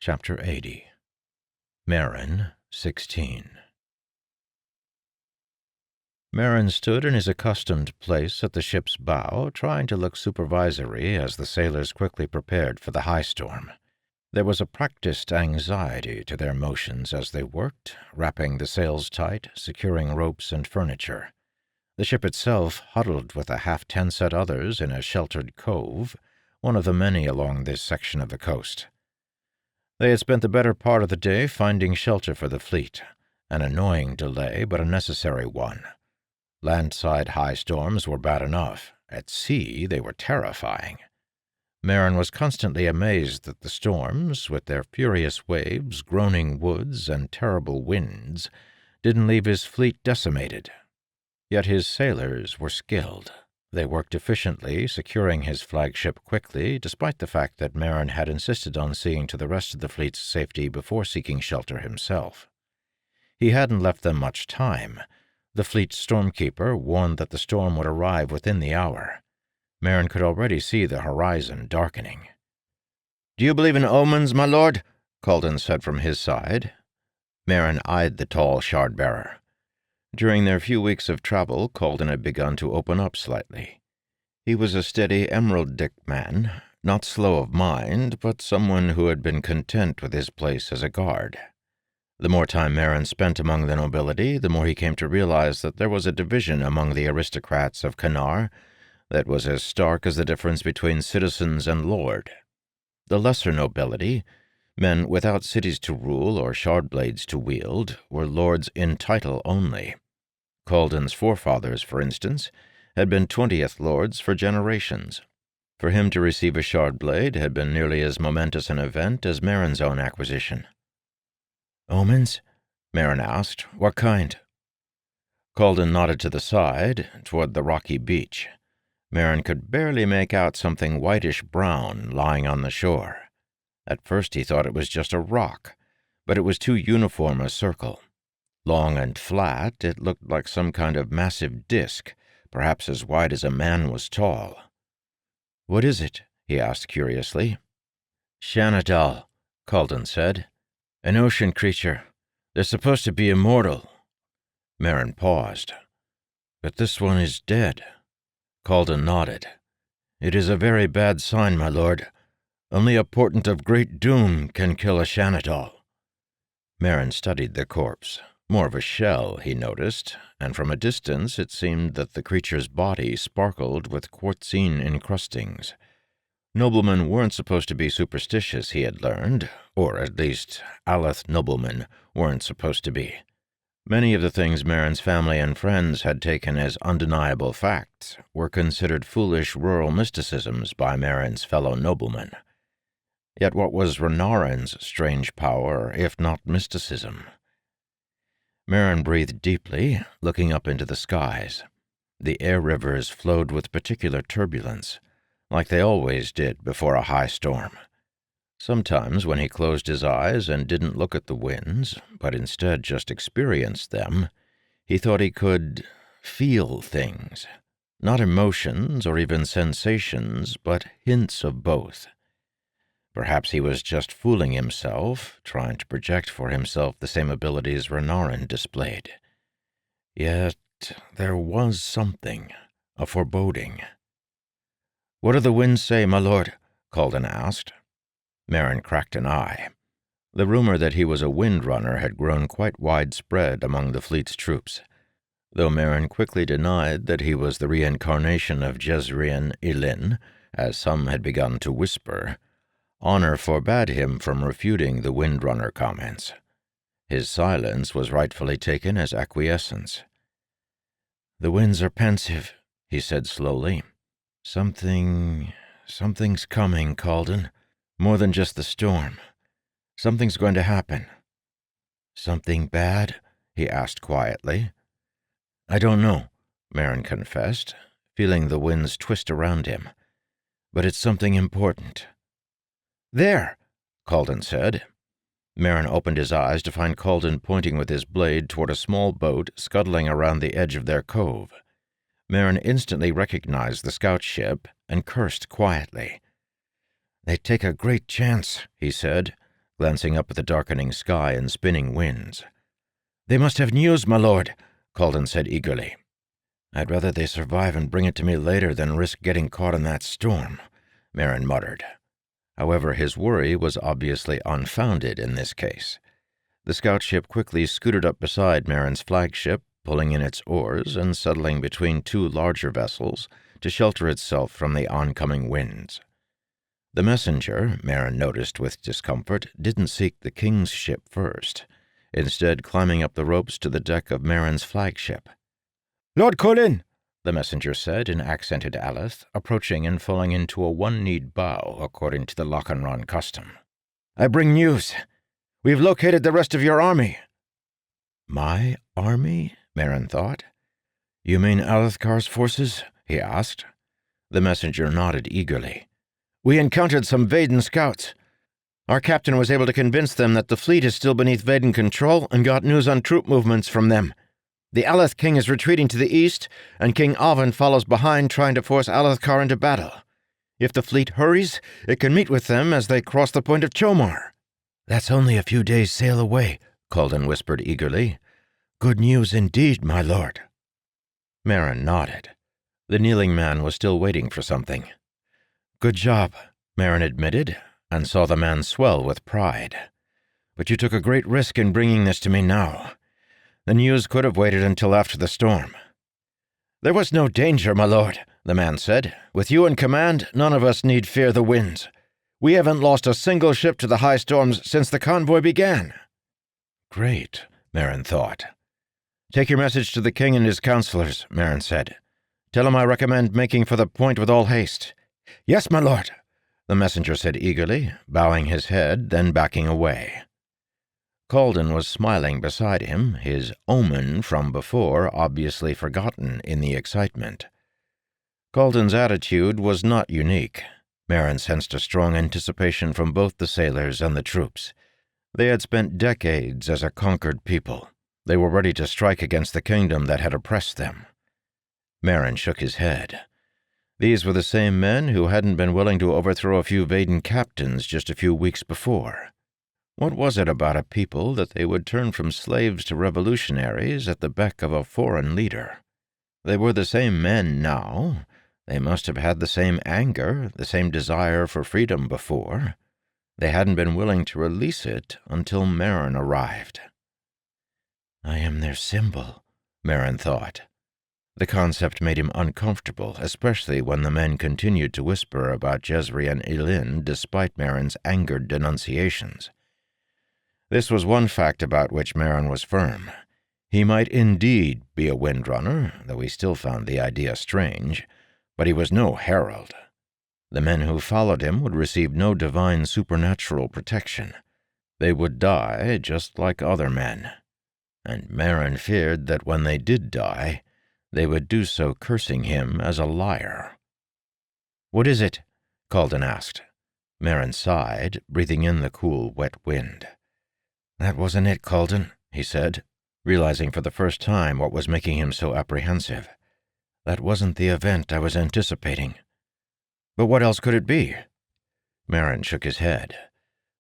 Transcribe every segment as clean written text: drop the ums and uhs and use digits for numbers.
Chapter 80. Merrin, 16. Merrin stood in his accustomed place at the ship's bow, trying to look supervisory as the sailors quickly prepared for the high storm. There was a practiced anxiety to their motions as they worked, wrapping the sails tight, securing ropes and furniture. The ship itself huddled with a half-10 set others in a sheltered cove, one of the many along this section of the coast. They had spent the better part of the day finding shelter for the fleet, an annoying delay but a necessary one. Landside high storms were bad enough. At sea, they were terrifying. Merrin was constantly amazed that the storms, with their furious waves, groaning woods, and terrible winds, didn't leave his fleet decimated. Yet his sailors were skilled. They worked efficiently, securing his flagship quickly, despite the fact that Merrin had insisted on seeing to the rest of the fleet's safety before seeking shelter himself. He hadn't left them much time. The fleet's stormkeeper warned that the storm would arrive within the hour. Merrin could already see the horizon darkening. "Do you believe in omens, my lord?" Colden said from his side. Merrin eyed the tall shard-bearer. During their few weeks of travel, Colden had begun to open up slightly. He was a steady emerald-dick man, not slow of mind, but someone who had been content with his place as a guard. The more time Merrin spent among the nobility, the more he came to realize that there was a division among the aristocrats of Kanar that was as stark as the difference between citizens and lord. The lesser nobility, men without cities to rule or shard-blades to wield, were lords in title only. Colden's forefathers, for instance, had been 20th lords for generations. For him to receive a shard-blade had been nearly as momentous an event as Merrin's own acquisition. "Omens?" Merrin asked. "What kind?" Colden nodded to the side, toward the rocky beach. Merrin could barely make out something whitish-brown lying on the shore. At first he thought it was just a rock, but it was too uniform a circle. Long and flat, it looked like some kind of massive disk, perhaps as wide as a man was tall. "What is it?" he asked curiously. "Shanadal," Colden said. "An ocean creature. They're supposed to be immortal." Merrin paused. "But this one is dead." Colden nodded. "It is a very bad sign, my lord. Only a portent of great doom can kill a Shanadal." Merrin studied the corpse. More of a shell, he noticed, and from a distance it seemed that the creature's body sparkled with quartzine encrustings. Noblemen weren't supposed to be superstitious, he had learned, or at least Aleth noblemen weren't supposed to be. Many of the things Merrin's family and friends had taken as undeniable facts were considered foolish rural mysticisms by Merrin's fellow noblemen. Yet what was Renarin's strange power, if not mysticism? Merrin breathed deeply, looking up into the skies. The air rivers flowed with particular turbulence, like they always did before a high storm. Sometimes when he closed his eyes and didn't look at the winds, but instead just experienced them, he thought he could feel things. Not emotions or even sensations, but hints of both. Perhaps he was just fooling himself, trying to project for himself the same abilities Renarin displayed. Yet there was something, a foreboding. "What do the winds say, my lord?" Colden asked. Merrin cracked an eye. The rumor that he was a windrunner had grown quite widespread among the fleet's troops, though Merrin quickly denied that he was the reincarnation of Jezrien Ilin, as some had begun to whisper. Honor forbade him from refuting the windrunner comments. His silence was rightfully taken as acquiescence. "The winds are pensive," he said slowly. Something's coming, Colden. More than just the storm. Something's going to happen." "Something bad?" he asked quietly. "I don't know," Merrin confessed, feeling the winds twist around him. "But it's something important." "There," Colden said. Merrin opened his eyes to find Colden pointing with his blade toward a small boat scuttling around the edge of their cove. Merrin instantly recognized the scout ship and cursed quietly. "They take a great chance," he said. glancing up at the darkening sky and spinning winds. "They must have news, my lord," Colden said eagerly. "I'd rather they survive and bring it to me later than risk getting caught in that storm," Merrin muttered. However, his worry was obviously unfounded in this case. The scout ship quickly scooted up beside Merrin's flagship, pulling in its oars and settling between two larger vessels to shelter itself from the oncoming winds. The messenger, Merrin noticed with discomfort, didn't seek the king's ship first, instead climbing up the ropes to the deck of Merrin's flagship. "Lord Colin," the messenger said in accented Aleth, approaching and falling into a one-kneed bow according to the Lochanron custom. "I bring news. We've located the rest of your army." "My army?" Merrin thought. "You mean Alethkar's forces?" he asked. The messenger nodded eagerly. "We encountered some Vaden scouts. Our captain was able to convince them that the fleet is still beneath Vaden control and got news on troop movements from them. The Aleth king is retreating to the east, and King Alvin follows behind trying to force Alethkar into battle. If the fleet hurries, it can meet with them as they cross the point of Chomar." "That's only a few days' sail away," Colden whispered eagerly. "Good news indeed, my lord." Merrin nodded. The kneeling man was still waiting for something. "Good job," Merrin admitted, and saw the man swell with pride. "But you took a great risk in bringing this to me now. The news could have waited until after the storm." "There was no danger, my lord," the man said. "With you in command, none of us need fear the winds. We haven't lost a single ship to the high storms since the convoy began." "Great," Merrin thought. "Take your message to the king and his counselors," Merrin said. "Tell him I recommend making for the point with all haste." "Yes, my lord," the messenger said eagerly, bowing his head, then backing away. Colden was smiling beside him, his omen from before obviously forgotten in the excitement. Colden's attitude was not unique. Merrin sensed a strong anticipation from both the sailors and the troops. They had spent decades as a conquered people. They were ready to strike against the kingdom that had oppressed them. Merrin shook his head. These were the same men who hadn't been willing to overthrow a few Vaden captains just a few weeks before. What was it about a people that they would turn from slaves to revolutionaries at the beck of a foreign leader? They were the same men now. They must have had the same anger, the same desire for freedom before. They hadn't been willing to release it until Merrin arrived. "I am their symbol," Merrin thought. The concept made him uncomfortable, especially when the men continued to whisper about Jezri and Elin despite Merrin's angered denunciations. This was one fact about which Merrin was firm. He might indeed be a windrunner, though he still found the idea strange, but he was no herald. The men who followed him would receive no divine supernatural protection. They would die just like other men. And Merrin feared that when they did die, they would do so cursing him as a liar. "What is it?" Colden asked. Merrin sighed, breathing in the cool, wet wind. "That wasn't it, Colden," he said, realizing for the first time what was making him so apprehensive. "That wasn't the event I was anticipating." "But what else could it be?" Merrin shook his head.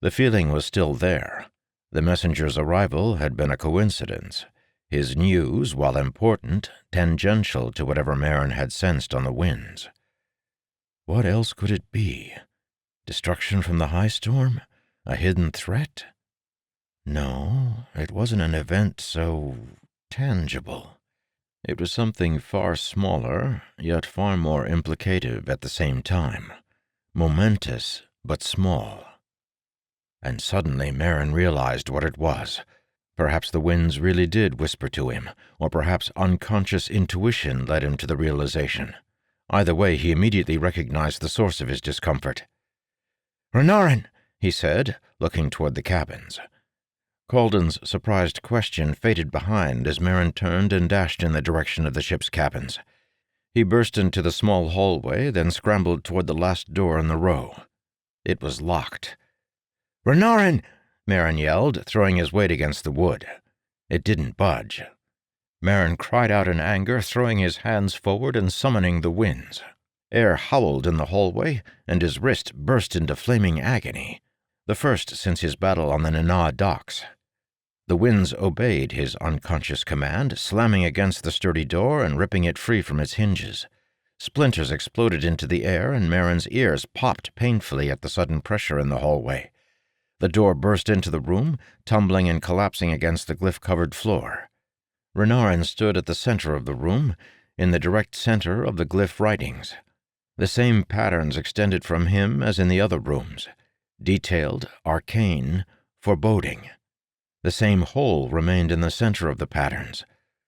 The feeling was still there. The messenger's arrival had been a coincidence. His news, while important, tangential to whatever Merrin had sensed on the winds. What else could it be? Destruction from the high storm? A hidden threat? No, it wasn't an event so tangible. It was something far smaller, yet far more implicative at the same time. Momentous, but small. And suddenly Merrin realized what it was. Perhaps the winds really did whisper to him, or perhaps unconscious intuition led him to the realization. Either way, he immediately recognized the source of his discomfort. "Renarin," he said, looking toward the cabins. Colden's surprised question faded behind as Merrin turned and dashed in the direction of the ship's cabins. He burst into the small hallway, then scrambled toward the last door in the row. It was locked. "Renarin!" Merrin yelled, throwing his weight against the wood. It didn't budge. Merrin cried out in anger, throwing his hands forward and summoning the winds. Air howled in the hallway, and his wrist burst into flaming agony. the first since his battle on the Nana docks. The winds obeyed his unconscious command, slamming against the sturdy door and ripping it free from its hinges. Splinters exploded into the air, and Merrin's ears popped painfully at the sudden pressure in the hallway. The door burst into the room, tumbling and collapsing against the glyph-covered floor. Renarin stood at the center of the room, in the direct center of the glyph writings. The same patterns extended from him as in the other rooms. Detailed, arcane, foreboding. The same hole remained in the center of the patterns,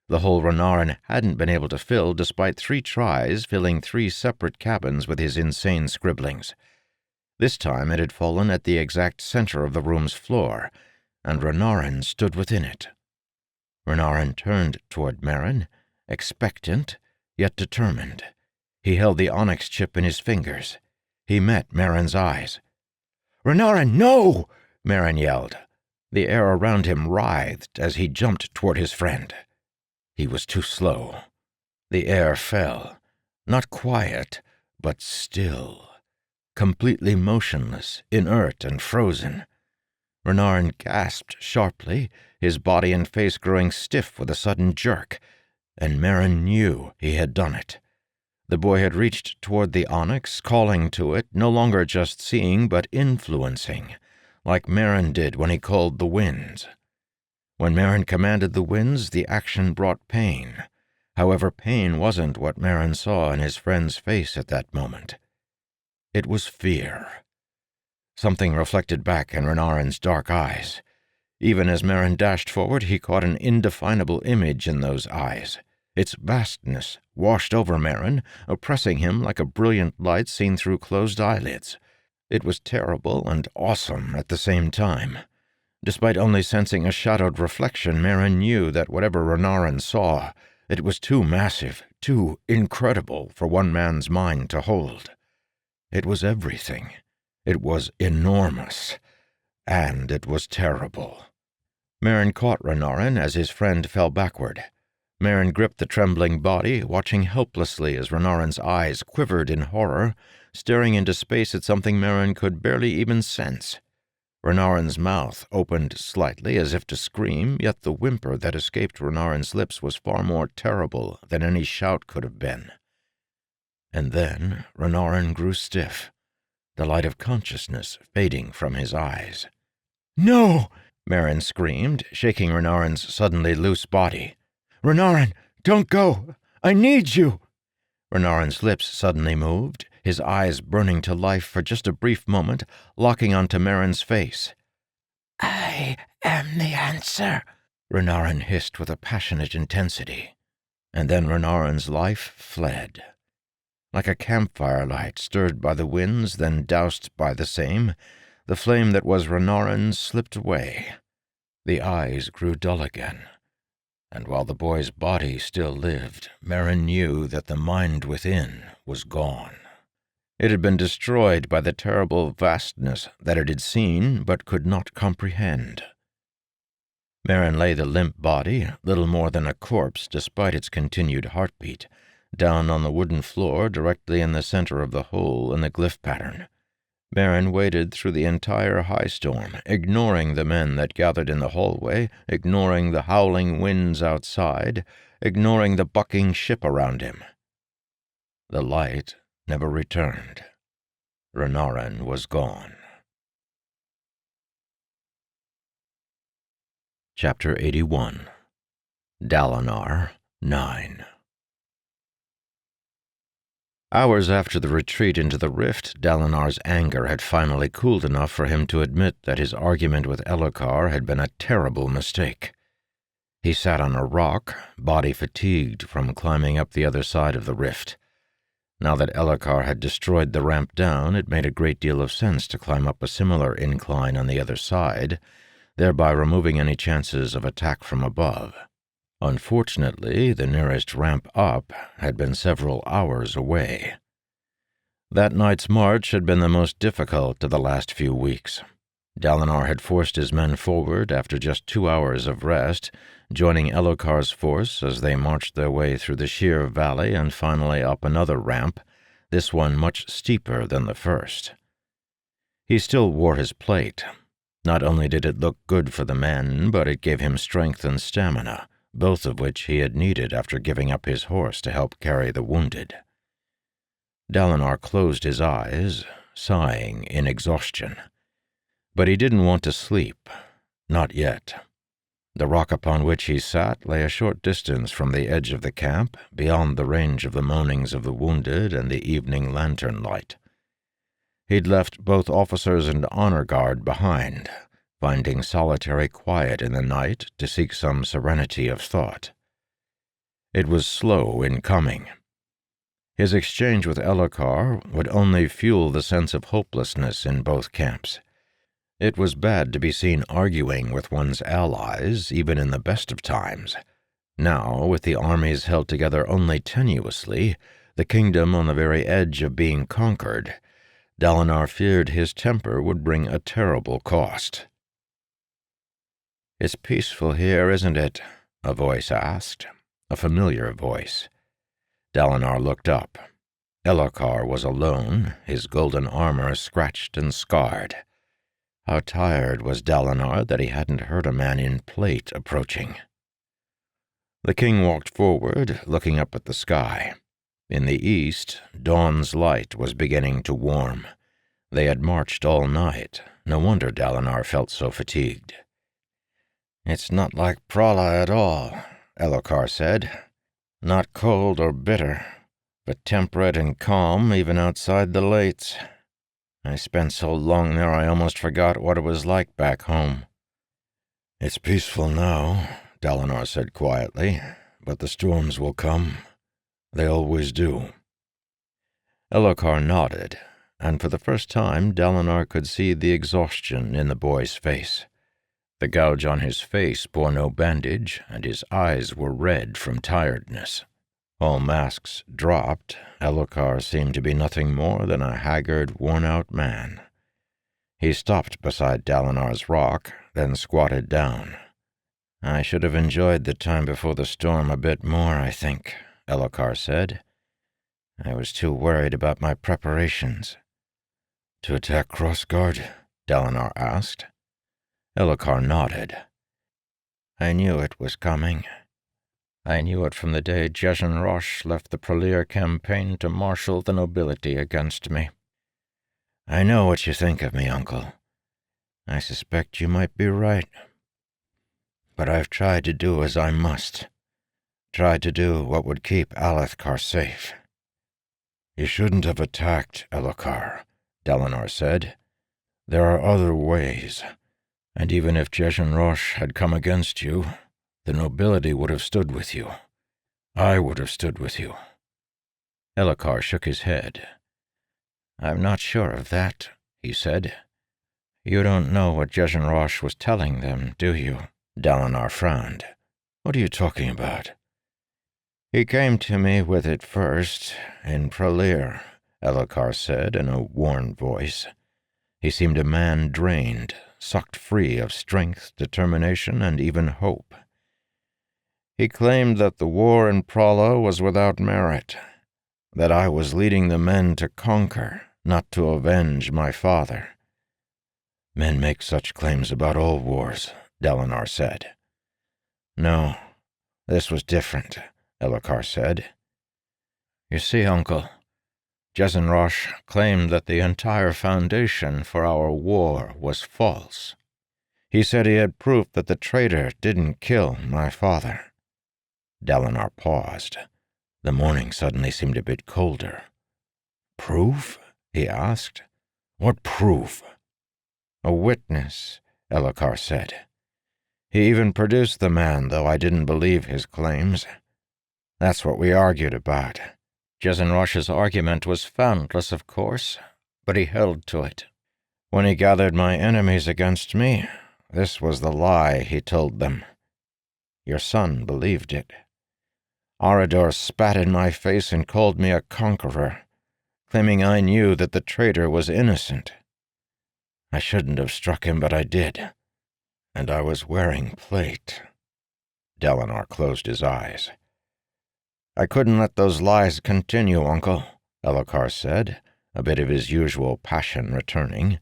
the hole Renarin hadn't been able to fill despite 3 tries filling 3 separate cabins with his insane scribblings. This time it had fallen at the exact center of the room's floor, and Renarin stood within it. Renarin turned toward Merrin, expectant, yet determined. He held the onyx chip in his fingers. He met Merrin's eyes. "Renarin, no!" Merrin yelled. The air around him writhed as he jumped toward his friend. He was too slow. The air fell, not quiet, but still, completely motionless, inert and frozen. Renarin gasped sharply, his body and face growing stiff with a sudden jerk, and Merrin knew he had done it. The boy had reached toward the onyx, calling to it, no longer just seeing but influencing, like Merrin did when he called the winds. When Merrin commanded the winds, the action brought pain. However, pain wasn't what Merrin saw in his friend's face at that moment. It was fear. Something reflected back in Renarin's dark eyes. Even as Merrin dashed forward, he caught an indefinable image in those eyes. Its vastness washed over Merrin, oppressing him like a brilliant light seen through closed eyelids. It was terrible and awesome at the same time. Despite only sensing a shadowed reflection, Merrin knew that whatever Renarin saw, it was too massive, too incredible for one man's mind to hold. It was everything. It was enormous. And it was terrible. Merrin caught Renarin as his friend fell backward. Merrin gripped the trembling body, watching helplessly as Renarin's eyes quivered in horror, staring into space at something Merrin could barely even sense. Renarin's mouth opened slightly as if to scream, yet the whimper that escaped Renarin's lips was far more terrible than any shout could have been. And then Renarin grew stiff, the light of consciousness fading from his eyes. "No!" Merrin screamed, shaking Renarin's suddenly loose body. "Renarin, don't go! I need you!" Renarin's lips suddenly moved, his eyes burning to life for just a brief moment, locking onto Merrin's face. "I am the answer," Renarin hissed with a passionate intensity. And then Renarin's life fled. Like a campfire light stirred by the winds, then doused by the same, the flame that was Renarin slipped away. The eyes grew dull again. And while the boy's body still lived, Merrin knew that the mind within was gone. It had been destroyed by the terrible vastness that it had seen but could not comprehend. Merrin lay the limp body, little more than a corpse despite its continued heartbeat, down on the wooden floor directly in the center of the hole in the glyph pattern. Merrin waded through the entire high storm, ignoring the men that gathered in the hallway, ignoring the howling winds outside, ignoring the bucking ship around him. The light never returned. Renarin was gone. Chapter 81. Dalinar 9. Hours after the retreat into the rift, Dalinar's anger had finally cooled enough for him to admit that his argument with Elhokar had been a terrible mistake. He sat on a rock, body fatigued from climbing up the other side of the rift. Now that Elhokar had destroyed the ramp down, it made a great deal of sense to climb up a similar incline on the other side, thereby removing any chances of attack from above. Unfortunately, the nearest ramp up had been several hours away. That night's march had been the most difficult of the last few weeks. Dalinar had forced his men forward after just 2 hours of rest, joining Elhokar's force as they marched their way through the sheer valley and finally up another ramp, this one much steeper than the first. He still wore his plate. Not only did it look good for the men, but it gave him strength and stamina, both of which he had needed after giving up his horse to help carry the wounded. Dalinar closed his eyes, sighing in exhaustion. But he didn't want to sleep. Not yet. The rock upon which he sat lay a short distance from the edge of the camp, beyond the range of the moanings of the wounded and the evening lantern light. He'd left both officers and honor guard behind, finding solitary quiet in the night to seek some serenity of thought. It was slow in coming. His exchange with Elhokar would only fuel the sense of hopelessness in both camps. It was bad to be seen arguing with one's allies, even in the best of times. Now, with the armies held together only tenuously, the kingdom on the very edge of being conquered, Dalinar feared his temper would bring a terrible cost. "It's peaceful here, isn't it?" a voice asked, a familiar voice. Dalinar looked up. Elhokar was alone, his golden armor scratched and scarred. How tired was Dalinar that he hadn't heard a man in plate approaching. The king walked forward, looking up at the sky. In the east, dawn's light was beginning to warm. They had marched all night. No wonder Dalinar felt so fatigued. "It's not like Prala at all," Elhokar said. "Not cold or bitter, but temperate and calm even outside the Lates. I spent so long there I almost forgot what it was like back home." "It's peaceful now," Dalinar said quietly, "but the storms will come. They always do." Elhokar nodded, and for the first time Dalinar could see the exhaustion in the boy's face. The gouge on his face bore no bandage, and his eyes were red from tiredness. All masks dropped, Elhokar seemed to be nothing more than a haggard, worn-out man. He stopped beside Dalinar's rock, then squatted down. "I should have enjoyed the time before the storm a bit more, I think," Elhokar said. "I was too worried about my preparations." "To attack Crossguard?" Dalinar asked. Elhokar nodded. "I knew it was coming. I knew it from the day Jezzen Rosh left the Pralir campaign to marshal the nobility against me. I know what you think of me, Uncle. I suspect you might be right. But I've tried to do as I must. Tried to do what would keep Alethkar safe." "You shouldn't have attacked, Elhokar," Dalinar said. "There are other ways. And even if Jezzen Rosh had come against you, the nobility would have stood with you. I would have stood with you." Elhokar shook his head. "I'm not sure of that," he said. "You don't know what Jezzen Rosh was telling them, do you?" Dalinar frowned. "What are you talking about?" "He came to me with it first, in Pralir," Elhokar said in a worn voice. He seemed a man drained, sucked free of strength, determination, and even hope. "He claimed that the war in Prala was without merit, that I was leading the men to conquer, not to avenge my father." "Men make such claims about all wars," Dalinar said. "No, this was different," Elhokar said. "You see, Uncle, Jezzen Rosh claimed that the entire foundation for our war was false. He said he had proof that the traitor didn't kill my father." Dalinar paused. The morning suddenly seemed a bit colder. "Proof?" he asked. "What proof?" "A witness," Elhokar said. "He even produced the man, though I didn't believe his claims. That's what we argued about. Jezzen Rosh's argument was foundless, of course, but he held to it. When he gathered my enemies against me, this was the lie he told them. Your son believed it. Arador spat in my face and called me a conqueror, claiming I knew that the traitor was innocent. I shouldn't have struck him, but I did. And I was wearing plate." Dalinar closed his eyes. "I couldn't let those lies continue, Uncle," Elhokar said, a bit of his usual passion returning.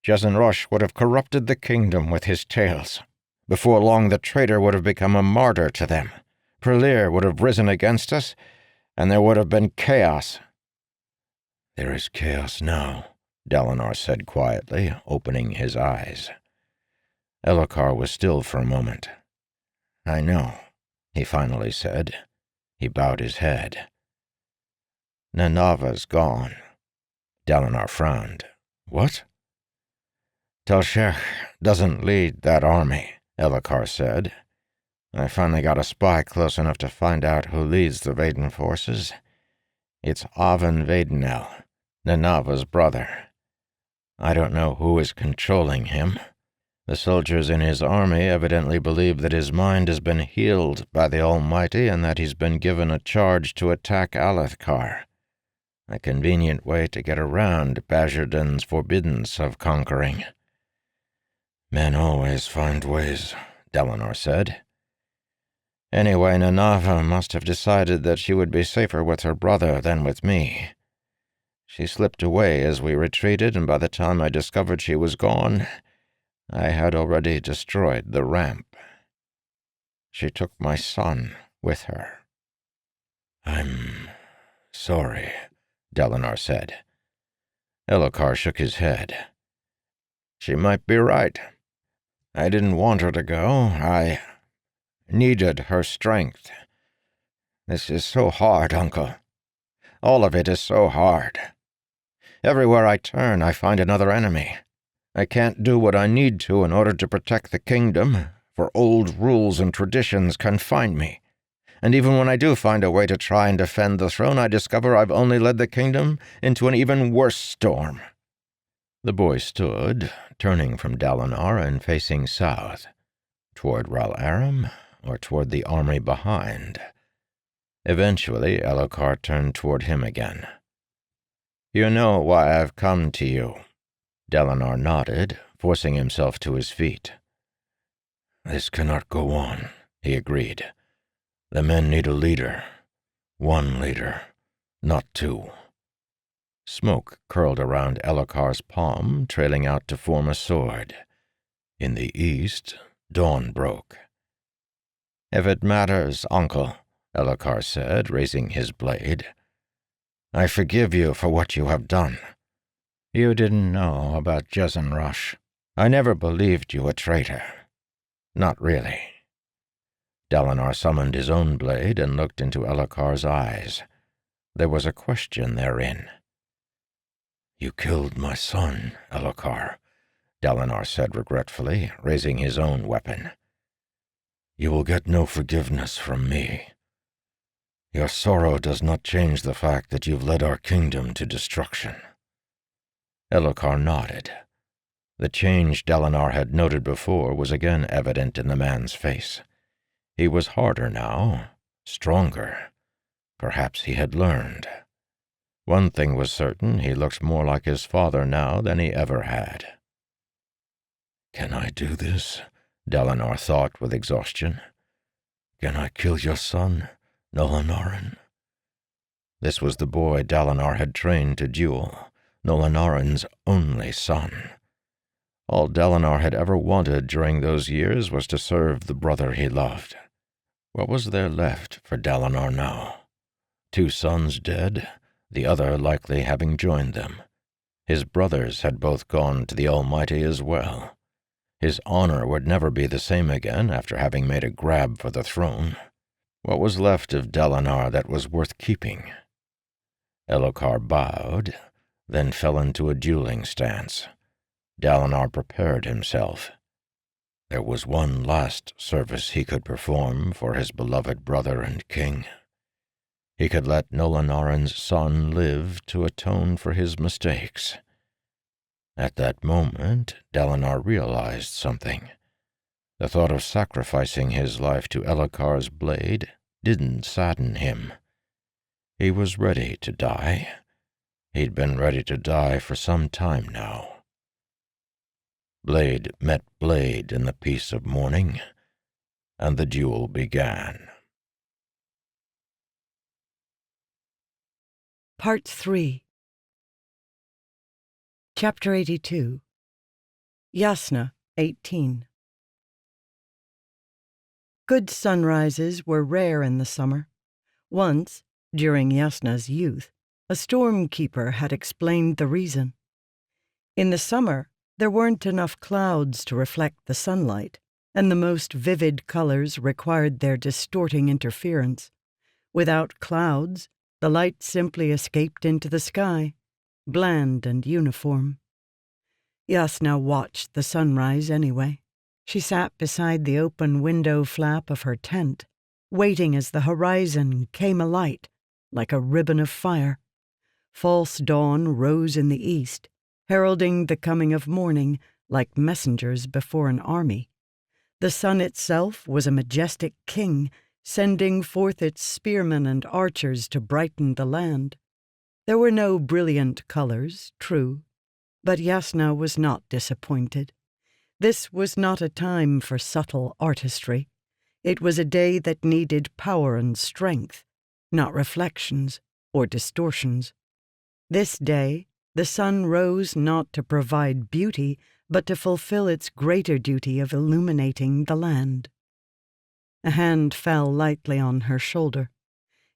Jezzen Rush would have corrupted the kingdom with his tales. Before long the traitor would have become a martyr to them. Prelir would have risen against us, and there would have been chaos." "There is chaos now," Dalinar said quietly, opening his eyes. Elhokar was still for a moment. "I know," he finally said. He bowed his head. "Nanava's gone." Dalinar frowned. "What?" "Telshek doesn't lead that army," Elhokar said. "I finally got a spy close enough to find out who leads the Vaden forces. It's Avon Vadenel, Nanava's brother. I don't know who is controlling him. The soldiers in his army evidently believe that his mind has been healed by the Almighty and that he's been given a charge to attack Alethkar. A convenient way to get around Bajordan's forbiddance of conquering." "Men always find ways," Dalinar said. "Anyway, Nanava must have decided that she would be safer with her brother than with me. She slipped away as we retreated, and by the time I discovered she was gone, I had already destroyed the ramp. She took my son with her." "I'm sorry," Dalinar said. Elhokar shook his head. "She might be right. I didn't want her to go. I needed her strength. This is so hard, Uncle. All of it is so hard. Everywhere I turn, I find another enemy. I can't do what I need to in order to protect the kingdom, for old rules and traditions confine me. And even when I do find a way to try and defend the throne, I discover I've only led the kingdom into an even worse storm." The boy stood, turning from Dalinar and facing south, toward Ral Aram or toward the army behind. Eventually, Elhokar turned toward him again. "You know why I've come to you." Dalinar nodded, forcing himself to his feet. "This cannot go on," he agreed. "The men need a leader. One leader, not two." Smoke curled around Elhokar's palm, trailing out to form a sword. In the east, dawn broke. "If it matters, Uncle," Elhokar said, raising his blade, "I forgive you for what you have done. You didn't know about Jezzen Rush. I never believed you a traitor. Not really." Dalinar summoned his own blade and looked into Elhokar's eyes. There was a question therein. "You killed my son, Elhokar," Dalinar said regretfully, raising his own weapon. "You will get no forgiveness from me. Your sorrow does not change the fact that you've led our kingdom to destruction." Elhokar nodded. The change Dalinar had noted before was again evident in the man's face. He was harder now, stronger. Perhaps he had learned. One thing was certain, he looked more like his father now than he ever had. "Can I do this?" Dalinar thought with exhaustion. "Can I kill your son, Nolanaran?" This was the boy Dalinar had trained to duel, Nolanaran's only son. All Dalinar had ever wanted during those years was to serve the brother he loved. What was there left for Dalinar now? 2 sons dead, the other likely having joined them. His brothers had both gone to the Almighty as well. His honor would never be the same again after having made a grab for the throne. What was left of Dalinar that was worth keeping? Elhokar bowed, then fell into a dueling stance. Dalinar prepared himself. There was one last service he could perform for his beloved brother and king. He could let Nolanaran's son live to atone for his mistakes. At that moment, Dalinar realized something. The thought of sacrificing his life to Elhokar's blade didn't sadden him. He was ready to die. He'd been ready to die for some time now. Blade met blade in the peace of morning, and the duel began. Part 3. Chapter 82. Yasna, 18. Good sunrises were rare in the summer. Once, during Yasna's youth, a stormkeeper had explained the reason. In the summer, there weren't enough clouds to reflect the sunlight, and the most vivid colors required their distorting interference. Without clouds, the light simply escaped into the sky, bland and uniform. Yasna watched the sunrise anyway. She sat beside the open window flap of her tent, waiting as the horizon came alight like a ribbon of fire. False dawn rose in the east, heralding the coming of morning like messengers before an army. The sun itself was a majestic king, sending forth its spearmen and archers to brighten the land. There were no brilliant colors, true, but Yasna was not disappointed. This was not a time for subtle artistry. It was a day that needed power and strength, not reflections or distortions. This day, the sun rose not to provide beauty, but to fulfill its greater duty of illuminating the land. A hand fell lightly on her shoulder.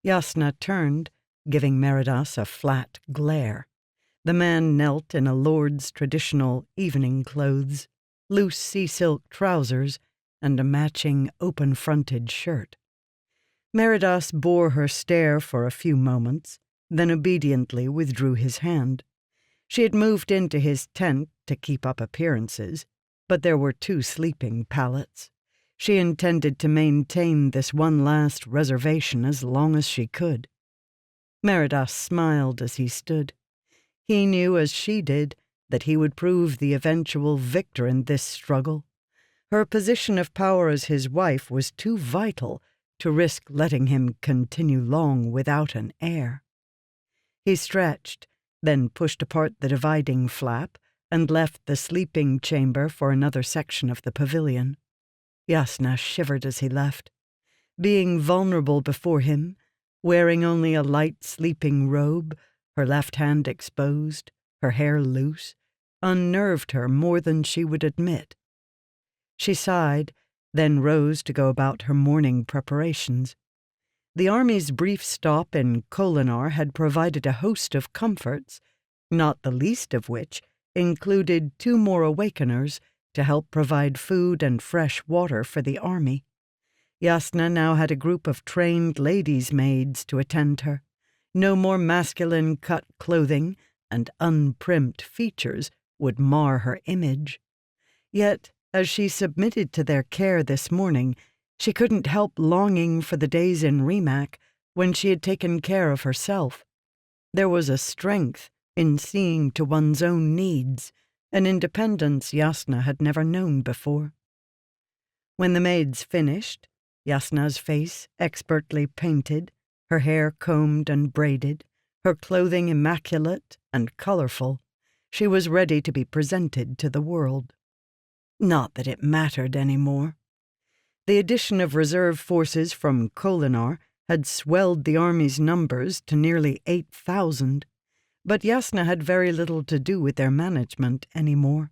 Yasna turned, giving Meridas a flat glare. The man knelt in a lord's traditional evening clothes, loose sea-silk trousers, and a matching open-fronted shirt. Meridas bore her stare for a few moments, then obediently withdrew his hand. She had moved into his tent to keep up appearances, but there were 2 sleeping pallets. She intended to maintain this one last reservation as long as she could. Meridas smiled as he stood. He knew, as she did, that he would prove the eventual victor in this struggle. Her position of power as his wife was too vital to risk letting him continue long without an heir. He stretched, then pushed apart the dividing flap and left the sleeping chamber for another section of the pavilion. Yasna shivered as he left. Being vulnerable before him, wearing only a light sleeping robe, her left hand exposed, her hair loose, unnerved her more than she would admit. She sighed, then rose to go about her morning preparations. The army's brief stop in Kholinar had provided a host of comforts, not the least of which included 2 more awakeners to help provide food and fresh water for the army. Yasna now had a group of trained ladies' maids to attend her. No more masculine cut clothing and unprimped features would mar her image. Yet, as she submitted to their care this morning, she couldn't help longing for the days in Rimac when she had taken care of herself. There was a strength in seeing to one's own needs, an independence Yasna had never known before. When the maids finished, Yasna's face expertly painted, her hair combed and braided, her clothing immaculate and colorful, she was ready to be presented to the world. Not that it mattered any more. The addition of reserve forces from Kholinar had swelled the army's numbers to nearly 8,000, but Yasna had very little to do with their management anymore.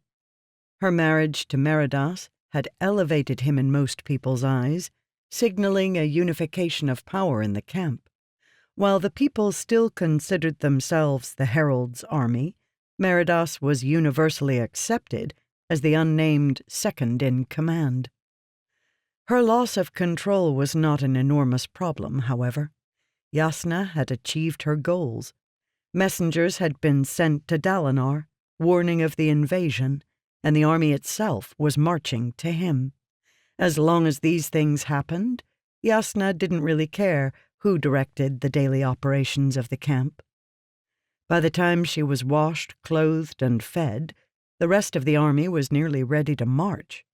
Her marriage to Meridas had elevated him in most people's eyes, signaling a unification of power in the camp. While the people still considered themselves the Herald's army, Meridas was universally accepted as the unnamed second in command. Her loss of control was not an enormous problem, however. Yasna had achieved her goals. Messengers had been sent to Dalinar, warning of the invasion, and the army itself was marching to him. As long as these things happened, Yasna didn't really care who directed the daily operations of the camp. By the time she was washed, clothed, and fed, the rest of the army was nearly ready to march.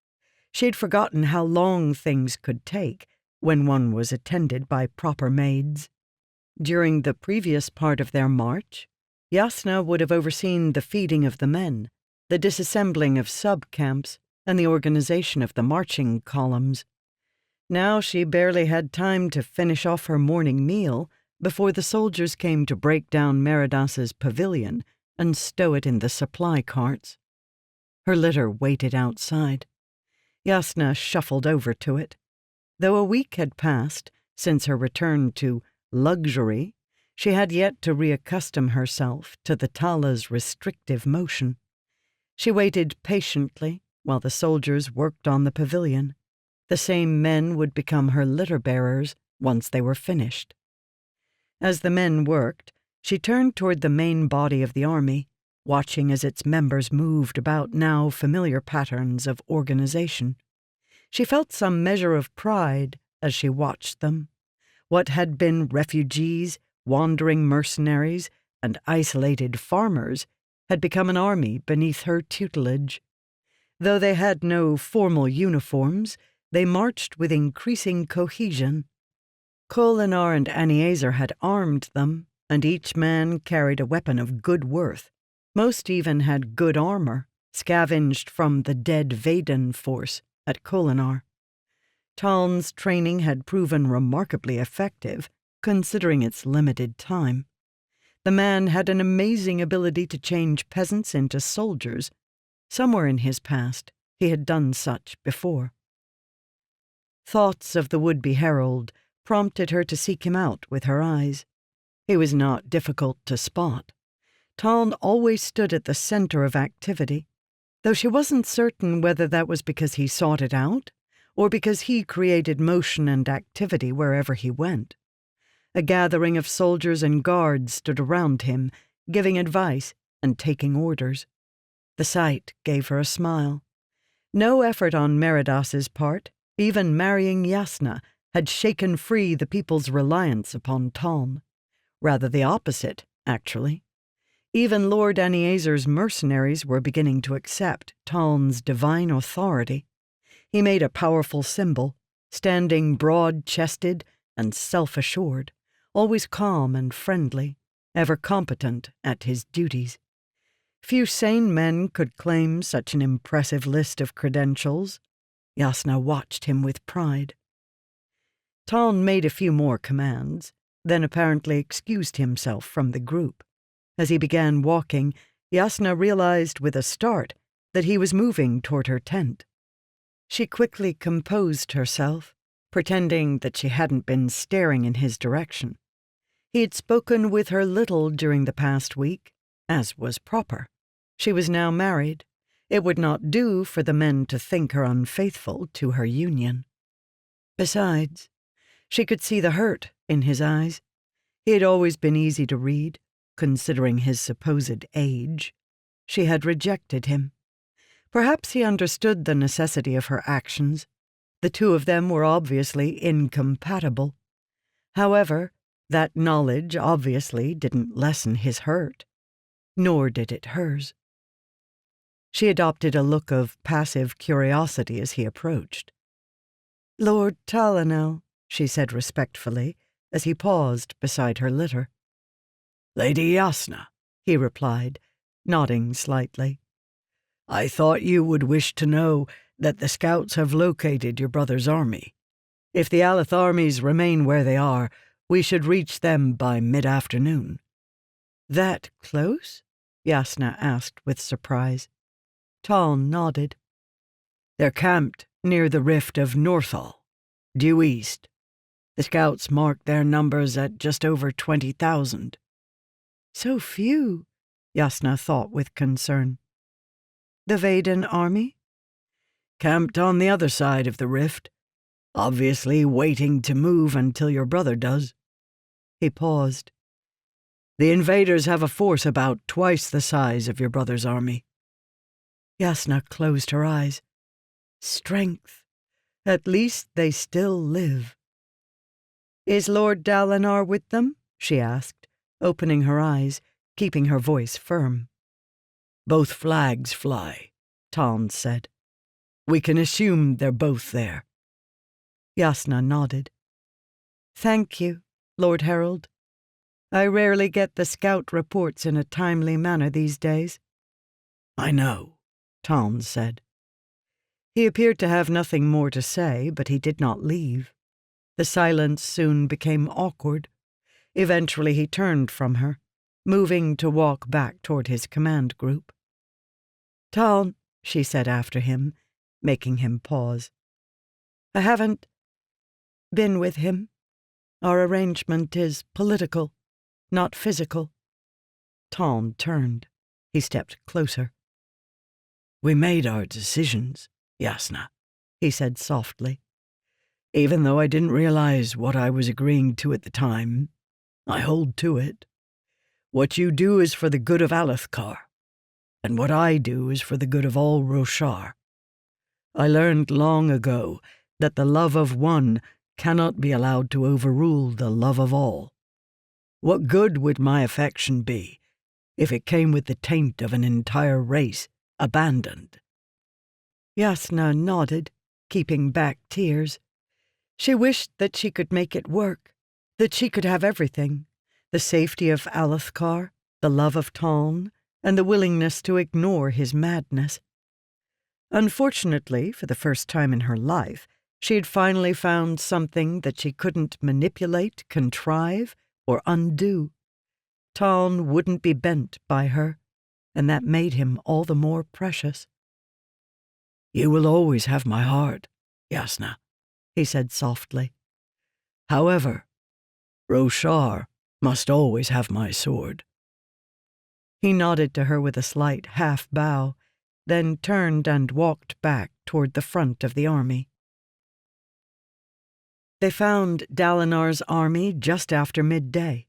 She'd forgotten how long things could take when one was attended by proper maids. During the previous part of their march, Yasna would have overseen the feeding of the men, the disassembling of sub-camps, and the organization of the marching columns. Now she barely had time to finish off her morning meal before the soldiers came to break down Meridas's pavilion and stow it in the supply carts. Her litter waited outside. Yasna shuffled over to it. Though a week had passed since her return to luxury, she had yet to reaccustom herself to the Tala's restrictive motion. She waited patiently while the soldiers worked on the pavilion. The same men would become her litter-bearers once they were finished. As the men worked, she turned toward the main body of the army, watching as its members moved about now familiar patterns of organization. She felt some measure of pride as she watched them. What had been refugees, wandering mercenaries, and isolated farmers had become an army beneath her tutelage. Though they had no formal uniforms, they marched with increasing cohesion. Kholinar and Aniezer had armed them, and each man carried a weapon of good worth. Most even had good armor, scavenged from the dead Vaden force at Kholinar. Taln's training had proven remarkably effective, considering its limited time. The man had an amazing ability to change peasants into soldiers. Somewhere in his past, he had done such before. Thoughts of the would-be herald prompted her to seek him out with her eyes. He was not difficult to spot. Taln always stood at the center of activity, though she wasn't certain whether that was because he sought it out or because he created motion and activity wherever he went. A gathering of soldiers and guards stood around him, giving advice and taking orders. The sight gave her a smile. No effort on Meridas's part, even marrying Yasna, had shaken free the people's reliance upon Taln. Rather the opposite, actually. Even Lord Aniezer's mercenaries were beginning to accept Taln's divine authority. He made a powerful symbol, standing broad-chested and self-assured, always calm and friendly, ever competent at his duties. Few sane men could claim such an impressive list of credentials. Yasna watched him with pride. Taln made a few more commands, then apparently excused himself from the group. As he began walking, Yasna realized with a start that he was moving toward her tent. She quickly composed herself, pretending that she hadn't been staring in his direction. He had spoken with her little during the past week, as was proper. She was now married. It would not do for the men to think her unfaithful to her union. Besides, she could see the hurt in his eyes. He had always been easy to read, considering his supposed age. She had rejected him. Perhaps he understood the necessity of her actions. The two of them were obviously incompatible. However, that knowledge obviously didn't lessen his hurt, nor did it hers. She adopted a look of passive curiosity as he approached. "Lord Talonel," she said respectfully, as he paused beside her litter. "Lady Yasna," he replied, nodding slightly. "I thought you would wish to know that the scouts have located your brother's army. If the Aleth armies remain where they are, we should reach them by mid-afternoon." "That close?" Yasna asked with surprise. Taln nodded. "They're camped near the rift of Northall, due east. The scouts marked their numbers at just over 20,000. "So few," Yasna thought with concern. "The Vaden army?" "Camped on the other side of the rift, obviously waiting to move until your brother does." He paused. "The invaders have a force about twice the size of your brother's army." Yasna closed her eyes. Strength. At least they still live. "Is Lord Dalinar with them?" she asked, opening her eyes, keeping her voice firm. "Both flags fly," Taln said. "We can assume they're both there." Yasna nodded. "Thank you, Lord Herald. I rarely get the scout reports in a timely manner these days." "I know," Taln said. He appeared to have nothing more to say, but he did not leave. The silence soon became awkward. Eventually he turned from her, moving to walk back toward his command group. "Taln," she said after him, making him pause. I haven't been with him. Our arrangement is political, not physical. Tom turned. He stepped closer. We made our decisions, Yasna, he said softly. Even though I didn't realize what I was agreeing to at the time, I hold to it. What you do is for the good of Alethkar, and what I do is for the good of all Roshar. I learned long ago that the love of one cannot be allowed to overrule the love of all. What good would my affection be if it came with the taint of an entire race abandoned? Yasna nodded, keeping back tears. She wished that she could make it work, that she could have everything, the safety of Alethkar, the love of Taln, and the willingness to ignore his madness. Unfortunately, for the first time in her life, she had finally found something that she couldn't manipulate, contrive, or undo. Taln wouldn't be bent by her, and that made him all the more precious. You will always have my heart, Yasna, he said softly. However, Roshar must always have my sword. He nodded to her with a slight half-bow, then turned and walked back toward the front of the army. They found Dalinar's army just after midday.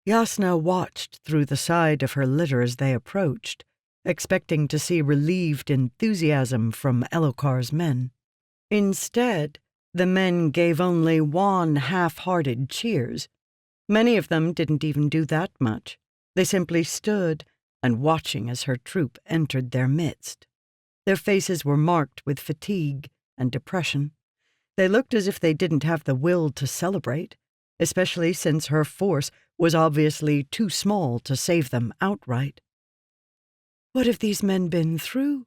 Yasna watched through the side of her litter as they approached, expecting to see relieved enthusiasm from Elokar's men. Instead, the men gave only wan, half-hearted cheers. Many of them didn't even do that much. They simply stood and watching as her troop entered their midst. Their faces were marked with fatigue and depression. They looked as if they didn't have the will to celebrate, especially since her force was obviously too small to save them outright. What have these men been through?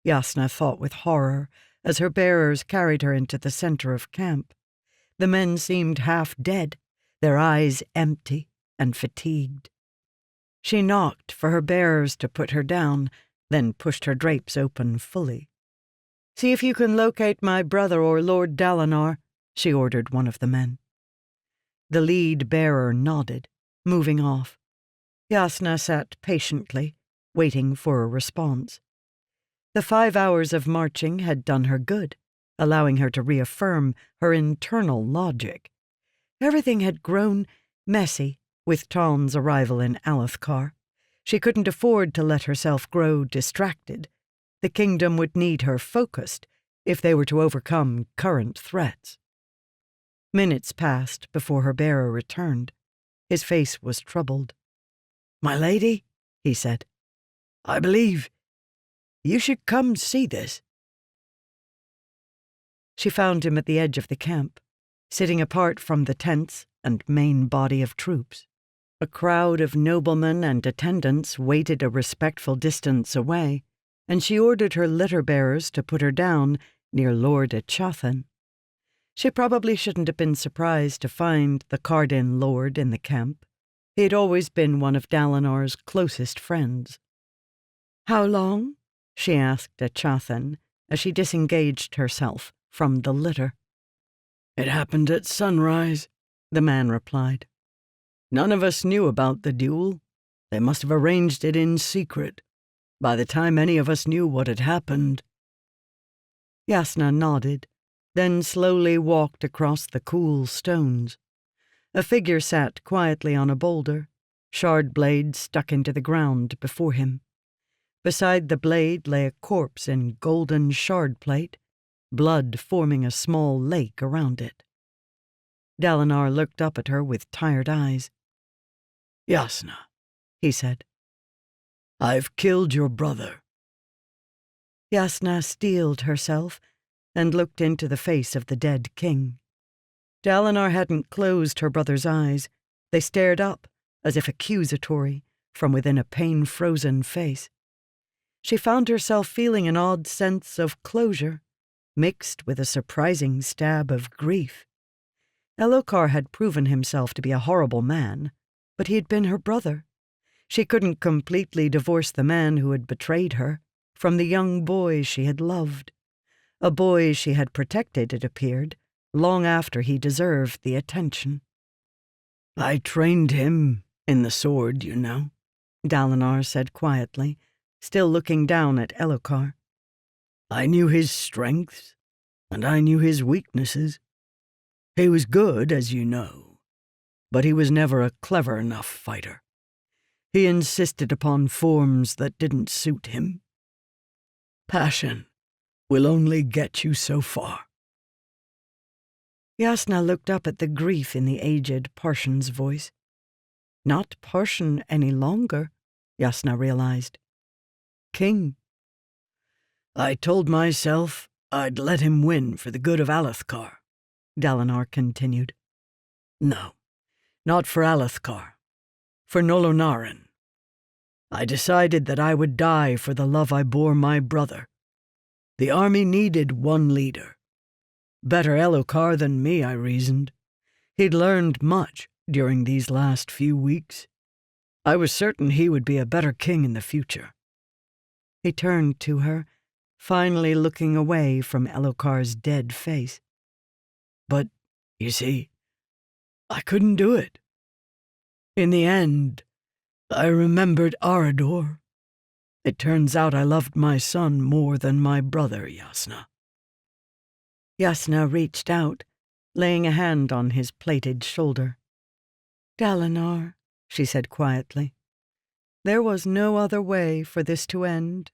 Yasna thought with horror as her bearers carried her into the center of camp. The men seemed half dead, their eyes empty and fatigued. She knocked for her bearers to put her down, then pushed her drapes open fully. "See if you can locate my brother or Lord Dalinar," she ordered one of the men. The lead bearer nodded, moving off. Yasna sat patiently, waiting for a response. The 5 hours of marching had done her good, allowing her to reaffirm her internal logic. Everything had grown messy with Taln's arrival in Alethkar. She couldn't afford to let herself grow distracted. The kingdom would need her focused if they were to overcome current threats. Minutes passed before her bearer returned. His face was troubled. "My lady," he said, "I believe you should come see this." She found him at the edge of the camp, sitting apart from the tents and main body of troops. A crowd of noblemen and attendants waited a respectful distance away, and she ordered her litter-bearers to put her down near Lord Echathan. She probably shouldn't have been surprised to find the Cardin Lord in the camp. He had always been one of Dalinar's closest friends. "How long?" she asked Echathan as she disengaged herself from the litter. "It happened at sunrise," the man replied. "None of us knew about the duel. They must have arranged it in secret. By the time any of us knew what had happened—" Yasna nodded, then slowly walked across the cool stones. A figure sat quietly on a boulder, shard blade stuck into the ground before him. Beside the blade lay a corpse in golden shard plate, blood forming a small lake around it. Dalinar looked up at her with tired eyes. "Yasna," he said. "I've killed your brother." Yasna steeled herself and looked into the face of the dead king. Dalinar hadn't closed her brother's eyes. They stared up, as if accusatory, from within a pain-frozen face. She found herself feeling an odd sense of closure, mixed with a surprising stab of grief. Elokar had proven himself to be a horrible man, but he had been her brother. She couldn't completely divorce the man who had betrayed her, from the young boy she had loved, a boy she had protected, it appeared, long after he deserved the attention. "I trained him in the sword, you know," Dalinar said quietly, still looking down at Elhokar. "I knew his strengths, and I knew his weaknesses. He was good, as you know, but he was never a clever enough fighter. He insisted upon forms that didn't suit him. Passion will only get you so far." Jasnah looked up at the grief in the aged Parshan's voice. Not Parshan any longer, Jasnah realized. King. "I told myself I'd let him win for the good of Alethkar," Dalinar continued. "No, not for Alethkar. For Nolonarin. I decided that I would die for the love I bore my brother. The army needed one leader. Better Elhokar than me, I reasoned. He'd learned much during these last few weeks. I was certain he would be a better king in the future." He turned to her, finally looking away from Elhokar's dead face. "But, you see, I couldn't do it. In the end, I remembered Arador. It turns out I loved my son more than my brother, Jasnah." Jasnah reached out, laying a hand on his plated shoulder. "Dalinar," she said quietly, "there was no other way for this to end.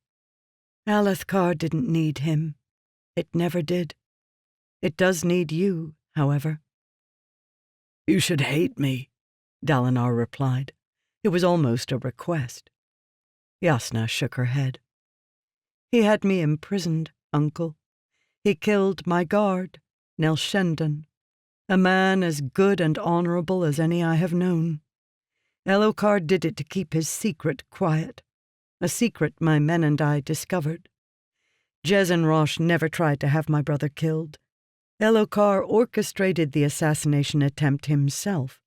Alethkar didn't need him. It never did. It does need you, however." "You should hate me," Dalinar replied. It was almost a request. Jasnah shook her head. "He had me imprisoned, uncle. He killed my guard, Nelshendon, a man as good and honorable as any I have known. Elhokar did it to keep his secret quiet, a secret my men and I discovered. Jezzenrosh never tried to have my brother killed. Elhokar orchestrated the assassination attempt himself.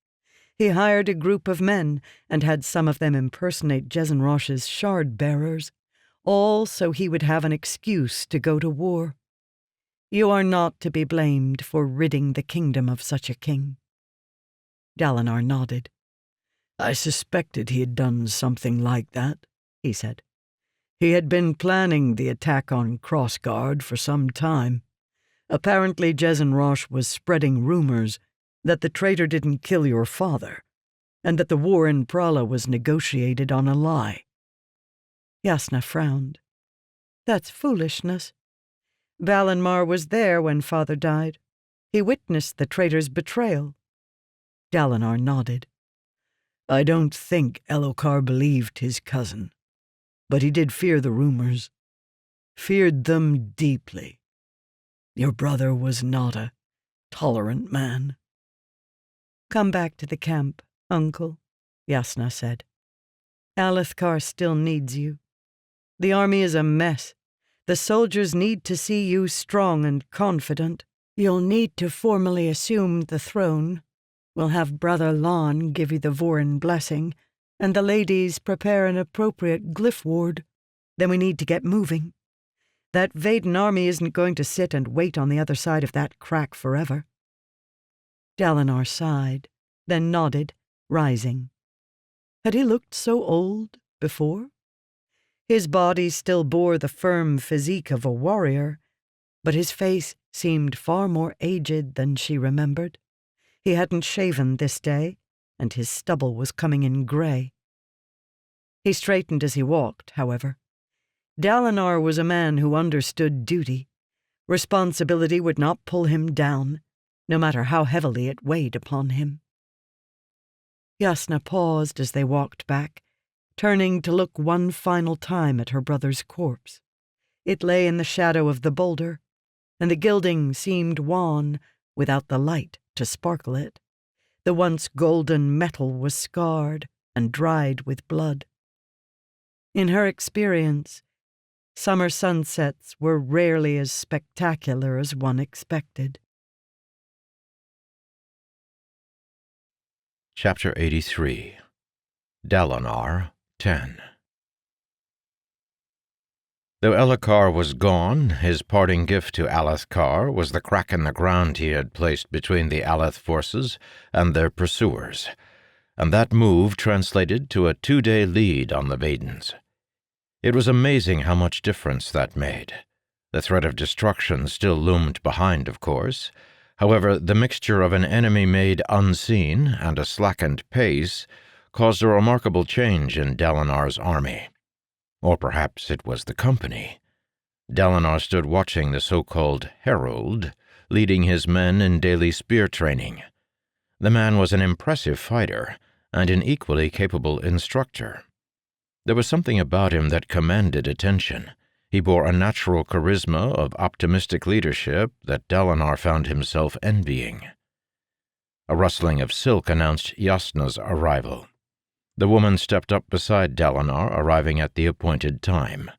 He hired a group of men and had some of them impersonate Jezzenrosh's shard-bearers, all so he would have an excuse to go to war. You are not to be blamed for ridding the kingdom of such a king." Dalinar nodded. "I suspected he had done something like that," he said. "He had been planning the attack on Crossguard for some time. Apparently Jezzenrosh was spreading rumors that the traitor didn't kill your father, and that the war in Prala was negotiated on a lie." Jasnah frowned. "That's foolishness. Valinmar was there when father died. He witnessed the traitor's betrayal." Dalinar nodded. "I don't think Elhokar believed his cousin, but he did fear the rumors. Feared them deeply. Your brother was not a tolerant man." "Come back to the camp, uncle," Jasnah said. "Alethkar still needs you. The army is a mess. The soldiers need to see you strong and confident. You'll need to formally assume the throne. We'll have Brother Lon give you the Vorin blessing, and the ladies prepare an appropriate glyph ward. Then we need to get moving. That Vaden army isn't going to sit and wait on the other side of that crack forever." Dalinar sighed, then nodded, rising. Had he looked so old before? His body still bore the firm physique of a warrior, but his face seemed far more aged than she remembered. He hadn't shaven this day, and his stubble was coming in gray. He straightened as he walked, however. Dalinar was a man who understood duty. Responsibility would not pull him down, no matter how heavily it weighed upon him. Jasnah paused as they walked back, turning to look one final time at her brother's corpse. It lay in the shadow of the boulder, and the gilding seemed wan without the light to sparkle it. The once golden metal was scarred and dried with blood. In her experience, summer sunsets were rarely as spectacular as one expected. Chapter 83 Dalinar 10 Though Elhokar was gone, his parting gift to Alethkar was the crack in the ground he had placed between the Aleth forces and their pursuers, and that move translated to a 2-day lead on the Vadens. It was amazing how much difference that made. The threat of destruction still loomed behind, of course. However, the mixture of an enemy made unseen and a slackened pace caused a remarkable change in Dalinar's army. Or perhaps it was the company. Dalinar stood watching the so-called Herald, leading his men in daily spear training. The man was an impressive fighter and an equally capable instructor. There was something about him that commanded attention. He bore a natural charisma of optimistic leadership that Dalinar found himself envying. A rustling of silk announced Jasnah's arrival. The woman stepped up beside Dalinar, arriving at the appointed time.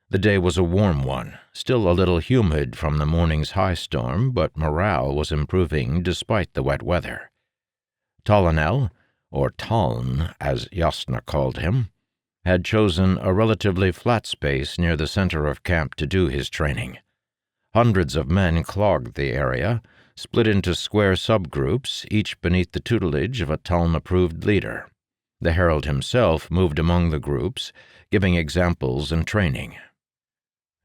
The day was a warm one, still a little humid from the morning's high storm, but morale was improving despite the wet weather. Talanel, or Taln, as Jasnah called him, had chosen a relatively flat space near the center of camp to do his training. Hundreds of men clogged the area, split into square subgroups, each beneath the tutelage of a Taln-approved leader. The herald himself moved among the groups, giving examples and training.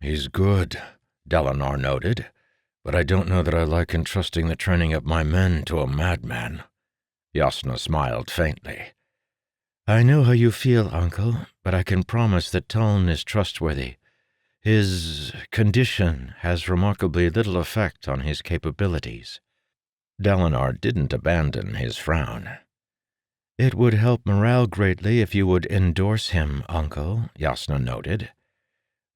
"He's good," Dalinar noted, "but I don't know that I like entrusting the training of my men to a madman." Jasnah smiled faintly. "I know how you feel, Uncle, but I can promise that Taln is trustworthy. His condition has remarkably little effect on his capabilities." Dalinar didn't abandon his frown. "It would help morale greatly if you would endorse him, Uncle," Jasnah noted.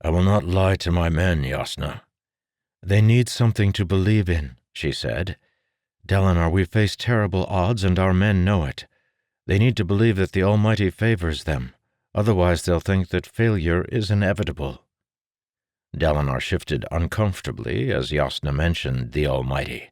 "I will not lie to my men, Jasnah." "They need something to believe in," she said. "Dalinar, we face terrible odds and our men know it. They need to believe that the Almighty favors them. Otherwise they'll think that failure is inevitable." Dalinar shifted uncomfortably as Jasnah mentioned the Almighty.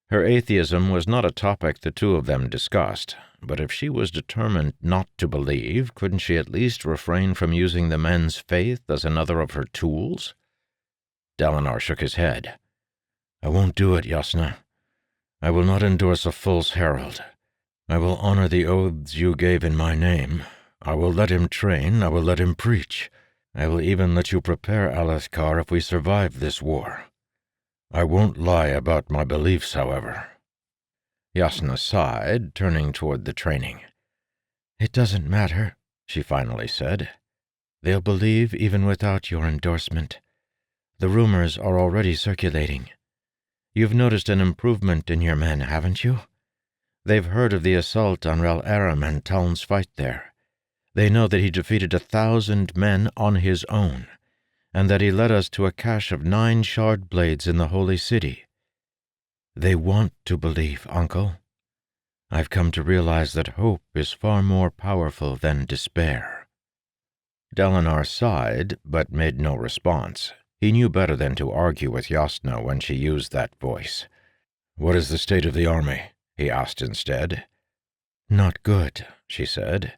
Her atheism was not a topic the two of them discussed, but if she was determined not to believe, couldn't she at least refrain from using the men's faith as another of her tools? Dalinar shook his head. "I won't do it, Jasnah. I will not endorse a false herald. I will honor the oaths you gave in my name. I will let him train, I will let him preach. I will even let you prepare Alethkar if we survive this war. I won't lie about my beliefs, however." Jasnah sighed, turning toward the training. "It doesn't matter," she finally said. "They'll believe even without your endorsement. The rumors are already circulating. You've noticed an improvement in your men, haven't you? They've heard of the assault on Rel Aram and Taln's fight there. They know that he defeated 1,000 men on his own, and that he led us to a cache of 9 shard blades in the Holy City. They want to believe, Uncle. I've come to realize that hope is far more powerful than despair." Dalinar sighed, but made no response. He knew better than to argue with Jasnah when she used that voice. "What is the state of the army?" he asked instead. "Not good," she said.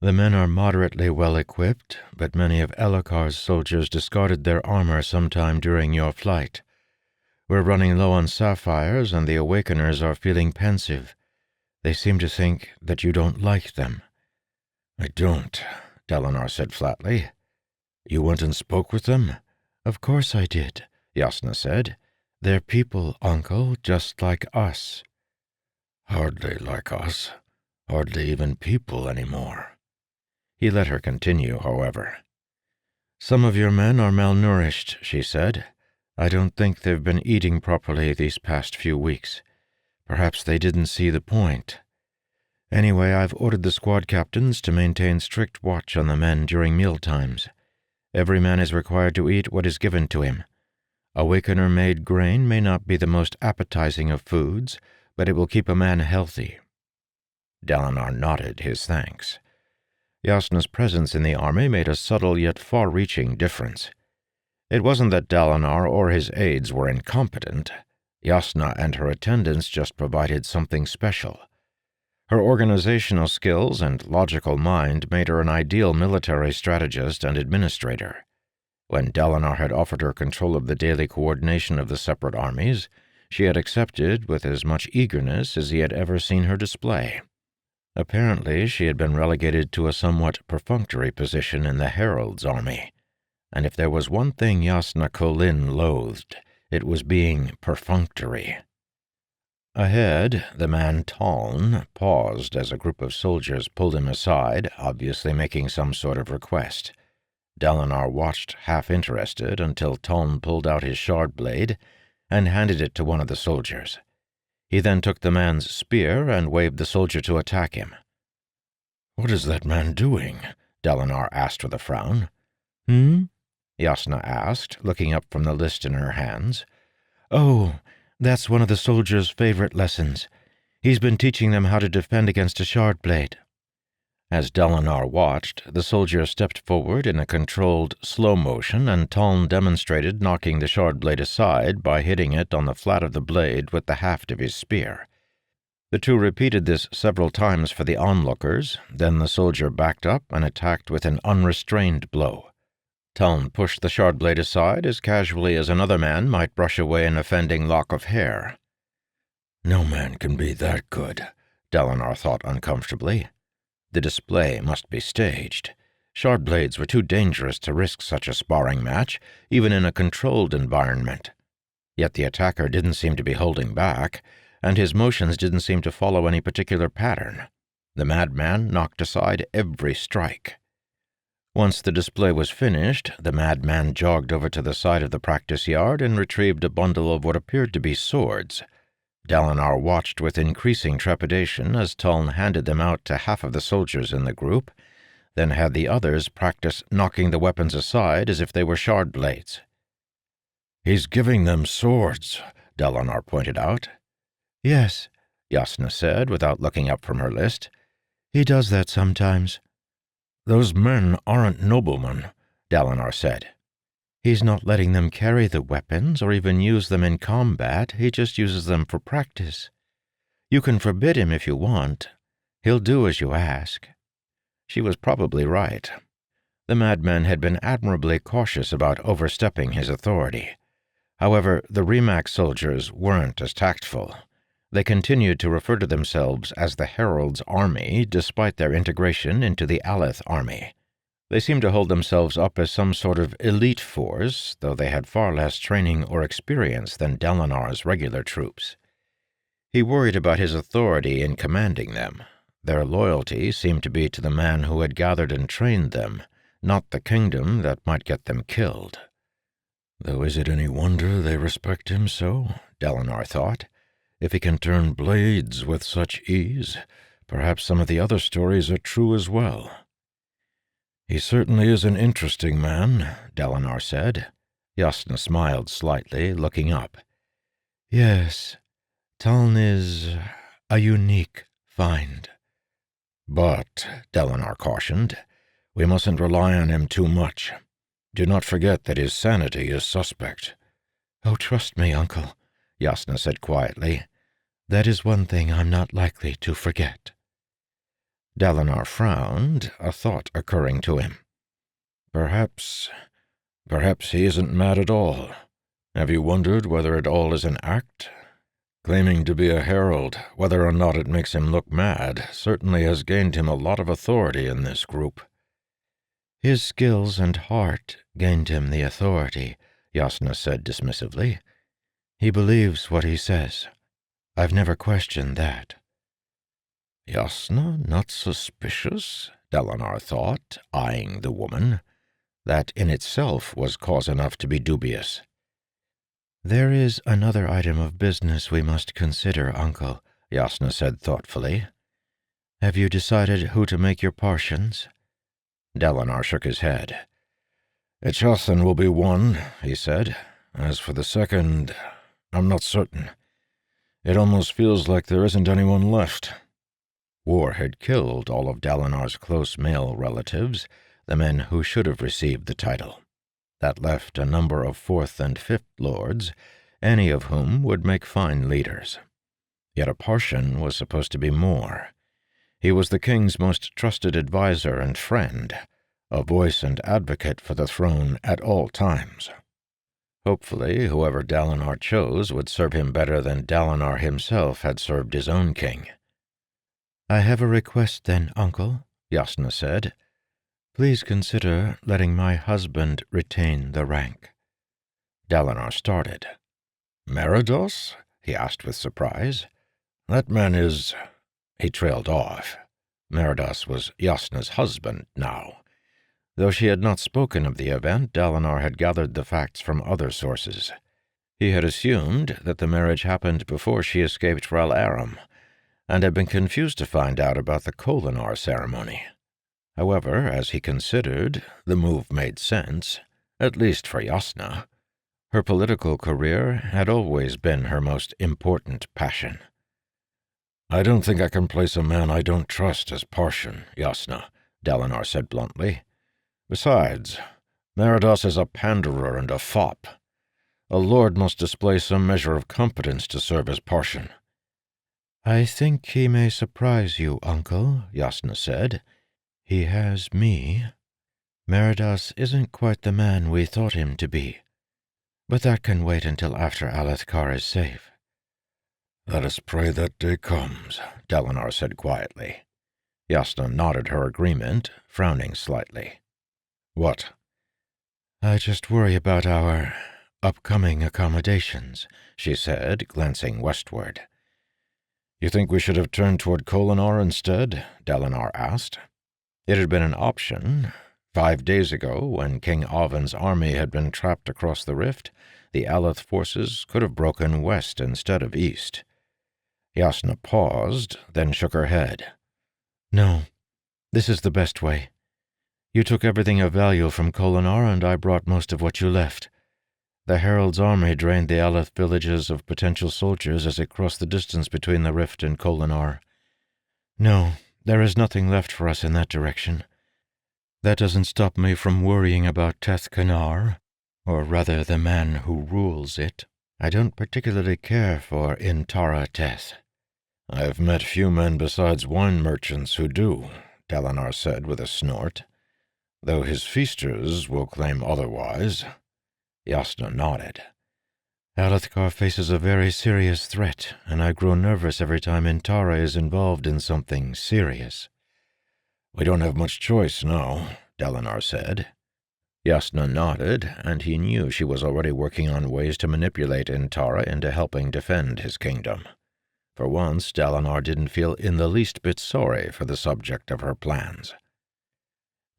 "The men are moderately well equipped, but many of Elhokar's soldiers discarded their armor sometime during your flight. We're running low on sapphires, and the Awakeners are feeling pensive. They seem to think that you don't like them." "I don't," Dalinar said flatly. "You went and spoke with them?" "Of course I did," Jasnah said. "They're people, Uncle, just like us." "Hardly like us. Hardly even people anymore." He let her continue, however. "Some of your men are malnourished," she said. "I don't think they've been eating properly these past few weeks. Perhaps they didn't see the point. Anyway, I've ordered the squad captains to maintain strict watch on the men during mealtimes. Every man is required to eat what is given to him. Awakener-made grain may not be the most appetizing of foods, but it will keep a man healthy." Dalinar nodded his thanks. Jasnah's presence in the army made a subtle yet far-reaching difference. It wasn't that Dalinar or his aides were incompetent. Jasnah and her attendants just provided something special. Her organizational skills and logical mind made her an ideal military strategist and administrator. When Dalinar had offered her control of the daily coordination of the separate armies, she had accepted with as much eagerness as he had ever seen her display. Apparently, she had been relegated to a somewhat perfunctory position in the Herald's army, and if there was one thing Jasnah Kholin loathed, it was being perfunctory. Ahead, the man Taln paused as a group of soldiers pulled him aside, obviously making some sort of request. Dalinar watched half-interested until Taln pulled out his shard blade and handed it to one of the soldiers. He then took the man's spear and waved the soldier to attack him. "What is that man doing?" Dalinar asked with a frown. Jasnah asked, looking up from the list in her hands. "Oh, that's one of the soldiers' favorite lessons. He's been teaching them how to defend against a shard blade." As Dalinar watched, the soldier stepped forward in a controlled, slow motion, and Taln demonstrated knocking the shard blade aside by hitting it on the flat of the blade with the haft of his spear. The two repeated this several times for the onlookers, then the soldier backed up and attacked with an unrestrained blow. Taln pushed the shard blade aside as casually as another man might brush away an offending lock of hair. "No man can be that good," Dalinar thought uncomfortably. The display must be staged. Shard blades were too dangerous to risk such a sparring match, even in a controlled environment. Yet the attacker didn't seem to be holding back, and his motions didn't seem to follow any particular pattern. The madman knocked aside every strike. Once the display was finished, the madman jogged over to the side of the practice yard and retrieved a bundle of what appeared to be swords. Dalinar watched with increasing trepidation as Taln handed them out to half of the soldiers in the group, then had the others practice knocking the weapons aside as if they were shard blades. "He's giving them swords," Dalinar pointed out. "Yes," Jasnah said without looking up from her list. "He does that sometimes." "Those men aren't noblemen," Dalinar said. "He's not letting them carry the weapons or even use them in combat. He just uses them for practice. You can forbid him if you want. He'll do as you ask." She was probably right. The madman had been admirably cautious about overstepping his authority. However, the Rimac soldiers weren't as tactful. They continued to refer to themselves as the Herald's army despite their integration into the Aleth army. They seemed to hold themselves up as some sort of elite force, though they had far less training or experience than Dalinar's regular troops. He worried about his authority in commanding them. Their loyalty seemed to be to the man who had gathered and trained them, not the kingdom that might get them killed. Though is it any wonder they respect him so? Dalinar thought. If he can turn blades with such ease, perhaps some of the other stories are true as well. "He certainly is an interesting man," Dalinar said. Jasnah smiled slightly, looking up. "Yes, Taln is a unique find." "But," Dalinar cautioned, "we mustn't rely on him too much. Do not forget that his sanity is suspect." "Oh, trust me, Uncle," Jasnah said quietly. "That is one thing I'm not likely to forget." Dalinar frowned, a thought occurring to him. Perhaps he isn't mad at all. Have you wondered whether it all is an act? Claiming to be a herald, whether or not it makes him look mad, certainly has gained him a lot of authority in this group." "His skills and heart gained him the authority," Jasnah said dismissively. "He believes what he says. I've never questioned that." Jasnah not suspicious? Dalinar thought, eyeing the woman. That in itself was cause enough to be dubious. "There is another item of business we must consider, Uncle," Jasnah said thoughtfully. "Have you decided who to make your portions?" Dalinar shook his head. "Echothan will be one," he said. "As for the second, I'm not certain. It almost feels like there isn't anyone left." War had killed all of Dalinar's close male relatives, the men who should have received the title. That left a number of fourth and fifth lords, any of whom would make fine leaders. Yet a Parshan was supposed to be more. He was the king's most trusted adviser and friend, a voice and advocate for the throne at all times. Hopefully, whoever Dalinar chose would serve him better than Dalinar himself had served his own king. "I have a request then, uncle," Jasnah said. "Please consider letting my husband retain the rank." Dalinar started. "Meridos?" he asked with surprise. "That man is—" He trailed off. Meridos was Jasnah's husband now. Though she had not spoken of the event, Dalinar had gathered the facts from other sources. He had assumed that the marriage happened before she escaped Ral Aram, and had been confused to find out about the Kholinar ceremony. However, as he considered, the move made sense, at least for Jasnah. Her political career had always been her most important passion. "I don't think I can place a man I don't trust as Parshan, Jasnah," Dalinar said bluntly. "Besides, Meridos is a panderer and a fop. A lord must display some measure of competence to serve as Parshan." "I think he may surprise you, uncle," Jasnah said. "He has me. Meridos isn't quite the man we thought him to be. But that can wait until after Alethkar is safe." "Let us pray that day comes," Dalinar said quietly. Jasnah nodded her agreement, frowning slightly. "What?" "I just worry about our upcoming accommodations," she said, glancing westward. "You think we should have turned toward Kholinar instead?" Dalinar asked. It had been an option. 5 days ago, when King Ovin's army had been trapped across the rift, the Aleth forces could have broken west instead of east. Jasnah paused, then shook her head. "No, this is the best way. You took everything of value from Kholinar, and I brought most of what you left. The Herald's army drained the Aleth villages of potential soldiers as it crossed the distance between the rift and Kholinar. No, there is nothing left for us in that direction. That doesn't stop me from worrying about Teth Kanar, or rather the man who rules it. I don't particularly care for Intara Teth." "I have met few men besides wine merchants who do," Dalinar said with a snort. "Though his feasters will claim otherwise." Jasnah nodded. "Alethkar faces a very serious threat, and I grow nervous every time Intara is involved in something serious." "We don't have much choice now," Dalinar said. Jasnah nodded, and he knew she was already working on ways to manipulate Intara into helping defend his kingdom. For once, Dalinar didn't feel in the least bit sorry for the subject of her plans.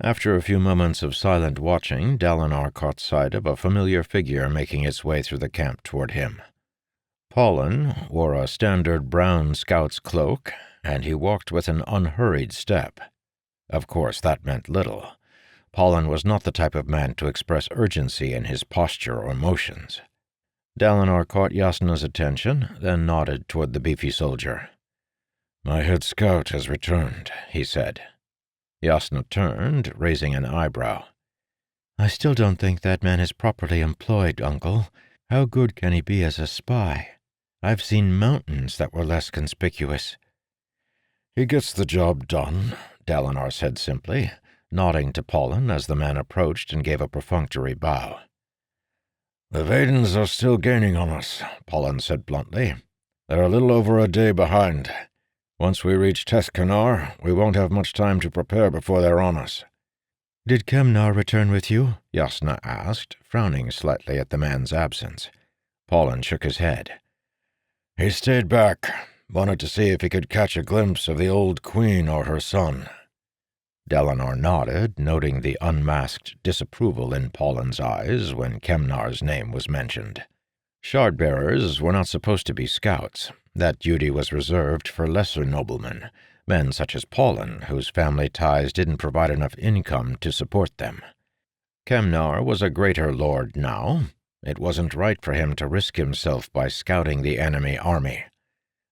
After a few moments of silent watching, Dalinar caught sight of a familiar figure making its way through the camp toward him. Paulin wore a standard brown scout's cloak, and he walked with an unhurried step. Of course, that meant little. Paulin was not the type of man to express urgency in his posture or motions. Dalinar caught Jasnah's attention, then nodded toward the beefy soldier. "My head scout has returned," he said. Jasnah turned, raising an eyebrow. "I still don't think that man is properly employed, uncle. How good can he be as a spy? I've seen mountains that were less conspicuous." "He gets the job done," Dalinar said simply, nodding to Paulin as the man approached and gave a perfunctory bow. "The Vaidens are still gaining on us," Paulin said bluntly. "They're a little over a day behind. Once we reach Teth Kanar, we won't have much time to prepare before they're on us." "Did Kemnar return with you?" Jasnah asked, frowning slightly at the man's absence. Paulin shook his head. "He stayed back, wanted to see if he could catch a glimpse of the old queen or her son." Dalinar nodded, noting the unmasked disapproval in Paulin's eyes when Kemnar's name was mentioned. Shard-bearers were not supposed to be scouts. That duty was reserved for lesser noblemen, men such as Paulin, whose family ties didn't provide enough income to support them. Kemnar was a greater lord now. It wasn't right for him to risk himself by scouting the enemy army.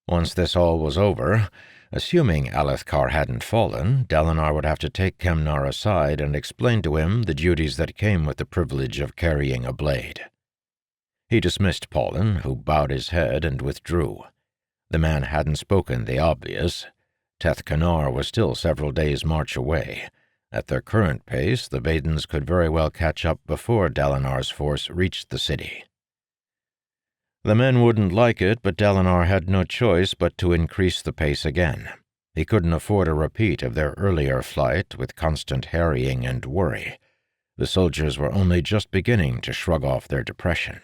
Once this all was over, assuming Alethkar hadn't fallen, Dalinar would have to take Kemnar aside and explain to him the duties that came with the privilege of carrying a blade. He dismissed Paulin, who bowed his head and withdrew. The man hadn't spoken the obvious. Teth Kanar was still several days' march away. At their current pace, the Vadens could very well catch up before Dalinar's force reached the city. The men wouldn't like it, but Dalinar had no choice but to increase the pace again. He couldn't afford a repeat of their earlier flight with constant harrying and worry. The soldiers were only just beginning to shrug off their depression.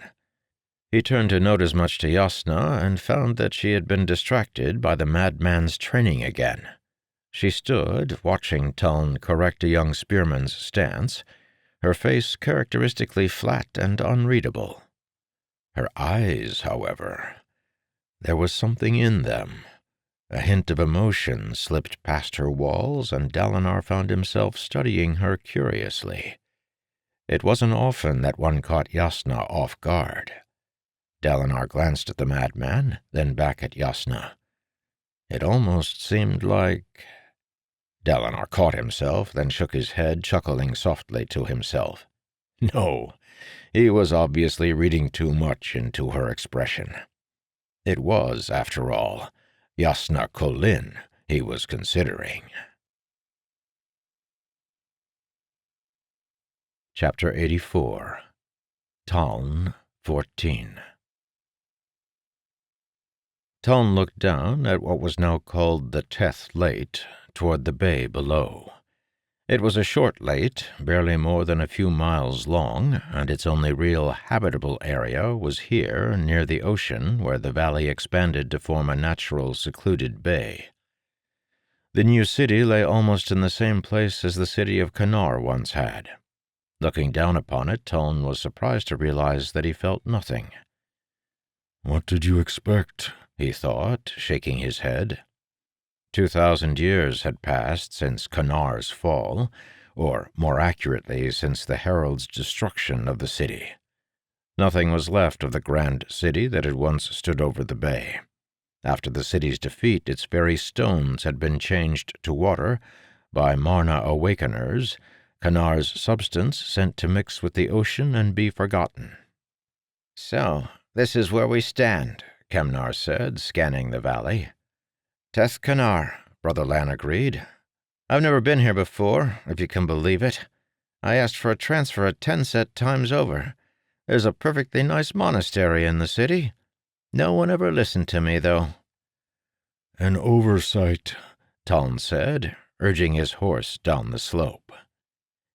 He turned to note as much to Jasnah and found that she had been distracted by the madman's training again. She stood, watching Tuln correct a young spearman's stance, her face characteristically flat and unreadable. Her eyes, however, there was something in them. A hint of emotion slipped past her walls, and Dalinar found himself studying her curiously. It wasn't often that one caught Jasnah off guard. Dalinar glanced at the madman, then back at Jasnah. It almost seemed like... Dalinar caught himself, then shook his head, chuckling softly to himself. No, he was obviously reading too much into her expression. It was, after all, Jasnah Kholin he was considering. Chapter 84. Taln 14. Taln looked down at what was now called the Teth Late, toward the bay below. It was a short lake, barely more than a few miles long, and its only real habitable area was here, near the ocean, where the valley expanded to form a natural, secluded bay. The new city lay almost in the same place as the city of Kanar once had. Looking down upon it, Taln was surprised to realize that he felt nothing. "What did you expect?" he thought, shaking his head. 2,000 years had passed since Kanar's fall, or more accurately, since the herald's destruction of the city. Nothing was left of the grand city that had once stood over the bay. After the city's defeat, its very stones had been changed to water by Marna Awakeners, Kanar's substance sent to mix with the ocean and be forgotten. "So, this is where we stand," Kemnar said, scanning the valley. "Teth Kanar," Brother Lan agreed. "I've never been here before, if you can believe it. I asked for a transfer 10 set times over. There's a perfectly nice monastery in the city. No one ever listened to me, though." "An oversight," Taln said, urging his horse down the slope.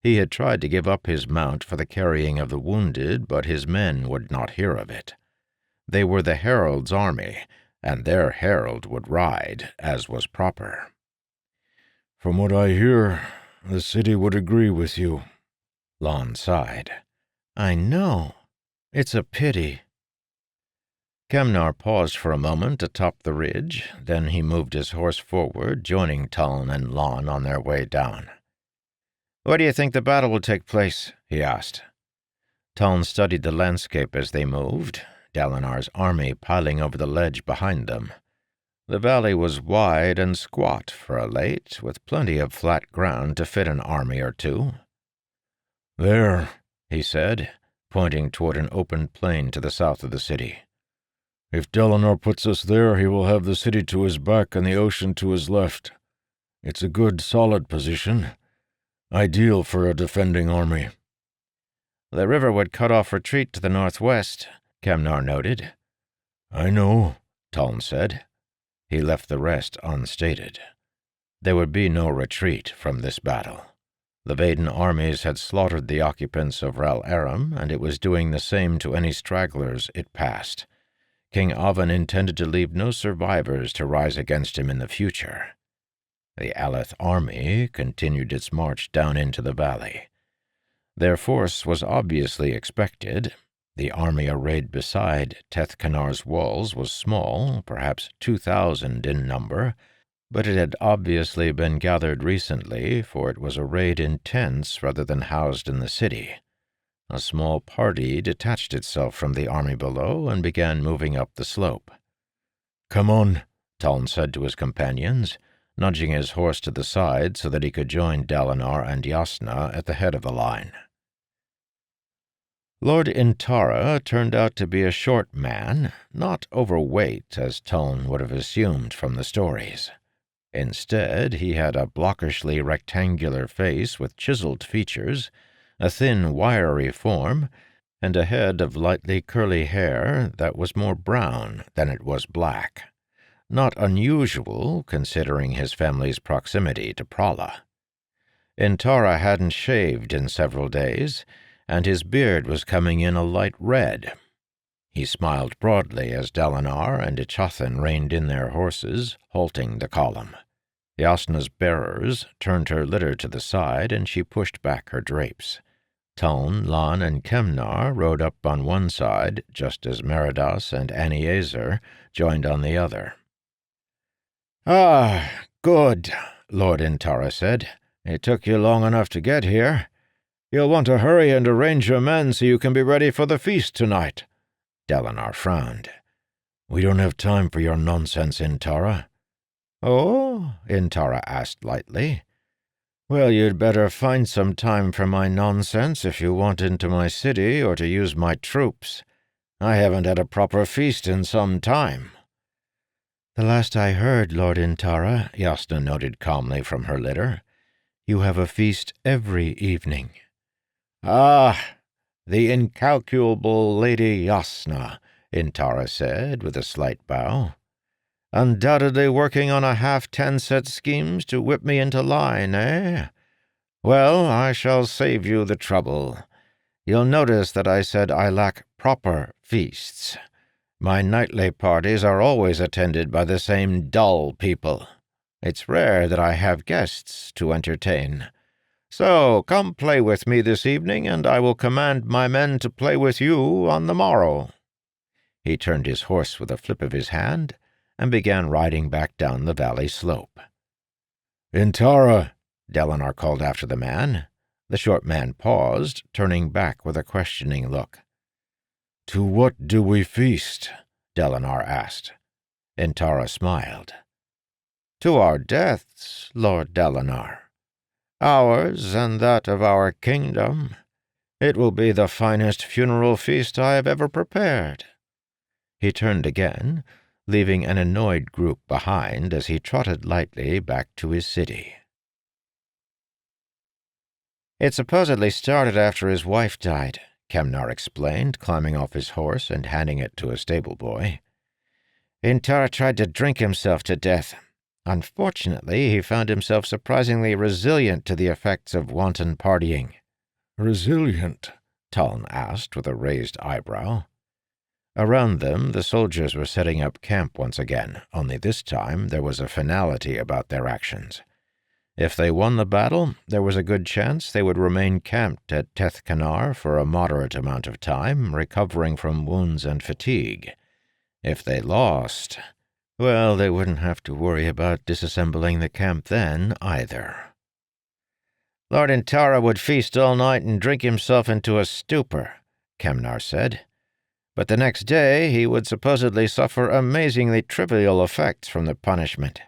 He had tried to give up his mount for the carrying of the wounded, but his men would not hear of it. They were the herald's army, and their herald would ride, as was proper. "From what I hear, the city would agree with you." Lon sighed. "I know. It's a pity." Kemnar paused for a moment atop the ridge, then he moved his horse forward, joining Taln and Lon on their way down. "Where do you think the battle will take place?" he asked. Taln studied the landscape as they moved, Dalinar's army piling over the ledge behind them. The valley was wide and squat for a lake, with plenty of flat ground to fit an army or two. "There," he said, pointing toward an open plain to the south of the city. "If Dalinar puts us there, he will have the city to his back and the ocean to his left. It's a good, solid position, ideal for a defending army." "The river would cut off retreat to the northwest," Kemnar noted. "I know," Taln said. He left the rest unstated. There would be no retreat from this battle. The Vaden armies had slaughtered the occupants of Ral Aram, and it was doing the same to any stragglers it passed. King Avan intended to leave no survivors to rise against him in the future. The Aleth army continued its march down into the valley. Their force was obviously expected. The army arrayed beside Teth Kanar's walls was small, perhaps 2,000 in number, but it had obviously been gathered recently, for it was arrayed in tents rather than housed in the city. A small party detached itself from the army below and began moving up the slope. "Come on," Taln said to his companions, nudging his horse to the side so that he could join Dalinar and Jasnah at the head of the line. Lord Intara turned out to be a short man, not overweight as Taln would have assumed from the stories. Instead, he had a blockishly rectangular face with chiseled features, a thin, wiry form, and a head of lightly curly hair that was more brown than it was black. Not unusual, considering his family's proximity to Prala. Intara hadn't shaved in several days, and his beard was coming in a light red. He smiled broadly as Dalinar and Ichothan reined in their horses, halting the column. Yasna's bearers turned her litter to the side, and she pushed back her drapes. Tuln, Lan, and Kemnar rode up on one side, just as Meridas and Aniezer joined on the other. "Ah, good," Lord Intara said. "It took you long enough to get here. You'll want to hurry and arrange your men so you can be ready for the feast tonight." Dalinar frowned. "We don't have time for your nonsense, Intara." "Oh?" Intara asked lightly. "Well, you'd better find some time for my nonsense if you want into my city or to use my troops. I haven't had a proper feast in some time." "The last I heard, Lord Intara," Yasna noted calmly from her litter, "you have a feast every evening." "Ah, the incalculable Lady Yasna," Intara said with a slight bow. "Undoubtedly working on a half-10-set schemes to whip me into line, eh? Well, I shall save you the trouble. You'll notice that I said I lack proper feasts. My nightly parties are always attended by the same dull people. It's rare that I have guests to entertain. So come play with me this evening, and I will command my men to play with you on the morrow." He turned his horse with a flip of his hand and began riding back down the valley slope. "Intara," Dalinar called after the man. The short man paused, turning back with a questioning look. "To what do we feast?" Dalinar asked. Intara smiled. "To our deaths, Lord Dalinar. Ours and that of our kingdom. It will be the finest funeral feast I have ever prepared." He turned again, leaving an annoyed group behind as he trotted lightly back to his city. "It supposedly started after his wife died," Kemnar explained, climbing off his horse and handing it to a stable boy. "Intara tried to drink himself to death. Unfortunately, he found himself surprisingly resilient to the effects of wanton partying." "Resilient?" Tuln asked with a raised eyebrow. Around them, the soldiers were setting up camp once again, only this time there was a finality about their actions. If they won the battle, there was a good chance they would remain camped at Tethkanar for a moderate amount of time, recovering from wounds and fatigue. If they lost, well, they wouldn't have to worry about disassembling the camp then, either. "Lord Intara would feast all night and drink himself into a stupor," Kemnar said. "But the next day he would supposedly suffer amazingly trivial effects from the punishment.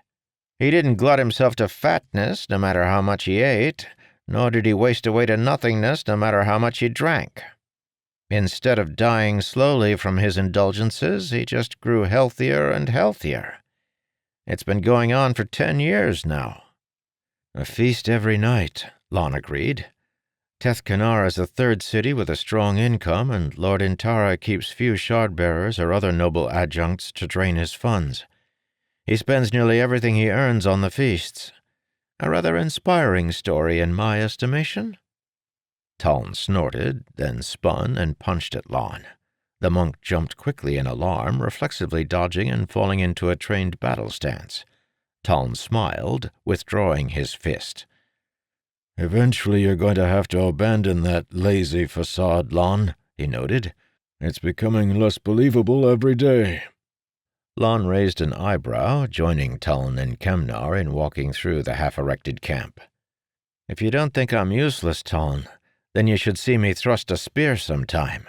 He didn't glut himself to fatness, no matter how much he ate, nor did he waste away to nothingness, no matter how much he drank. Instead of dying slowly from his indulgences, he just grew healthier and healthier. It's been going on for 10 years now." "A feast every night," Lan agreed. "Tethkanar is a third city with a strong income, and Lord Intara keeps few shard-bearers or other noble adjuncts to drain his funds. He spends nearly everything he earns on the feasts. A rather inspiring story in my estimation." Tuln snorted, then spun and punched at Lan. The monk jumped quickly in alarm, reflexively dodging and falling into a trained battle stance. Tuln smiled, withdrawing his fist. "Eventually you're going to have to abandon that lazy facade, Lan," he noted. "It's becoming less believable every day." Lan raised an eyebrow, joining Tuln and Kemnar in walking through the half-erected camp. "If you don't think I'm useless, Tuln, then you should see me thrust a spear sometime."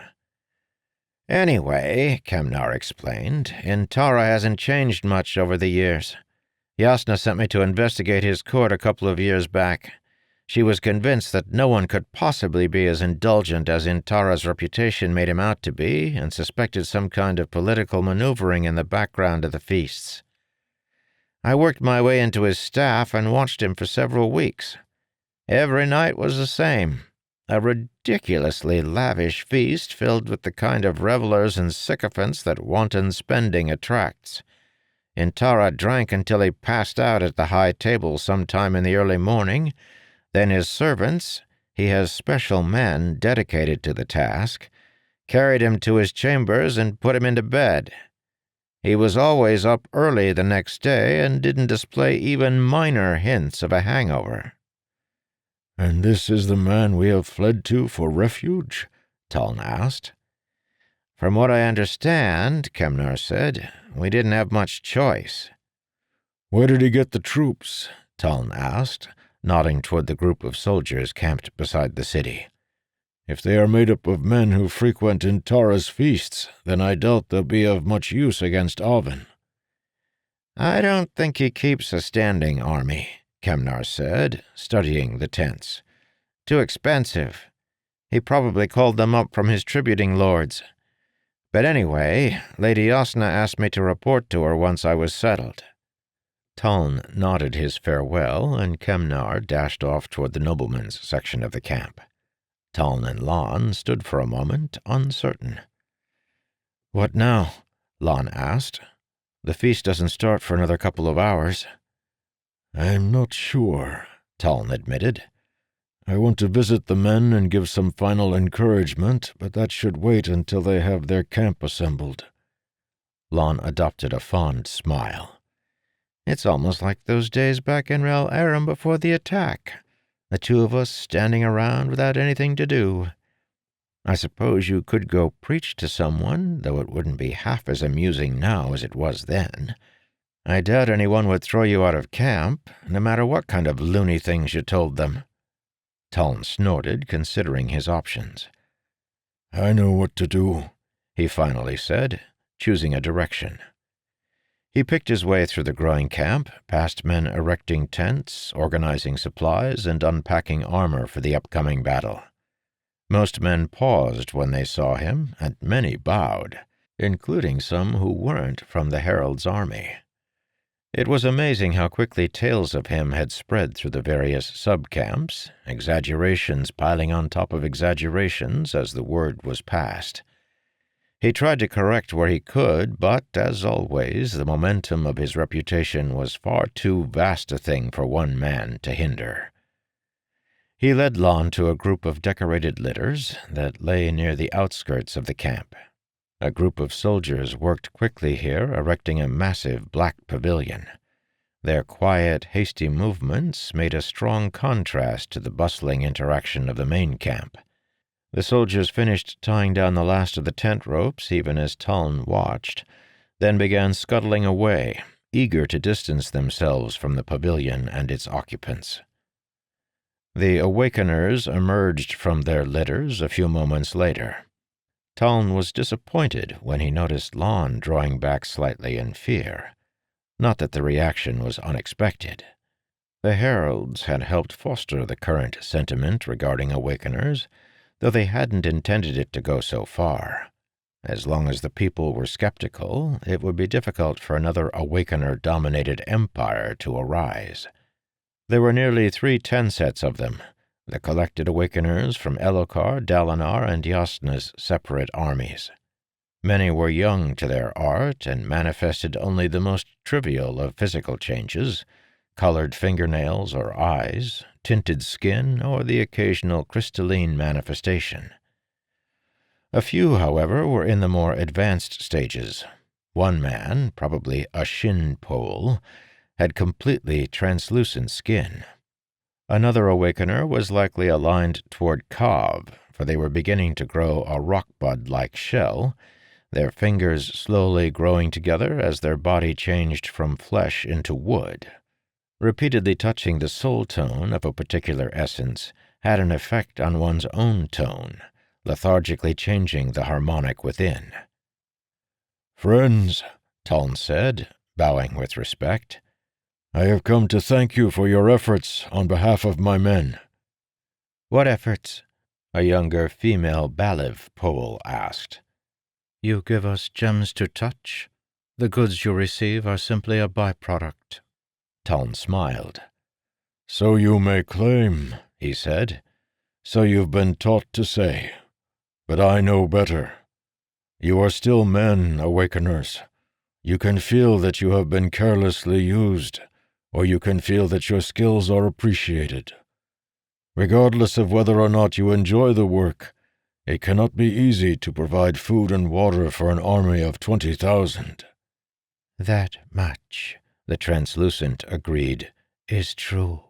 "Anyway," Kemnar explained, "Intara hasn't changed much over the years. Yasna sent me to investigate his court a couple of years back. She was convinced that no one could possibly be as indulgent as Intara's reputation made him out to be, and suspected some kind of political maneuvering in the background of the feasts. I worked my way into his staff and watched him for several weeks. Every night was the same. A ridiculously lavish feast filled with the kind of revelers and sycophants that wanton spending attracts. Intara drank until he passed out at the high table sometime in the early morning. Then his servants, he has special men dedicated to the task, carried him to his chambers and put him into bed. He was always up early the next day and didn't display even minor hints of a hangover. "And this is the man we have fled to for refuge?" Taln asked. From what I understand, Kemnar said, we didn't have much choice. "Where did he get the troops?" Taln asked, nodding toward the group of soldiers camped beside the city. "If they are made up of men who frequent Intara's feasts, then I doubt they'll be of much use against Alvin." "I don't think he keeps a standing army," Kemnar said, studying the tents. "Too expensive. He probably called them up from his tributing lords. But anyway, Lady Yasna asked me to report to her once I was settled." Taln nodded his farewell, and Kemnar dashed off toward the noblemen's section of the camp. Taln and Lon stood for a moment, uncertain. "What now?" Lon asked. "The feast doesn't start for another couple of hours." "I'm not sure," Taln admitted. "I want to visit the men and give some final encouragement, but that should wait until they have their camp assembled." Lon adopted a fond smile. "It's almost like those days back in Rel Aram before the attack. The two of us standing around without anything to do. I suppose you could go preach to someone, though it wouldn't be half as amusing now as it was then. I doubt anyone would throw you out of camp, no matter what kind of loony things you told them." Taln snorted, considering his options. "I know what to do," he finally said, choosing a direction. He picked his way through the growing camp, past men erecting tents, organizing supplies, and unpacking armor for the upcoming battle. Most men paused when they saw him, and many bowed, including some who weren't from the Herald's army. It was amazing how quickly tales of him had spread through the various sub-camps, exaggerations piling on top of exaggerations as the word was passed. He tried to correct where he could, but, as always, the momentum of his reputation was far too vast a thing for one man to hinder. He led Lon to a group of decorated litters that lay near the outskirts of the camp. A group of soldiers worked quickly here, erecting a massive black pavilion. Their quiet, hasty movements made a strong contrast to the bustling interaction of the main camp. The soldiers finished tying down the last of the tent ropes even as Taln watched, then began scuttling away, eager to distance themselves from the pavilion and its occupants. The Awakeners emerged from their litters a few moments later. Taln was disappointed when he noticed Lon drawing back slightly in fear. Not that the reaction was unexpected. The Heralds had helped foster the current sentiment regarding Awakeners, though they hadn't intended it to go so far. As long as the people were skeptical, it would be difficult for another Awakener-dominated empire to arise. There were nearly 3 10-sets of them, the collected Awakeners from Elokar, Dalinar, and Yasna's separate armies. Many were young to their art and manifested only the most trivial of physical changes, colored fingernails or eyes, tinted skin, or the occasional crystalline manifestation. A few, however, were in the more advanced stages. One man, probably a shin pole, had completely translucent skin. Another Awakener was likely aligned toward Kav, for they were beginning to grow a rockbud-like shell, their fingers slowly growing together as their body changed from flesh into wood. Repeatedly touching the soul tone of a particular essence had an effect on one's own tone, lethargically changing the harmonic within. "Friends," Taln said, bowing with respect, "I have come to thank you for your efforts on behalf of my men." "What efforts?" a younger female Baliv Pole asked. "You give us gems to touch. The goods you receive are simply a byproduct," Taln smiled. "So you may claim," he said. "So you've been taught to say. But I know better. You are still men, Awakeners. You can feel that you have been carelessly used, or you can feel that your skills are appreciated. Regardless of whether or not you enjoy the work, it cannot be easy to provide food and water for an army of 20,000. "That much," the translucent agreed, "is true."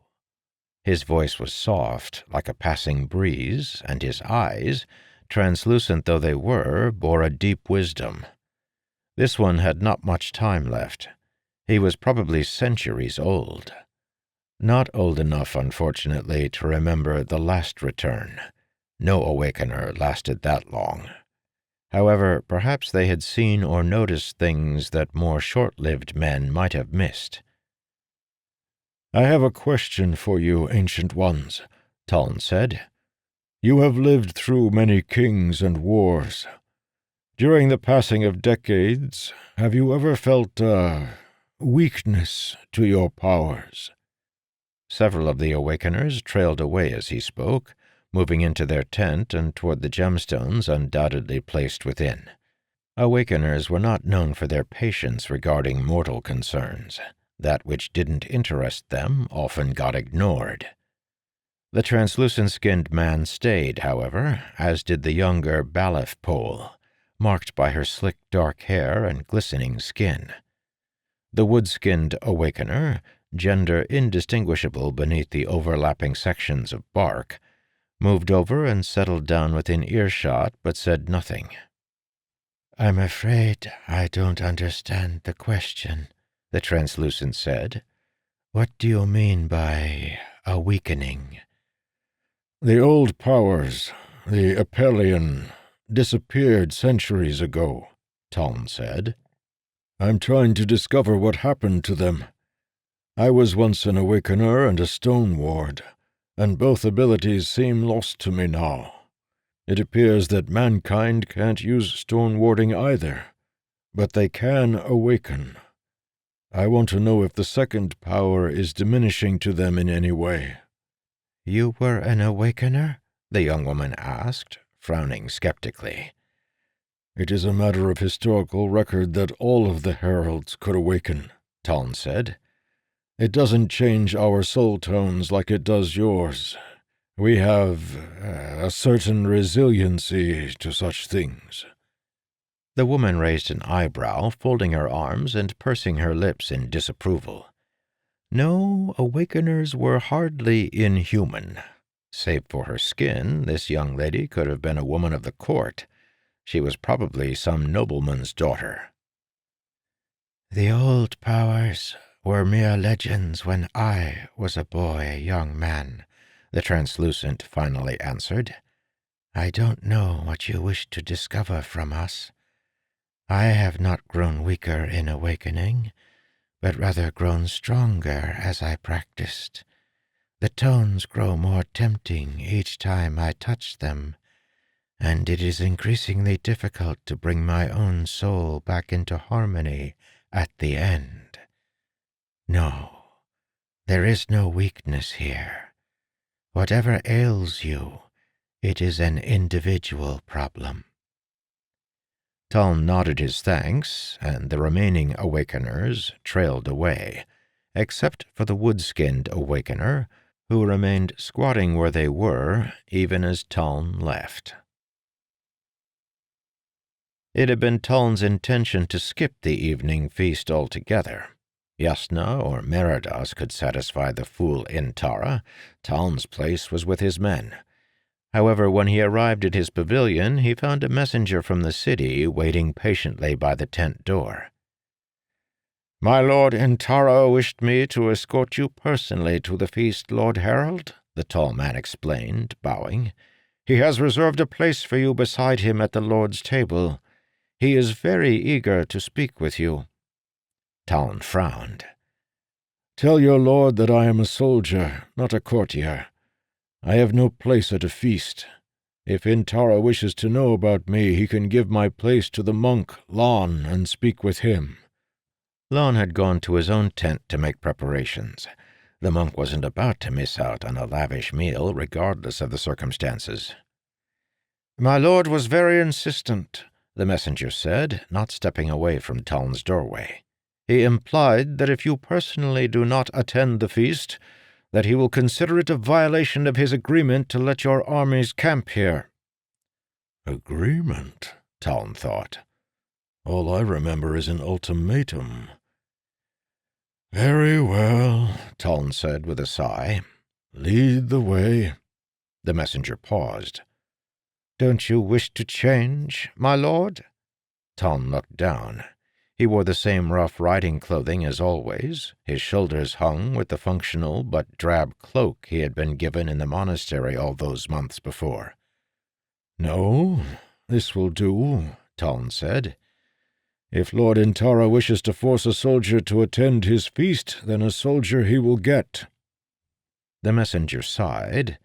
His voice was soft, like a passing breeze, and his eyes, translucent though they were, bore a deep wisdom. This one had not much time left. He was probably centuries old. Not old enough, unfortunately, to remember the last return. No Awakener lasted that long. However, perhaps they had seen or noticed things that more short-lived men might have missed. "I have a question for you, Ancient Ones," Taln said. "You have lived through many kings and wars. During the passing of decades, have you ever felt weakness to your powers?" Several of the Awakeners trailed away as he spoke, moving into their tent and toward the gemstones undoubtedly placed within. Awakeners were not known for their patience regarding mortal concerns. That which didn't interest them often got ignored. The translucent-skinned man stayed, however, as did the younger Balef Pole, marked by her slick dark hair and glistening skin. The wood-skinned Awakener, gender indistinguishable beneath the overlapping sections of bark, moved over and settled down within earshot, but said nothing. "I'm afraid I don't understand the question," the translucent said. "What do you mean by a weakening?" "The old powers, the Epelion, disappeared centuries ago," Taln said. "I'm trying to discover what happened to them. I was once an Awakener and a Stone Ward, and both abilities seem lost to me now. It appears that mankind can't use stone warding either, but they can awaken. I want to know if the second power is diminishing to them in any way." "You were an Awakener?" the young woman asked, frowning skeptically. "It is a matter of historical record that all of the heralds could awaken," Taln said. "It doesn't change our soul tones like it does yours. We have a certain resiliency to such things." The woman raised an eyebrow, folding her arms and pursing her lips in disapproval. No, Awakeners were hardly inhuman. Save for her skin, this young lady could have been a woman of the court. She was probably some nobleman's daughter. "The old powers were mere legends when I was a boy, a young man," the translucent finally answered. "I don't know what you wish to discover from us. I have not grown weaker in awakening, but rather grown stronger as I practiced. The tones grow more tempting each time I touch them, and it is increasingly difficult to bring my own soul back into harmony at the end. No, there is no weakness here. Whatever ails you, it is an individual problem." Taln nodded his thanks, and the remaining Awakeners trailed away, except for the wood-skinned Awakener, who remained squatting where they were even as Taln left. It had been Taln's intention to skip the evening feast altogether. Yasna or Meridas could satisfy the fool Intara. Taln's place was with his men. However, when he arrived at his pavilion, he found a messenger from the city waiting patiently by the tent door. "My lord Intara wished me to escort you personally to the feast, Lord Herald," the tall man explained, bowing. "He has reserved a place for you beside him at the lord's table. He is very eager to speak with you." Taln frowned. "Tell your lord that I am a soldier, not a courtier. I have no place at a feast. If Intara wishes to know about me, he can give my place to the monk, Lon, and speak with him." Lon had gone to his own tent to make preparations. The monk wasn't about to miss out on a lavish meal, regardless of the circumstances. "My lord was very insistent," the messenger said, not stepping away from Taln's doorway. "He implied that if you personally do not attend the feast, that he will consider it a violation of his agreement to let your armies camp here." Agreement, Taln thought. All I remember is an ultimatum. "Very well," Taln said with a sigh. "Lead the way." The messenger paused. "Don't you wish to change, my lord?" Taln looked down. He wore the same rough riding clothing as always. His shoulders hung with the functional but drab cloak he had been given in the monastery all those months before. "No, this will do," Taln said. "If Lord Intara wishes to force a soldier to attend his feast, then a soldier he will get." The messenger sighed,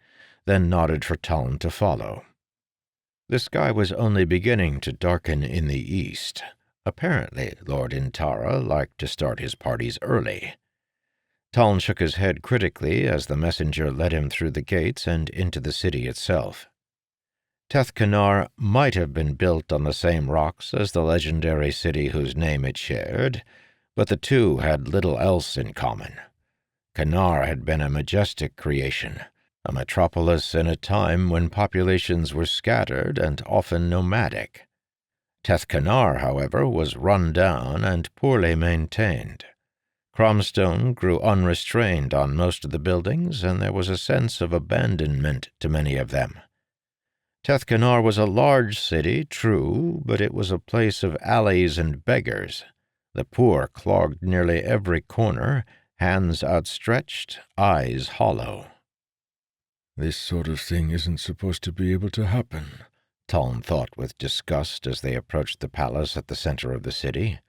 then nodded for Taln to follow. The sky was only beginning to darken in the east. Apparently, Lord Intara liked to start his parties early. Taln shook his head critically as the messenger led him through the gates and into the city itself. Tethcanar might have been built on the same rocks as the legendary city whose name it shared, but the two had little else in common. Canar had been a majestic creation, a metropolis in a time when populations were scattered and often nomadic. Tethcanar, however, was run down and poorly maintained. Cromstone grew unrestrained on most of the buildings, and there was a sense of abandonment to many of them. Tethcanar was a large city, true, but it was a place of alleys and beggars. The poor clogged nearly every corner, hands outstretched, eyes hollow. "This sort of thing isn't supposed to be able to happen," Taln thought with disgust as they approached the palace at the center of the city.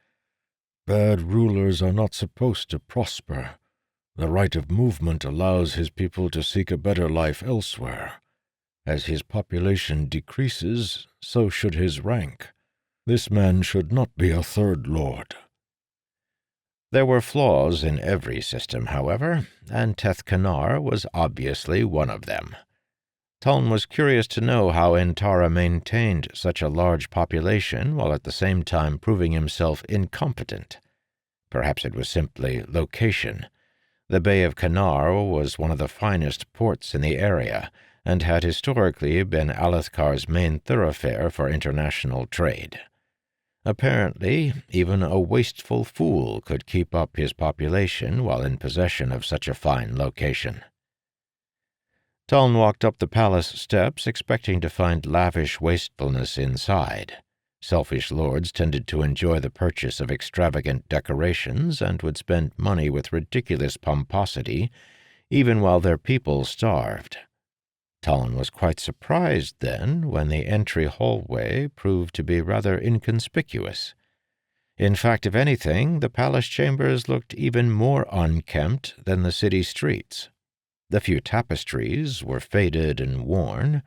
"Bad rulers are not supposed to prosper. The right of movement allows his people to seek a better life elsewhere. As his population decreases, so should his rank. This man should not be a third lord." There were flaws in every system, however, and Tethcanar was obviously one of them. Taln was curious to know how Intara maintained such a large population while at the same time proving himself incompetent. Perhaps it was simply location. The Bay of Canar was one of the finest ports in the area, and had historically been Alethkar's main thoroughfare for international trade. Apparently, even a wasteful fool could keep up his population while in possession of such a fine location. Taln walked up the palace steps, expecting to find lavish wastefulness inside. Selfish lords tended to enjoy the purchase of extravagant decorations and would spend money with ridiculous pomposity, even while their people starved. Taln was quite surprised, then, when the entry hallway proved to be rather inconspicuous. In fact, if anything, the palace chambers looked even more unkempt than the city streets. The few tapestries were faded and worn,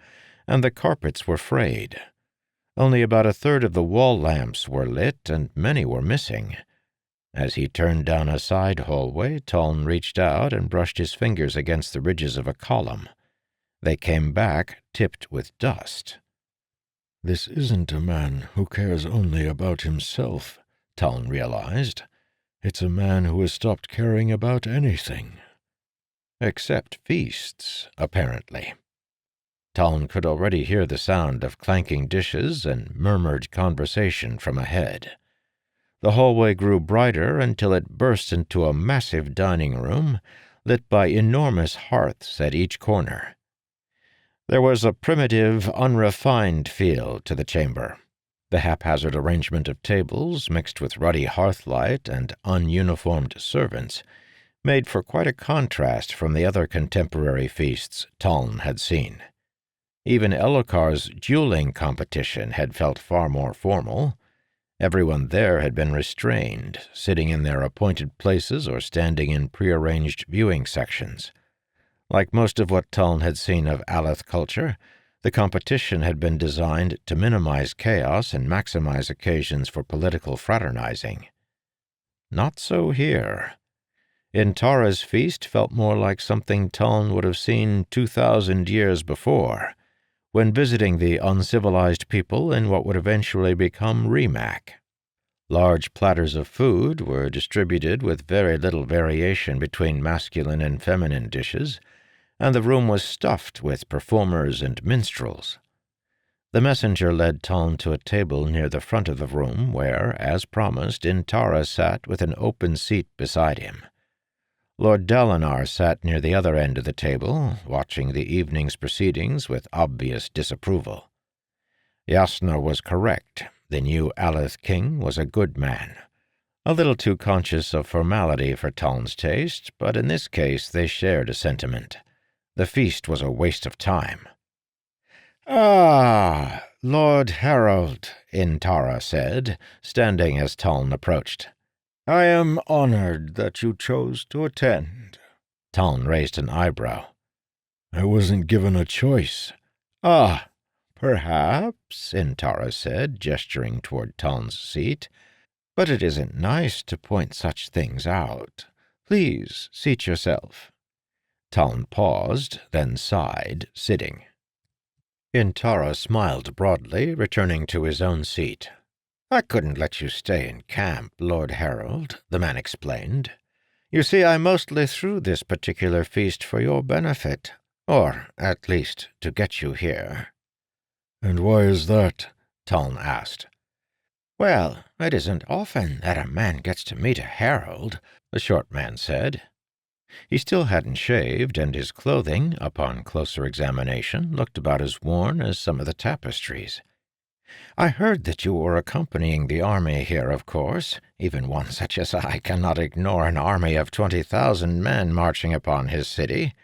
and the carpets were frayed. Only about a third of the wall lamps were lit, and many were missing. As he turned down a side hallway, Taln reached out and brushed his fingers against the ridges of a column. They came back tipped with dust. "This isn't a man who cares only about himself," Taln realized. "It's a man who has stopped caring about anything." Except feasts, apparently. Taln could already hear the sound of clanking dishes and murmured conversation from ahead. The hallway grew brighter until it burst into a massive dining room, lit by enormous hearths at each corner. There was a primitive, unrefined feel to the chamber. The haphazard arrangement of tables, mixed with ruddy hearthlight and ununiformed servants, made for quite a contrast from the other contemporary feasts Taln had seen. Even Elhokar's dueling competition had felt far more formal. Everyone there had been restrained, sitting in their appointed places or standing in prearranged viewing sections. Like most of what Taln had seen of Aleth culture, the competition had been designed to minimize chaos and maximize occasions for political fraternizing. Not so here. In Tara's feast felt more like something Tuln would have seen 2,000 years before, when visiting the uncivilized people in what would eventually become Rimac. Large platters of food were distributed with very little variation between masculine and feminine dishes, and the room was stuffed with performers and minstrels. The messenger led Tuln to a table near the front of the room where, as promised, Intara sat with an open seat beside him. Lord Dalinar sat near the other end of the table, watching the evening's proceedings with obvious disapproval. Jasnah was correct. The new Aleth king was a good man. A little too conscious of formality for Tuln's taste, but in this case they shared a sentiment. The feast was a waste of time. "Ah, Lord Harold," Intara said, standing as Tuln approached. "I am honored that you chose to attend." Tuln raised an eyebrow. "I wasn't given a choice." "Ah, perhaps," Intara said, gesturing toward Tuln's seat. "But it isn't nice to point such things out. Please seat yourself." Tuln paused, then sighed, sitting. Intara smiled broadly, returning to his own seat. "I couldn't let you stay in camp, Lord Harold," the man explained. "You see, I mostly threw this particular feast for your benefit, or, at least, to get you here." "And why is that?" Tuln asked. "Well, it isn't often that a man gets to meet a herald," the short man said. He still hadn't shaved, and his clothing, upon closer examination, looked about as worn as some of the tapestries. "I heard that you were accompanying the army here, of course. Even one such as I cannot ignore an army of 20,000 men marching upon his city.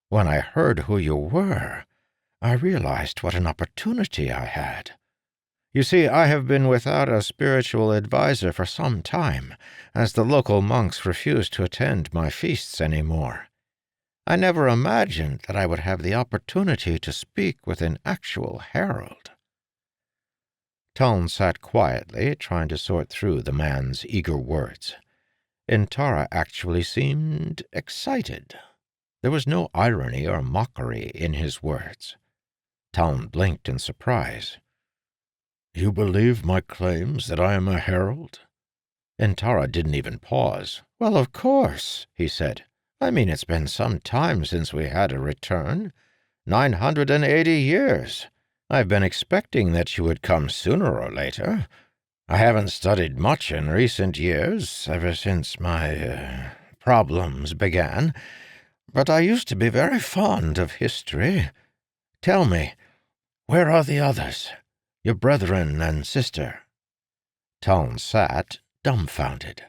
When I heard who you were, I realized what an opportunity I had. You see, I have been without a spiritual adviser for some time, as the local monks refuse to attend my feasts any more. I never imagined that I would have the opportunity to speak with an actual herald." Tuln sat quietly, trying to sort through the man's eager words. Intara actually seemed excited. There was no irony or mockery in his words. Tuln blinked in surprise. "You believe my claims that I am a herald?" Intara didn't even pause. "Well, of course," he said. "I mean, it's been some time since we had a return. 980 years. I've been expecting that you would come sooner or later. I haven't studied much in recent years, ever since my problems began, but I used to be very fond of history. Tell me, where are the others? Your brethren and sister?" Tuln sat, dumbfounded.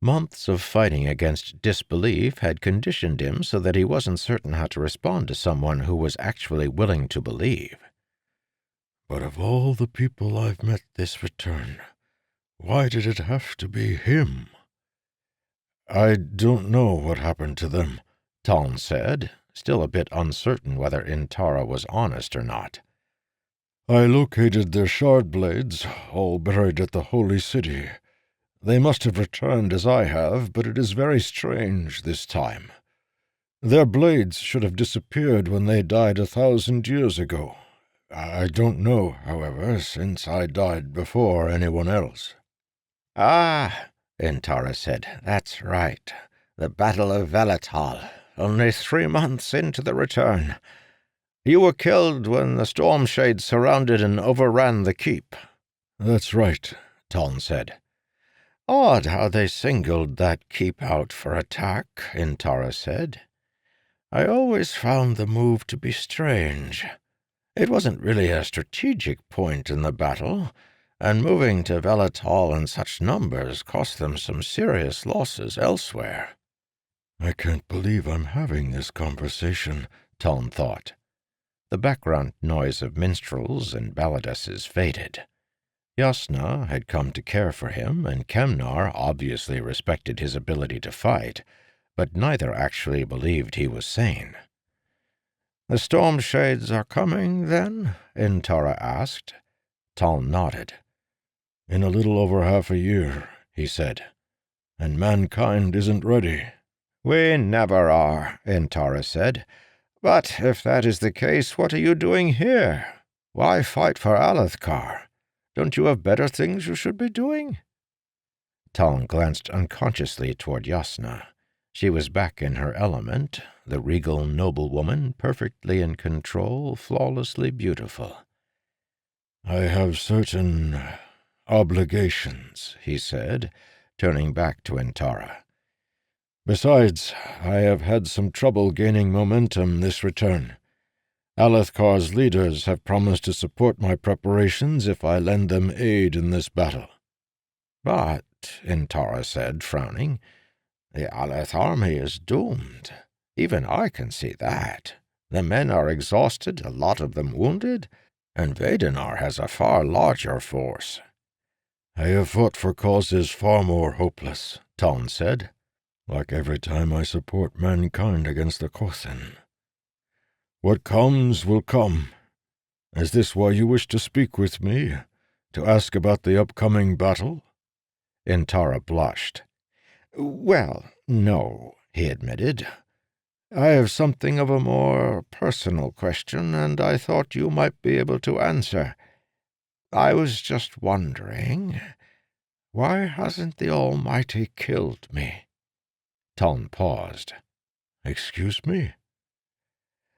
Months of fighting against disbelief had conditioned him so that he wasn't certain how to respond to someone who was actually willing to believe. "But of all the people I've met this return, why did it have to be him?" "I don't know what happened to them," Tuln said, still a bit uncertain whether Intara was honest or not. "I located their shard blades, all buried at the Holy City. They must have returned as I have, but it is very strange this time. Their blades should have disappeared when they died 1,000 years ago. I don't know, however, since I died before anyone else." "Ah," Intara said, "that's right. The Battle of Velatal, only 3 months into the return. You were killed when the storm shades surrounded and overran the keep." "That's right," Tuln said. "Odd how they singled that keep out for attack," Intara said. "I always found the move to be strange. It wasn't really a strategic point in the battle, and moving to Velatal in such numbers cost them some serious losses elsewhere." "I can't believe I'm having this conversation," Tuln thought. The background noise of minstrels and balladesses faded. Jasnah had come to care for him, and Kemnar obviously respected his ability to fight, but neither actually believed he was sane. "The storm shades are coming, then?" Intara asked. Tuln nodded. "In a little over half a year," he said. and mankind isn't ready." "We never are," Intara said. "But if that is the case, what are you doing here? Why fight for Alethkar? Don't you have better things you should be doing?" Taln glanced unconsciously toward Yasna. She was back in her element, the regal noblewoman, perfectly in control, flawlessly beautiful. "I have certain obligations," he said, turning back to Intara. "Besides, I have had some trouble gaining momentum this return. Alethkar's leaders have promised to support my preparations if I lend them aid in this battle." "But," Intara said, frowning, "the Aleth army is doomed. Even I can see that. The men are exhausted, a lot of them wounded, and Vedenar has a far larger force." "I have fought for causes far more hopeless," Taln said, "like every time I support mankind against the Kothin. What comes will come. Is this why you wish to speak with me? To ask about the upcoming battle?" Intara blushed. "Well, no," he admitted. "I have something of a more personal question, and I thought you might be able to answer. I was just wondering, why hasn't the Almighty killed me?" Taln paused. "Excuse me?"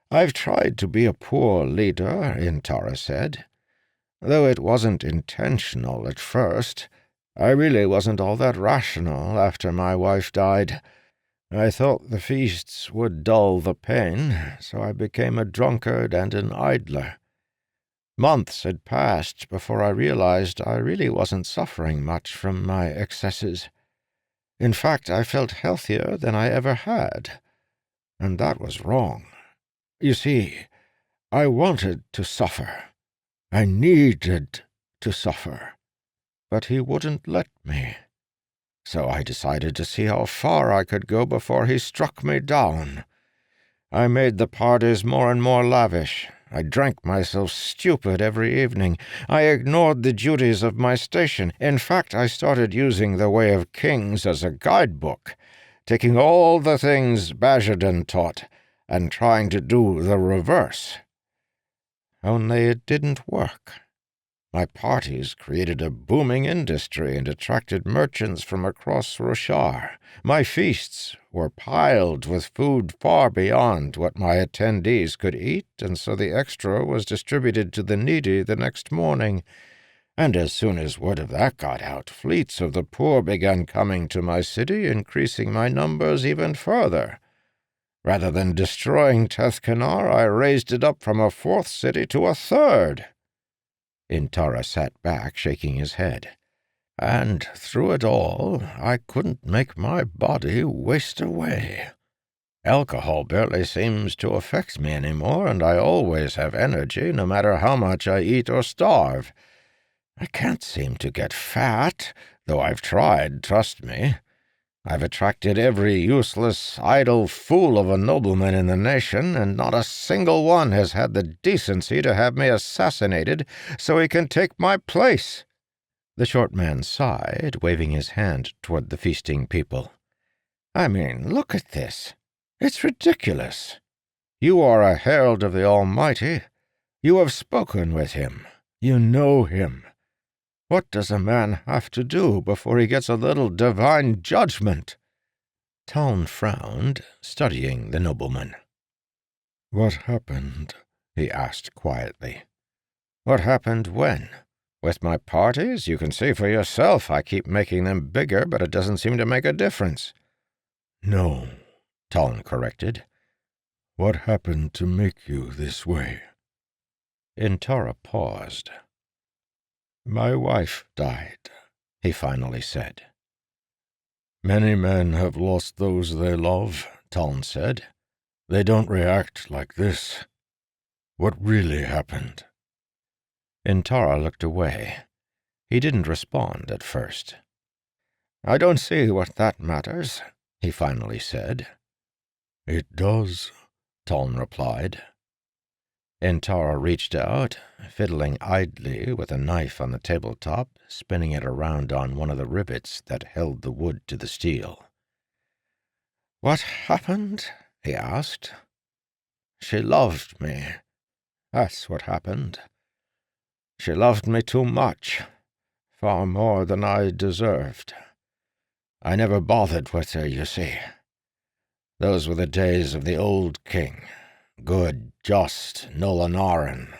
"I've tried to be a poor leader," Intara said. "Though it wasn't intentional at first. I really wasn't all that rational after my wife died. I thought the feasts would dull the pain, so I became a drunkard and an idler. Months had passed before I realized I really wasn't suffering much from my excesses. In fact, I felt healthier than I ever had, and that was wrong. You see, I wanted to suffer. I needed to suffer. But he wouldn't let me. So I decided to see how far I could go before he struck me down. I made the parties more and more lavish. I drank myself stupid every evening. I ignored the duties of my station. In fact, I started using the Way of Kings as a guidebook, taking all the things Bajadon taught and trying to do the reverse. Only it didn't work. My parties created a booming industry and attracted merchants from across Roshar. My feasts were piled with food far beyond what my attendees could eat, and so the extra was distributed to the needy the next morning. And as soon as word of that got out, fleets of the poor began coming to my city, increasing my numbers even further. Rather than destroying Tethkanar, I raised it up from a 4th city to a 3rd. Intara sat back, shaking his head. And through it all, I couldn't make my body waste away. Alcohol barely seems to affect me anymore, and I always have energy, no matter how much I eat or starve. I can't seem to get fat, though I've tried, trust me. I've attracted every useless, idle fool of a nobleman in the nation, and not a single one has had the decency to have me assassinated so he can take my place." The short man sighed, waving his hand toward the feasting people. "I mean, look at this. It's ridiculous. You are a herald of the Almighty. You have spoken with him. You know him. What does a man have to do before he gets a little divine judgment?" Taln frowned, studying the nobleman. "What happened?" he asked quietly. "What happened when? With my parties? You can see for yourself I keep making them bigger, but it doesn't seem to make a difference." "No," Taln corrected. "What happened to make you this way?" Intara paused. "My wife died," he finally said. "Many men have lost those they love," Taln said. "They don't react like this. What really happened?" Intara looked away. He didn't respond at first. "I don't see what that matters," he finally said. "It does," Taln replied. Intara reached out, fiddling idly with a knife on the tabletop, spinning it around on one of the rivets that held the wood to the steel. "What happened?" he asked. "She loved me. That's what happened. She loved me too much, far more than I deserved. I never bothered with her, you see. Those were the days of the old king, good, just Nolan Aran,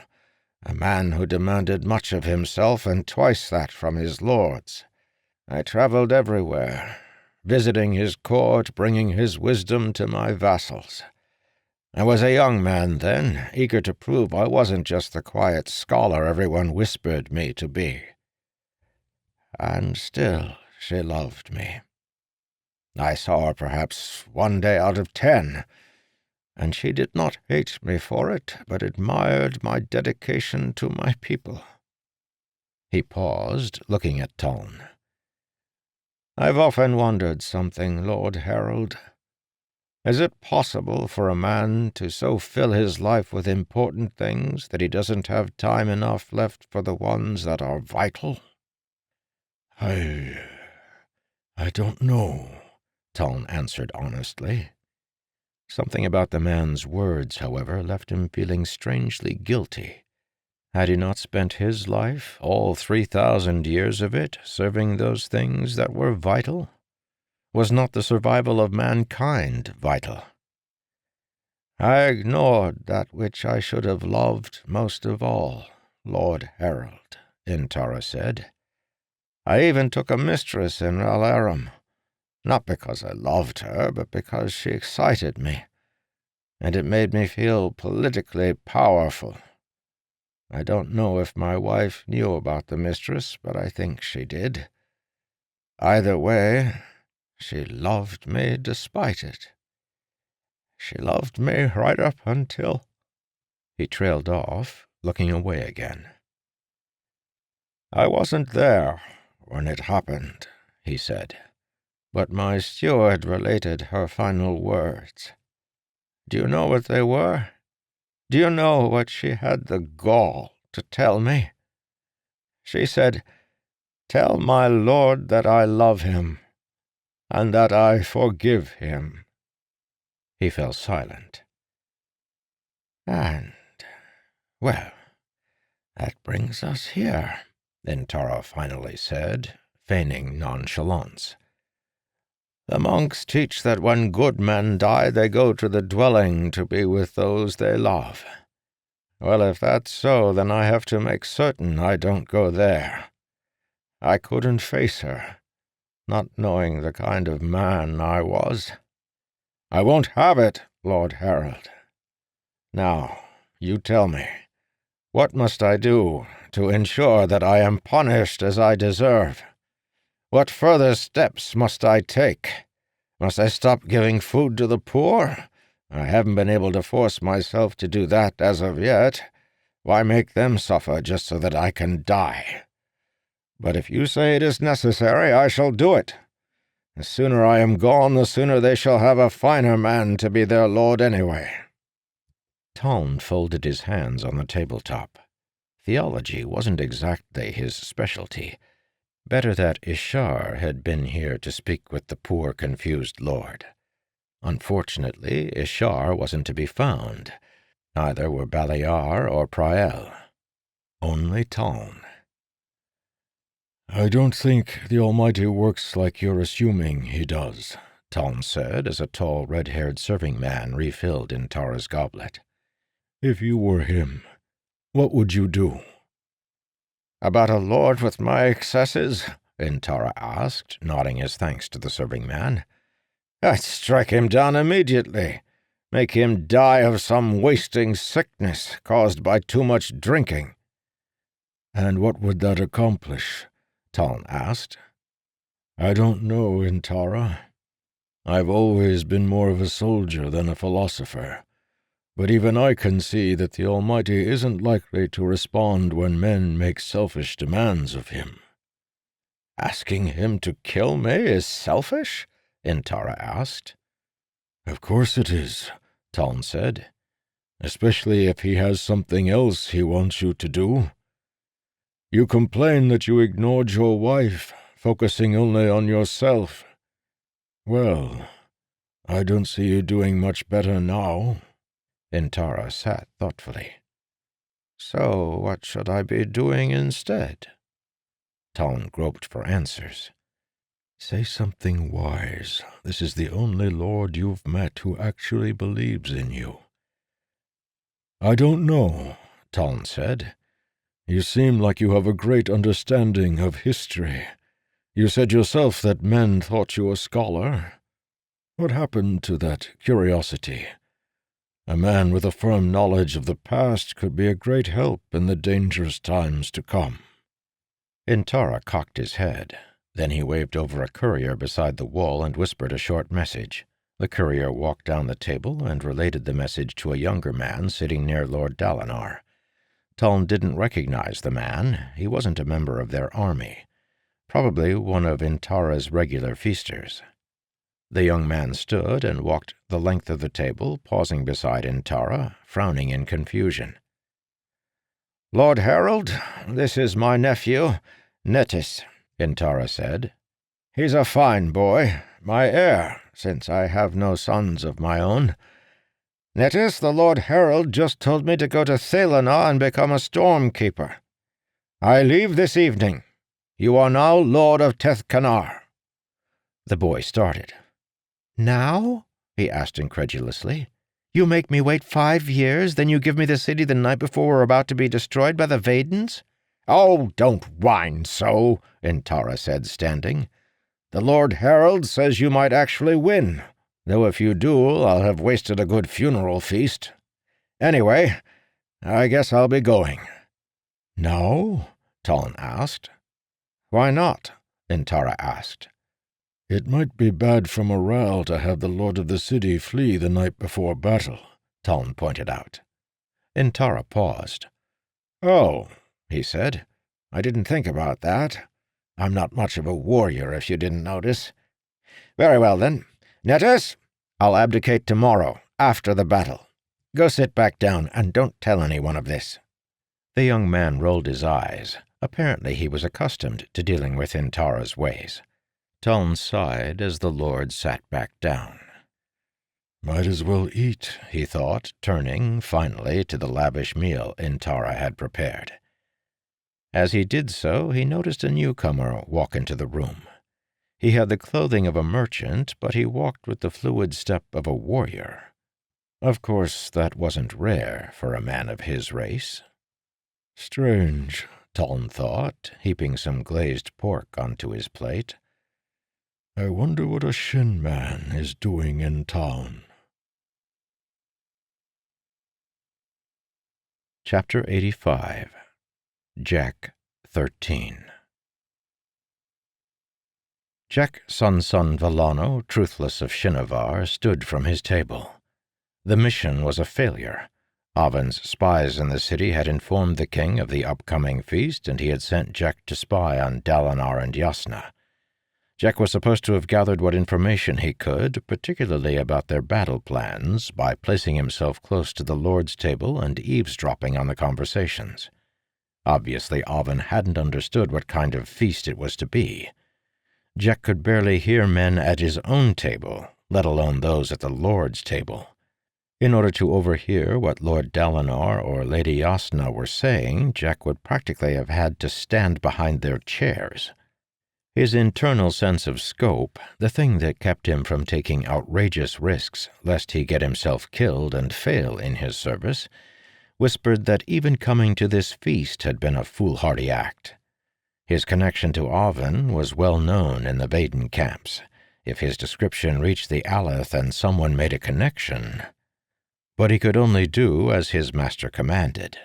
a man who demanded much of himself and twice that from his lords. I travelled everywhere, visiting his court, bringing his wisdom to my vassals. I was a young man then, eager to prove I wasn't just the quiet scholar everyone whispered me to be. And still she loved me. I saw her perhaps one day out of 10, and she did not hate me for it, but admired my dedication to my people." He paused, looking at Toln. "I've often wondered something, Lord Harold. Is it possible for a man to so fill his life with important things that he doesn't have time enough left for the ones that are vital?" I don't know," Toln answered honestly. Something about the man's words, however, left him feeling strangely guilty. Had he not spent his life, all 3,000 years of it, serving those things that were vital? Was not the survival of mankind vital? "I ignored that which I should have loved most of all, Lord Harold," Intara said. "I even took a mistress in Alarum, not because I loved her, but because she excited me, and it made me feel politically powerful. I don't know if my wife knew about the mistress, but I think she did. Either way, she loved me despite it. She loved me right up until—" He trailed off, looking away again. "I wasn't there when it happened," he said, "but my steward related her final words. Do you know what they were? Do you know what she had the gall to tell me? She said, 'Tell my lord that I love him, and that I forgive him.'" He fell silent. "And, well, that brings us here," Intara finally said, feigning nonchalance. "The monks teach that when good men die, they go to the dwelling to be with those they love. Well, if that's so, then I have to make certain I don't go there. I couldn't face her, not knowing the kind of man I was. I won't have it, Lord Harold. Now, you tell me, what must I do to ensure that I am punished as I deserve? What further steps must I take? Must I stop giving food to the poor? I haven't been able to force myself to do that as of yet. Why make them suffer just so that I can die? But if you say it is necessary, I shall do it. The sooner I am gone, the sooner they shall have a finer man to be their lord anyway." Toln folded his hands on the tabletop. Theology wasn't exactly his specialty. Better that Ishar had been here to speak with the poor, confused lord. Unfortunately, Ishar wasn't to be found. Neither were Baliar or Prael. Only Toln. "I don't think the Almighty works like you're assuming he does," Toln said as a tall, red-haired serving man refilled Intara's goblet. "If you were him, what would you do?" "About a lord with my excesses?" Intara asked, nodding his thanks to the serving man. "I'd strike him down immediately. Make him die of some wasting sickness caused by too much drinking." "And what would that accomplish?" Toln asked. "I don't know, Intara. I've always been more of a soldier than a philosopher, but even I can see that the Almighty isn't likely to respond when men make selfish demands of him." "Asking him to kill me is selfish?" Intara asked. "Of course it is," Toln said. especially if he has something else he wants you to do. You complain that you ignored your wife, focusing only on yourself. Well, I don't see you doing much better now." Intara sat thoughtfully. "So what should I be doing instead?" Taln groped for answers. "Say something wise. This is the only lord you've met who actually believes in you." "I don't know," Taln said. "You seem like you have a great understanding of history. You said yourself that men thought you a scholar. What happened to that curiosity? A man with a firm knowledge of the past could be a great help in the dangerous times to come." Intara cocked his head. Then he waved over a courier beside the wall and whispered a short message. The courier walked down the table and related the message to a younger man sitting near Lord Dalinar. Taln didn't recognize the man. He wasn't a member of their army. Probably one of Intara's regular feasters. The young man stood and walked the length of the table, pausing beside Intara, frowning in confusion. "Lord Herald, this is my nephew, Nettis," Intara said. "He's a fine boy, my heir, since I have no sons of my own. Nettis, the Lord Herald just told me to go to Thalanar and become a Stormkeeper. I leave this evening. You are now Lord of Tethkanar." The boy started. "Now?" he asked incredulously. "You make me wait 5 years, then you give me the city the night before we're about to be destroyed by the Vadens?" "Oh, don't whine so," Intara said, standing. "The Lord Herald says you might actually win, though if you do, I'll have wasted a good funeral feast. Anyway, I guess I'll be going." "Now?" Taln asked. "Why not?" Intara asked. "It might be bad for morale to have the lord of the city flee the night before battle," Taln pointed out. Intara paused. "Oh," he said. "I didn't think about that. I'm not much of a warrior, if you didn't notice. Very well, then. Nettis, I'll abdicate tomorrow, after the battle. Go sit back down, and don't tell anyone of this." The young man rolled his eyes. Apparently he was accustomed to dealing with Intara's ways. Taln sighed as the lord sat back down. "Might as well eat," he thought, turning, finally, to the lavish meal Intara had prepared. As he did so, he noticed a newcomer walk into the room. He had the clothing of a merchant, but he walked with the fluid step of a warrior. Of course, that wasn't rare for a man of his race. "Strange," Taln thought, heaping some glazed pork onto his plate. "I wonder what a Shin man is doing in town." Chapter 85. Jack 13. Jack Sunsun Villano, truthless of Shinovar, stood from his table. The mission was a failure. Avon's spies in the city had informed the king of the upcoming feast, and he had sent Jack to spy on Dalinar and Yasna. Jack was supposed to have gathered what information he could, particularly about their battle plans, by placing himself close to the Lord's table and eavesdropping on the conversations. Obviously, Avon hadn't understood what kind of feast it was to be. Jack could barely hear men at his own table, let alone those at the Lord's table. In order to overhear what Lord Dalinar or Lady Yasna were saying, Jack would practically have had to stand behind their chairs. His internal sense of scope, the thing that kept him from taking outrageous risks lest he get himself killed and fail in his service, whispered that even coming to this feast had been a foolhardy act. His connection to Avon was well known in the Vaden camps. If his description reached the Aleth and someone made a connection... But he could only do as his master commanded.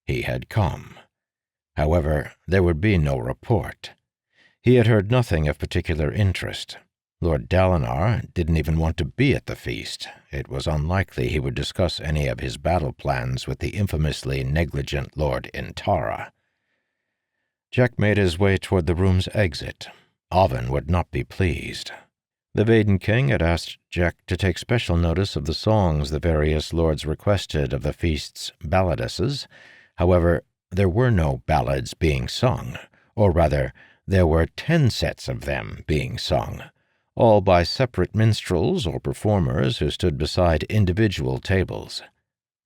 He had come. However, there would be no report. He had heard nothing of particular interest. Lord Dalinar didn't even want to be at the feast. It was unlikely he would discuss any of his battle plans with the infamously negligent Lord Intara. Jack made his way toward the room's exit. Avon would not be pleased. The Vaden king had asked Jack to take special notice of the songs the various lords requested of the feast's balladesses. However, there were no ballads being sung, or rather, there were 10 sets of them being sung, all by separate minstrels or performers who stood beside individual tables.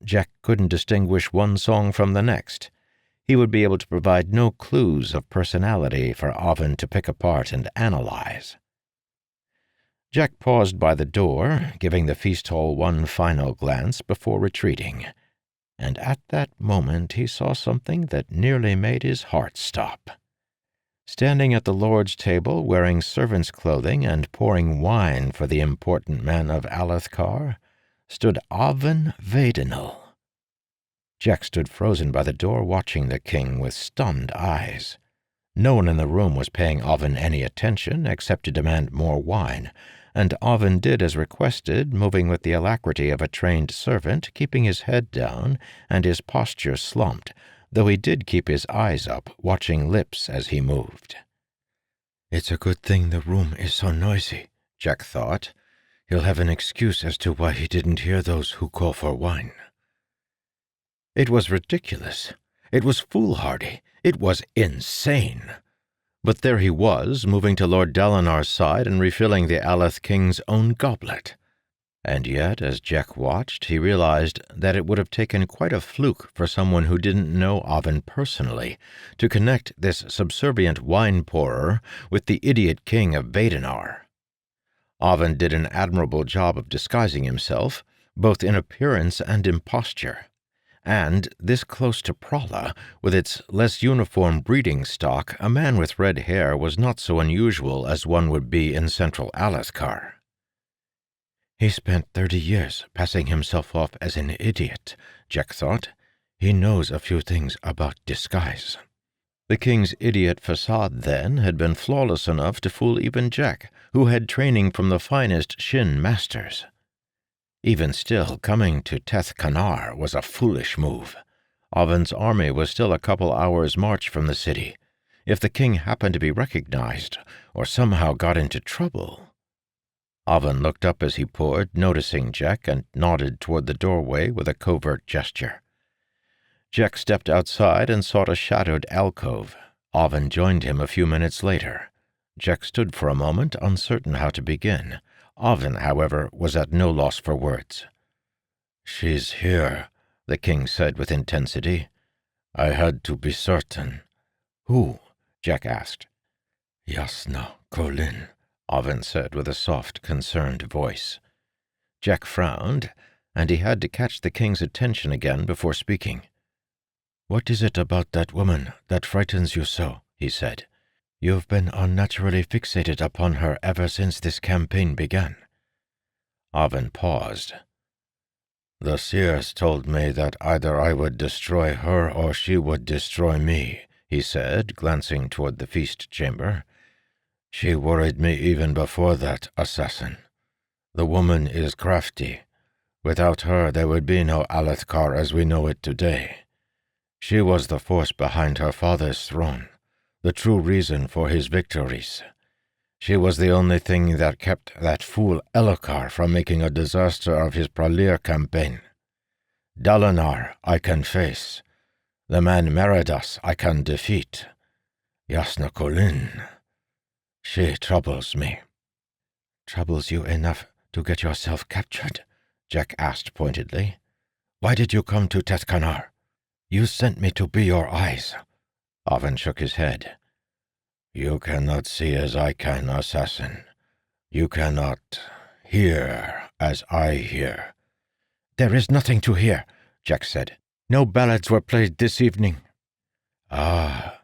Jack couldn't distinguish one song from the next. He would be able to provide no clues of personality for Oven to pick apart and analyze. Jack paused by the door, giving the feast hall one final glance before retreating, and at that moment he saw something that nearly made his heart stop. Standing at the Lord's table, wearing servant's clothing and pouring wine for the important men of Alethkar, stood Oven Vadenal. Jack stood frozen by the door, watching the king with stunned eyes. No one in the room was paying Oven any attention except to demand more wine, and Oven did as requested, moving with the alacrity of a trained servant, keeping his head down and his posture slumped, though he did keep his eyes up, watching lips as he moved. "It's a good thing the room is so noisy," Jack thought. "He'll have an excuse as to why he didn't hear those who call for wine." It was ridiculous. It was foolhardy. It was insane. But there he was, moving to Lord Dalinar's side and refilling the Aleth King's own goblet. And yet, as Jack watched, he realized that it would have taken quite a fluke for someone who didn't know Oven personally to connect this subservient wine-pourer with the idiot king of Vadenar. Oven did an admirable job of disguising himself, both in appearance and in posture. And, this close to Prala, with its less uniform breeding stock, a man with red hair was not so unusual as one would be in central Alethkar. "He spent 30 years passing himself off as an idiot," Jack thought. "He knows a few things about disguise." The king's idiot facade, then, had been flawless enough to fool even Jack, who had training from the finest Shin masters. Even still, coming to Teth Kanar was a foolish move. Oven's army was still a couple hours' march from the city. If the king happened to be recognized, or somehow got into trouble... Oven looked up as he poured, noticing Jack, and nodded toward the doorway with a covert gesture. Jack stepped outside and sought a shadowed alcove. Oven joined him a few minutes later. Jack stood for a moment, uncertain how to begin. Oven, however, was at no loss for words. "She's here," the king said with intensity. "I had to be certain." "Who?" Jack asked. "Yasna Kolin," Oven said with a soft, concerned voice. Jack frowned, and he had to catch the king's attention again before speaking. "What is it about that woman that frightens you so?" he said. "You've been unnaturally fixated upon her ever since this campaign began." Oven paused. "The seers told me that either I would destroy her or she would destroy me," he said, glancing toward the feast chamber. "She worried me even before that, assassin. The woman is crafty. Without her there would be no Alethkar as we know it today. She was the force behind her father's throne, the true reason for his victories. She was the only thing that kept that fool Elhokar from making a disaster of his Pralir campaign. Dalinar I can face. The man Meridas I can defeat. Yasna Kolin, she troubles me." "Troubles you enough to get yourself captured?" Jack asked pointedly. "Why did you come to Tethkanar? You sent me to be your eyes." Oven shook his head. "You cannot see as I can, assassin. You cannot hear as I hear." "There is nothing to hear," Jack said. "No ballads were played this evening." "Ah,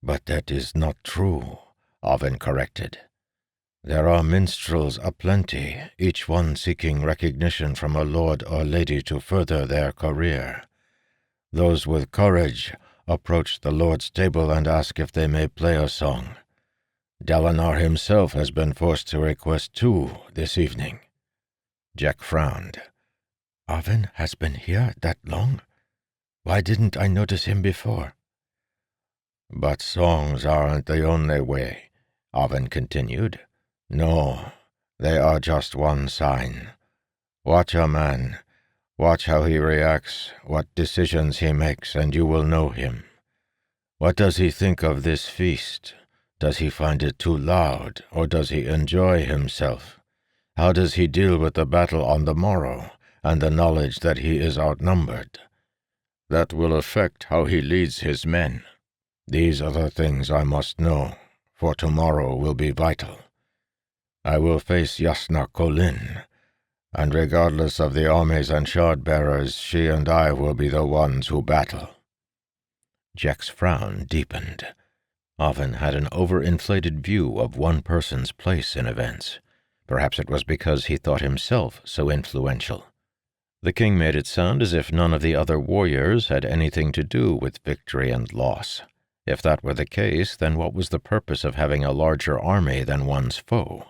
but that is not true," Oven corrected. "There are minstrels aplenty, each one seeking recognition from a lord or lady to further their career. Those with courage approach the Lord's table and ask if they may play a song. Dalinar himself has been forced to request 2 this evening." Jack frowned. "Oven has been here that long? Why didn't I notice him before?" "But songs aren't the only way," Oven continued. "No, They are just one sign. Watch a man. Watch how he reacts, what decisions he makes, and you will know him. What does he think of this feast? Does he find it too loud, or does he enjoy himself? How does he deal with the battle on the morrow, and the knowledge that he is outnumbered? That will affect how he leads his men. These are the things I must know, for tomorrow will be vital. I will face Yasna Kolin, and regardless of the armies and shard-bearers, she and I will be the ones who battle." Jack's frown deepened. Oven had an overinflated view of one person's place in events. Perhaps it was because he thought himself so influential. The king made it sound as if none of the other warriors had anything to do with victory and loss. If that were the case, then what was the purpose of having a larger army than one's foe?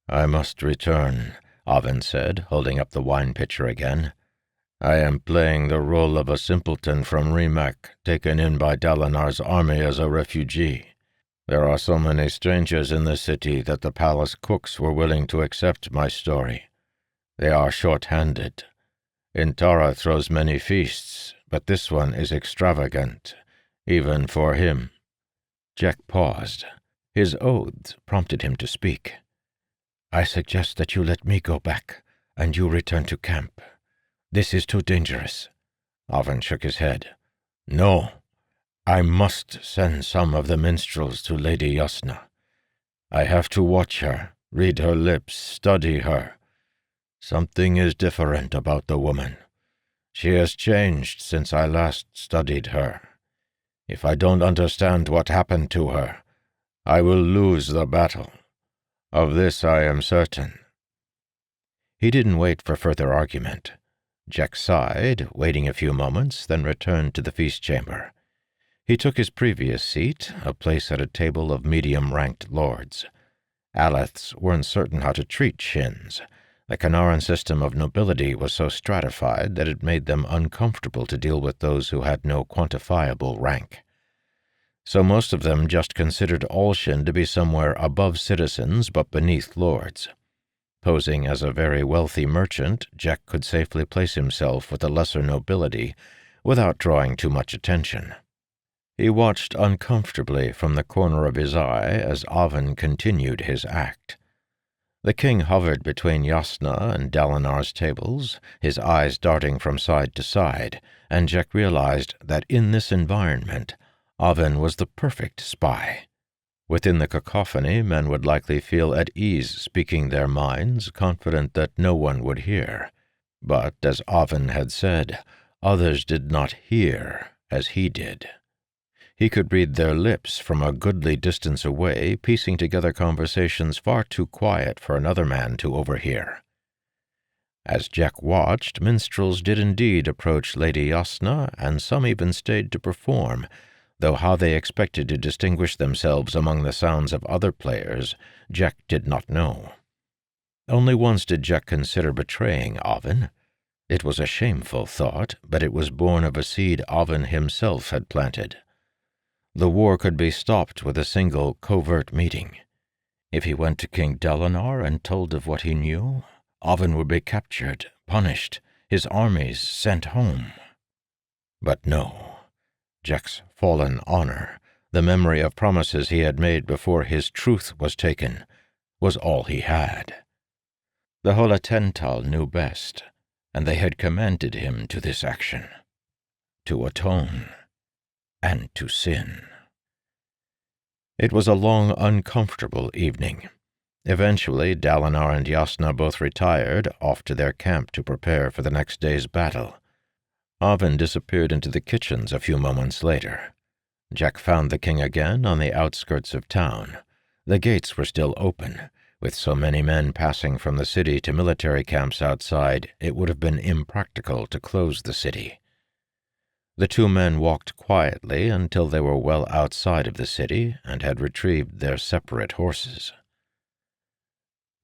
"I must return," Oven said, holding up the wine pitcher again. "I am playing the role of a simpleton from Rimac, taken in by Dalinar's army as a refugee. There are so many strangers in the city that the palace cooks were willing to accept my story. They are short-handed. Intara throws many feasts, but this one is extravagant, even for him." Jack paused. His oaths prompted him to speak. "I suggest that you let me go back, and you return to camp. This is too dangerous." Oven shook his head. "No, I must send some of the minstrels to Lady Yasna. I have to watch her, read her lips, study her. Something is different about the woman. She has changed since I last studied her. If I don't understand what happened to her, I will lose the battle. Of this I am certain." He didn't wait for further argument. Jack sighed, waiting a few moments, then returned to the feast chamber. He took his previous seat, a place at a table of medium-ranked lords. Aleths weren't certain how to treat Shins. The Kanaran system of nobility was so stratified that it made them uncomfortable to deal with those who had no quantifiable rank. So most of them just considered all Shin to be somewhere above citizens but beneath lords. Posing as a very wealthy merchant, Jack could safely place himself with the lesser nobility without drawing too much attention. He watched uncomfortably from the corner of his eye as Oven continued his act. The king hovered between Yasna and Dalinar's tables, his eyes darting from side to side, and Jack realized that in this environment, Oven was the perfect spy. Within the cacophony, men would likely feel at ease speaking their minds, confident that no one would hear. But, as Oven had said, others did not hear as he did. He could read their lips from a goodly distance away, piecing together conversations far too quiet for another man to overhear. As Jack watched, minstrels did indeed approach Lady Yasna, and some even stayed to perform, though how they expected to distinguish themselves among the sounds of other players, Jack did not know. Only once did Jack consider betraying Oven. It was a shameful thought, but it was born of a seed Oven himself had planted. The war could be stopped with a single covert meeting. If he went to King Dalinar and told of what he knew, Oven would be captured, punished, his armies sent home. But no. Jack's fallen honor, the memory of promises he had made before his truth was taken, was all he had. The Holatental knew best, and they had commanded him to this action, to atone and to sin. It was a long, uncomfortable evening. Eventually, Dalinar and Yasna both retired, off to their camp to prepare for the next day's battle. Oven disappeared into the kitchens a few moments later. Jack found the king again on the outskirts of town. The gates were still open. With so many men passing from the city to military camps outside, it would have been impractical to close the city. The two men walked quietly until they were well outside of the city and had retrieved their separate horses.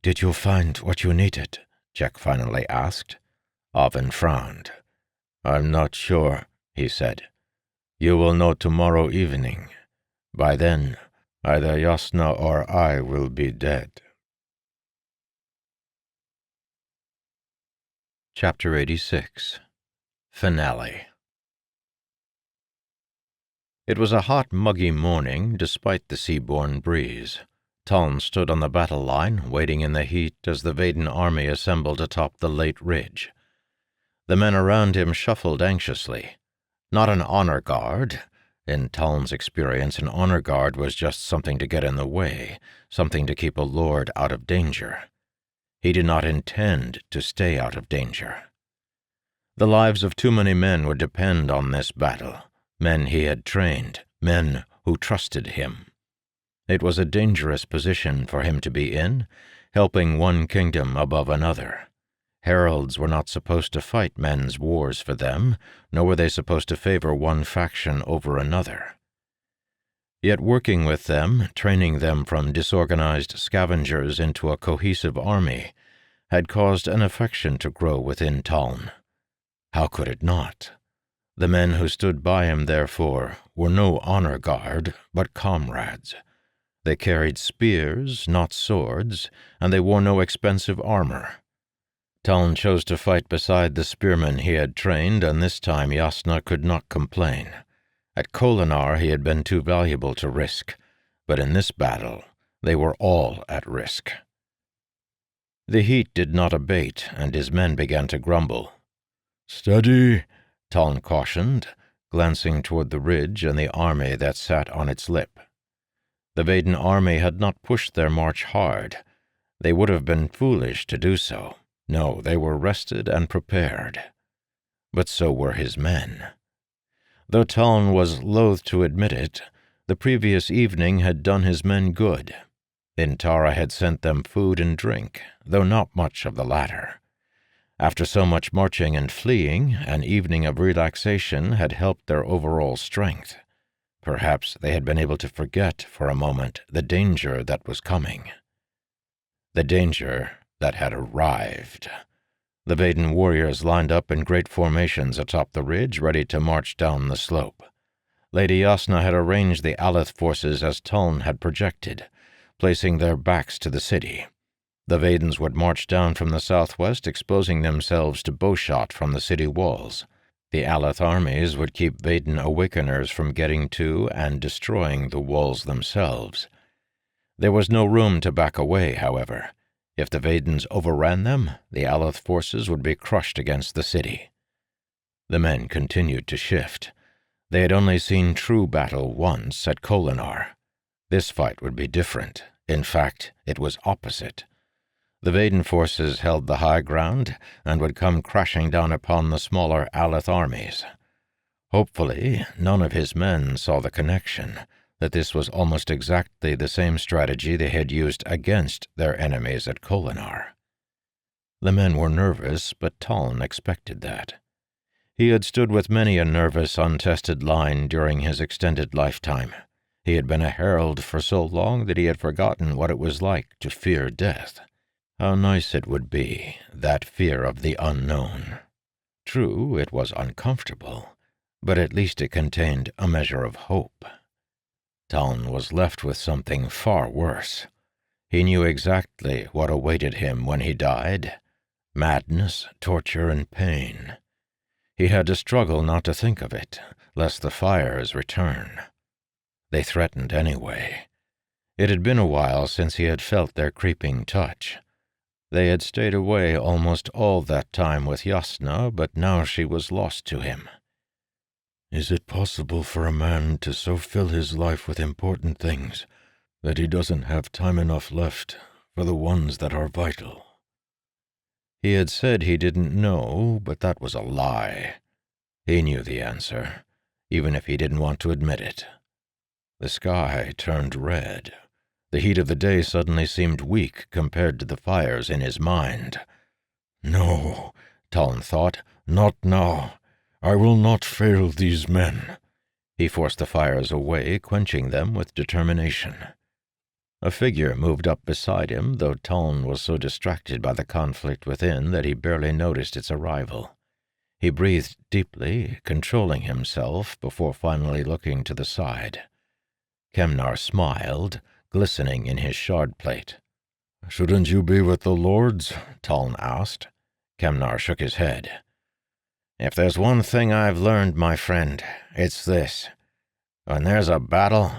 "Did you find what you needed?" Jack finally asked. Oven frowned. "I'm not sure," he said. "You will know tomorrow evening. By then, either Yasna or I will be dead." Chapter 86. Finale. It was a hot, muggy morning, despite the sea-borne breeze. Taln stood on the battle line, waiting in the heat as the Vaden army assembled atop the late ridge. The men around him shuffled anxiously. Not an honor guard. In Taln's experience, an honor guard was just something to get in the way, something to keep a lord out of danger. He did not intend to stay out of danger. The lives of too many men would depend on this battle, men he had trained, men who trusted him. It was a dangerous position for him to be in, helping one kingdom above another. Heralds were not supposed to fight men's wars for them, nor were they supposed to favor one faction over another. Yet working with them, training them from disorganized scavengers into a cohesive army, had caused an affection to grow within Taln. How could it not? The men who stood by him, therefore, were no honor guard, but comrades. They carried spears, not swords, and they wore no expensive armor. Taln chose to fight beside the spearmen he had trained, and this time Jasnah could not complain. At Kholinar he had been too valuable to risk, but in this battle they were all at risk. The heat did not abate, and his men began to grumble. "Steady," Taln cautioned, glancing toward the ridge and the army that sat on its lip. The Vaden army had not pushed their march hard. They would have been foolish to do so. No, they were rested and prepared. But so were his men. Though Taln was loath to admit it, the previous evening had done his men good. Intara had sent them food and drink, though not much of the latter. After so much marching and fleeing, an evening of relaxation had helped their overall strength. Perhaps they had been able to forget for a moment the danger that was coming. The danger that had arrived. The Vaden warriors lined up in great formations atop the ridge, ready to march down the slope. Lady Jasnah had arranged the Aleth forces as Taln had projected, placing their backs to the city. The Vadens would march down from the southwest, exposing themselves to bowshot from the city walls. The Aleth armies would keep Vaden awakeners from getting to and destroying the walls themselves. There was no room to back away, however. If the Vadens overran them, the Aleth forces would be crushed against the city. The men continued to shift. They had only seen true battle once at Kholinar. This fight would be different. In fact, it was opposite. The Vaden forces held the high ground and would come crashing down upon the smaller Aleth armies. Hopefully, none of his men saw the connection, that this was almost exactly the same strategy they had used against their enemies at Kholinar. The men were nervous, but Taln expected that. He had stood with many a nervous, untested line during his extended lifetime. He had been a herald for so long that he had forgotten what it was like to fear death. How nice it would be, that fear of the unknown. True, it was uncomfortable, but at least it contained a measure of hope. Taln was left with something far worse. He knew exactly what awaited him when he died: madness, torture, and pain. He had to struggle not to think of it, lest the fires return. They threatened anyway. It had been a while since he had felt their creeping touch. They had stayed away almost all that time with Jasnah, but now she was lost to him. Is it possible for a man to so fill his life with important things that he doesn't have time enough left for the ones that are vital? He had said he didn't know, but that was a lie. He knew the answer, even if he didn't want to admit it. The sky turned red. The heat of the day suddenly seemed weak compared to the fires in his mind. No, Taln thought, not now. I will not fail these men. He forced the fires away, quenching them with determination. A figure moved up beside him, though Taln was so distracted by the conflict within that he barely noticed its arrival. He breathed deeply, controlling himself, before finally looking to the side. Kemnar smiled, glistening in his shard plate. "Shouldn't you be with the lords?" Taln asked. Kemnar shook his head. If there's one thing I've learned, my friend, it's this. When there's a battle,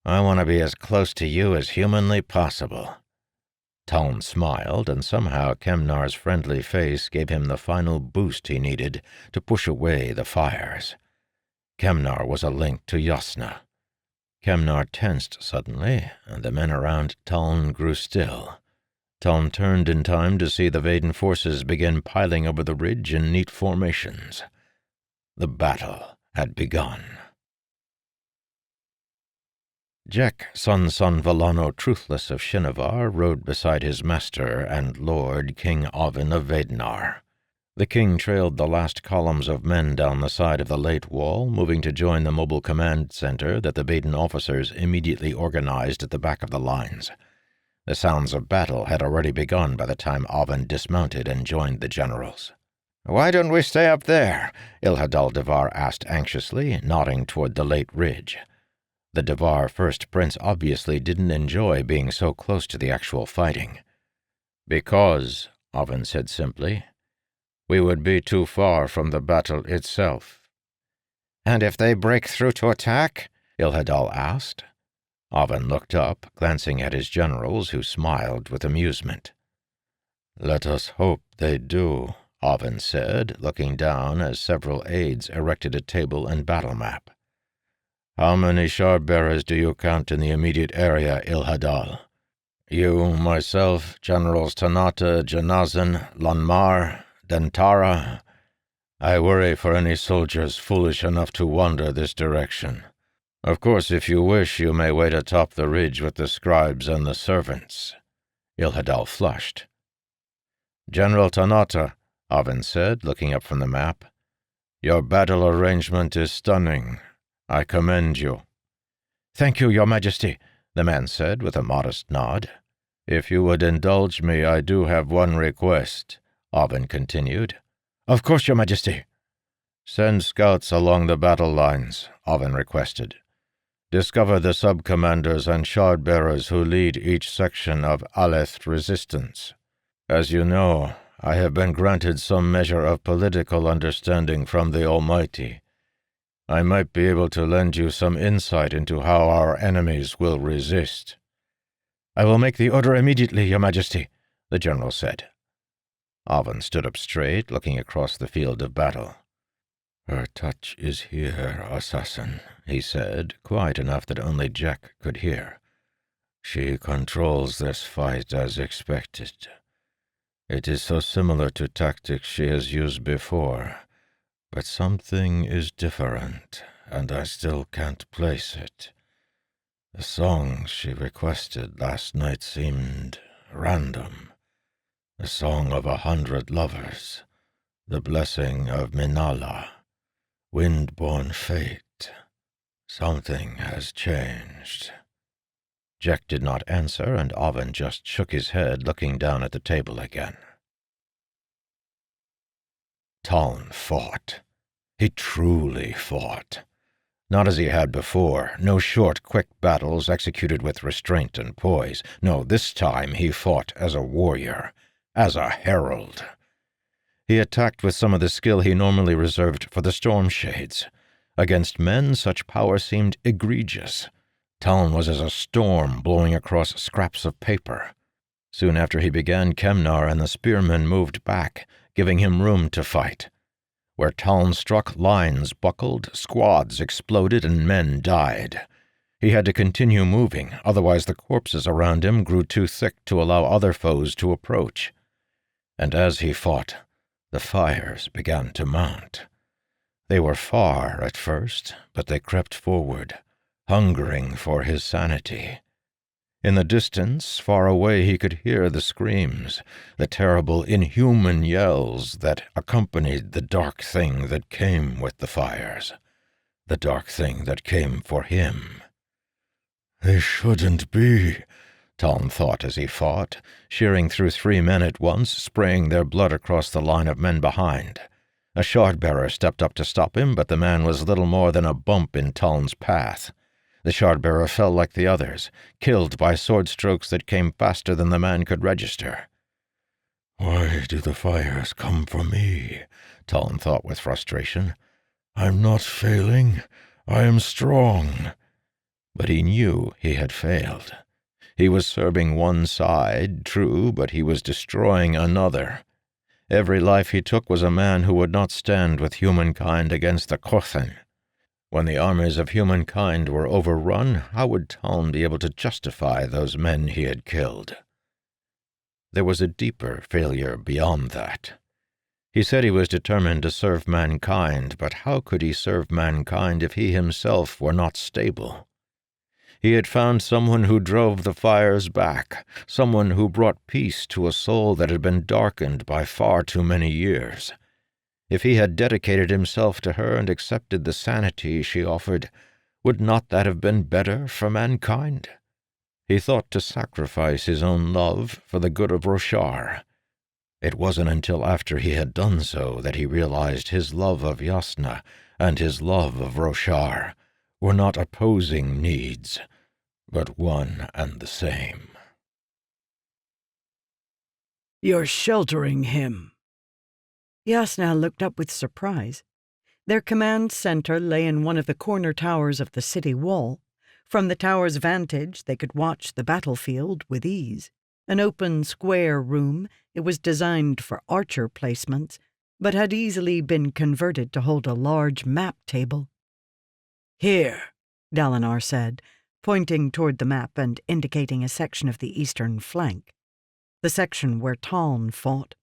I want to be as close to you as humanly possible. Taln smiled, and somehow Kemnar's friendly face gave him the final boost he needed to push away the fires. Kemnar was a link to Jasnah. Kemnar tensed suddenly, and the men around Taln grew still. Taln turned in time to see the Vaden forces begin piling over the ridge in neat formations. The battle had begun. Jek Son Vallano Truthless of Shinovar rode beside his master and lord, King Oven of Vedenar. The king trailed the last columns of men down the side of the late wall, moving to join the mobile command center that the Vaden officers immediately organized at the back of the lines. The sounds of battle had already begun by the time Oven dismounted and joined the generals. "Why don't we stay up there?" Ilhadal Devar asked anxiously, nodding toward the late ridge. The Devar First Prince obviously didn't enjoy being so close to the actual fighting. "Because," Oven said simply, "we would be too far from the battle itself." "And if they break through to attack?" Ilhadal asked. Oven looked up, glancing at his generals, who smiled with amusement. "Let us hope they do," Oven said, looking down as several aides erected a table and battle map. "How many shard-bearers do you count in the immediate area, Ilhadal?" "You, myself, Generals Tanata, Janazan, Lanmar, Dentara. I worry for any soldiers foolish enough to wander this direction. Of course, if you wish, you may wait atop the ridge with the scribes and the servants." Ilhadal flushed. "General Tanata," Oven said, looking up from the map, "your battle arrangement is stunning. I commend you." "Thank you, Your Majesty," the man said with a modest nod. "If you would indulge me, I do have one request," Oven continued. "Of course, Your Majesty." "Send scouts along the battle lines," Oven requested. "Discover the sub-commanders and shard-bearers who lead each section of Aleth resistance. As you know, I have been granted some measure of political understanding from the Almighty. I might be able to lend you some insight into how our enemies will resist." "I will make the order immediately, Your Majesty," the general said. Oven stood up straight, looking across the field of battle. "Her touch is here, assassin," he said, quiet enough that only Jek could hear. "She controls this fight as expected. It is so similar to tactics she has used before, but something is different, and I still can't place it. The songs she requested last night seemed random. The Song of 100 Lovers, The Blessing of Minala, Wind-Born Fate. Something has changed." Jek did not answer, and Oven just shook his head, looking down at the table again. Taln fought. He truly fought. Not as he had before, no short, quick battles executed with restraint and poise. No, this time he fought as a warrior, as a herald. He attacked with some of the skill he normally reserved for the Storm Shades. Against men, such power seemed egregious. Taln was as a storm blowing across scraps of paper. Soon after he began, Kemnar and the spearmen moved back, giving him room to fight. Where Taln struck, lines buckled, squads exploded, and men died. He had to continue moving, otherwise the corpses around him grew too thick to allow other foes to approach. And as he fought, the fires began to mount. They were far at first, but they crept forward, hungering for his sanity. In the distance, far away, he could hear the screams, the terrible, inhuman yells that accompanied the dark thing that came with the fires, the dark thing that came for him. "They shouldn't be," Taln thought as he fought, shearing through 3 men at once, spraying their blood across the line of men behind. A shard-bearer stepped up to stop him, but the man was little more than a bump in Taln's path. The shard-bearer fell like the others, killed by sword strokes that came faster than the man could register. Why do the fires come for me? Talon thought with frustration. I'm not failing. I am strong. But he knew he had failed. He was serving one side, true, but he was destroying another. Every life he took was a man who would not stand with humankind against the Kothan. When the armies of humankind were overrun, how would Talon be able to justify those men he had killed? There was a deeper failure beyond that. He said he was determined to serve mankind, but how could he serve mankind if he himself were not stable? He had found someone who drove the fires back, someone who brought peace to a soul that had been darkened by far too many years. If he had dedicated himself to her and accepted the sanity she offered, would not that have been better for mankind? He thought to sacrifice his own love for the good of Roshar. It wasn't until after he had done so that he realized his love of Yasna and his love of Roshar were not opposing needs, but one and the same. You're sheltering him. Yasna looked up with surprise. Their command center lay in one of the corner towers of the city wall. From the tower's vantage, they could watch the battlefield with ease. An open, square room, it was designed for archer placements, but had easily been converted to hold a large map table. Here, Dalinar said, pointing toward the map and indicating a section of the eastern flank, the section where Taln fought.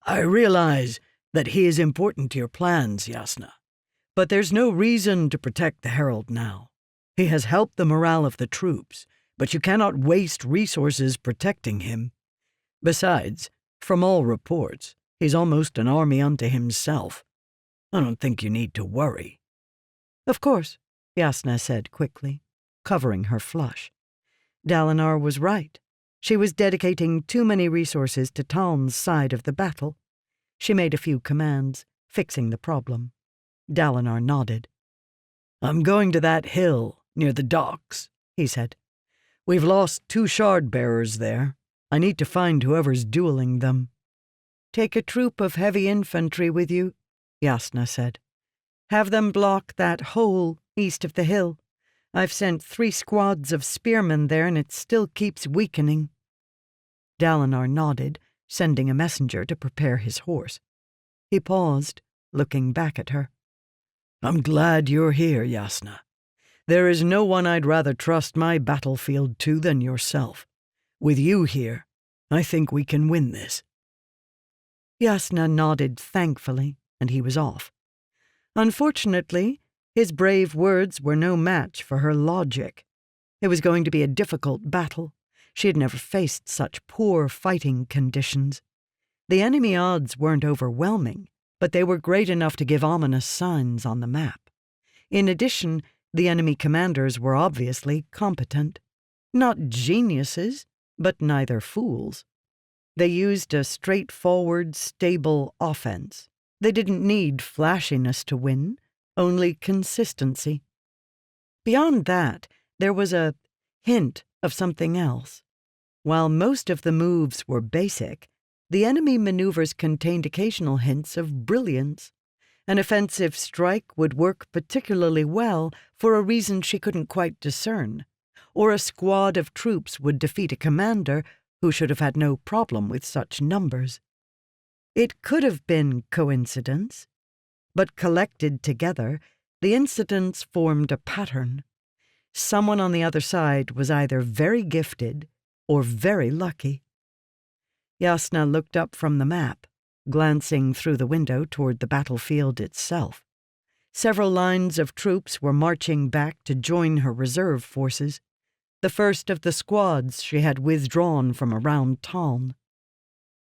I realize that he is important to your plans, Yasna, but there's no reason to protect the Herald now. He has helped the morale of the troops, but you cannot waste resources protecting him. Besides, from all reports, he's almost an army unto himself. I don't think you need to worry. Of course, Yasna said quickly, covering her flush. Dalinar was right. She was dedicating too many resources to Taln's side of the battle. She made a few commands, fixing the problem. Dalinar nodded. I'm going to that hill near the docks, he said. We've lost 2 shard-bearers there. I need to find whoever's dueling them. Take a troop of heavy infantry with you, Yasna said. Have them block that hole east of the hill. I've sent 3 squads of spearmen there, and it still keeps weakening. Dalinar nodded, sending a messenger to prepare his horse. He paused, looking back at her. I'm glad you're here, Yasna. There is no one I'd rather trust my battlefield to than yourself. With you here, I think we can win this. Yasna nodded thankfully, and he was off. Unfortunately, his brave words were no match for her logic. It was going to be a difficult battle. She had never faced such poor fighting conditions. The enemy odds weren't overwhelming, but they were great enough to give ominous signs on the map. In addition, the enemy commanders were obviously competent. Not geniuses, but neither fools. They used a straightforward, stable offense. They didn't need flashiness to win, only consistency. Beyond that, there was a hint of something else. While most of the moves were basic, the enemy maneuvers contained occasional hints of brilliance. An offensive strike would work particularly well for a reason she couldn't quite discern, or a squad of troops would defeat a commander who should have had no problem with such numbers. It could have been coincidence, but collected together, the incidents formed a pattern. Someone on the other side was either very gifted or very lucky. Yasna looked up from the map, glancing through the window toward the battlefield itself. Several lines of troops were marching back to join her reserve forces, the first of the squads she had withdrawn from around Taln.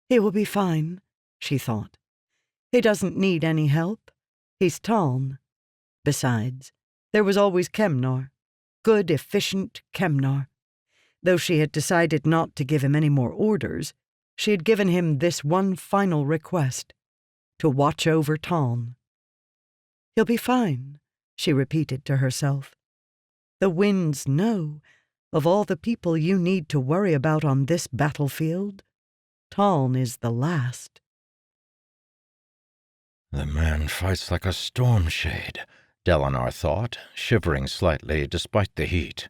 He will be fine, she thought. He doesn't need any help. He's Taln. Besides, there was always Kemnar. Good, efficient Kemnar. Though she had decided not to give him any more orders, she had given him this one final request, to watch over Taln. He'll be fine, she repeated to herself. The winds know, of all the people you need to worry about on this battlefield, Taln is the last. The man fights like a storm shade, Dalinar thought, shivering slightly despite the heat.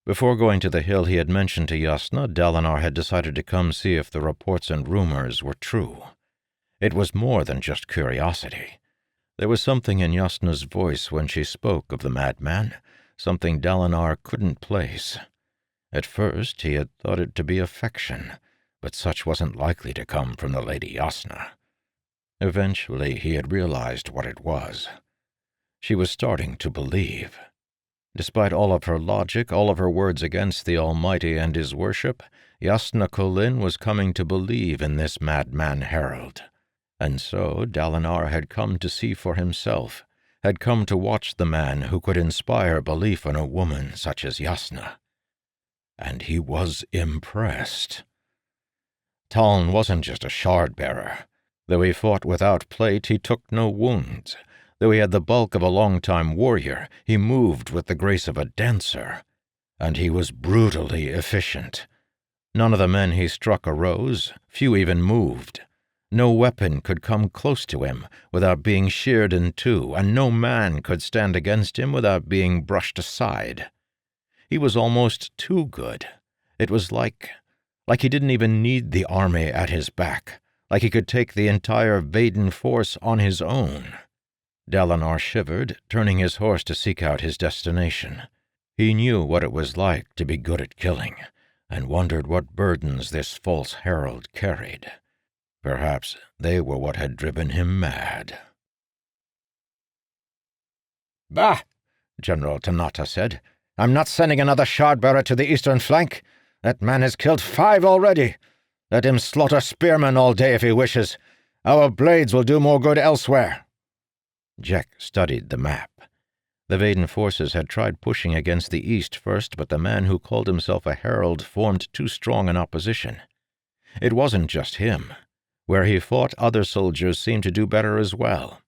Before going to the hill he had mentioned to Yasna, Dalinar had decided to come see if the reports and rumors were true. It was more than just curiosity. There was something in Yasna's voice when she spoke of the madman, something Dalinar couldn't place. At first he had thought it to be affection, but such wasn't likely to come from the Lady Yasna. Eventually he had realized what it was. She was starting to believe. Despite all of her logic, all of her words against the Almighty and his worship, Yasna Kholin was coming to believe in this madman herald. And so Dalinar had come to see for himself, had come to watch the man who could inspire belief in a woman such as Yasna. And he was impressed. Taln wasn't just a shard-bearer. Though he fought without plate, he took no wounds. Though he had the bulk of a long-time warrior, he moved with the grace of a dancer. And he was brutally efficient. None of the men he struck arose, few even moved. No weapon could come close to him without being sheared in two, and no man could stand against him without being brushed aside. He was almost too good. It was like he didn't even need the army at his back, like he could take the entire Vaden force on his own. Dalinar shivered, turning his horse to seek out his destination. He knew what it was like to be good at killing, and wondered what burdens this false herald carried. Perhaps they were what had driven him mad. "Bah!" General Tanata said. "I'm not sending another shard-bearer to the eastern flank. That man has killed 5 already. Let him slaughter spearmen all day if he wishes. Our blades will do more good elsewhere." Jek studied the map. The Vaden forces had tried pushing against the east first, but the man who called himself a herald formed too strong an opposition. It wasn't just him. Where he fought, other soldiers seemed to do better as well.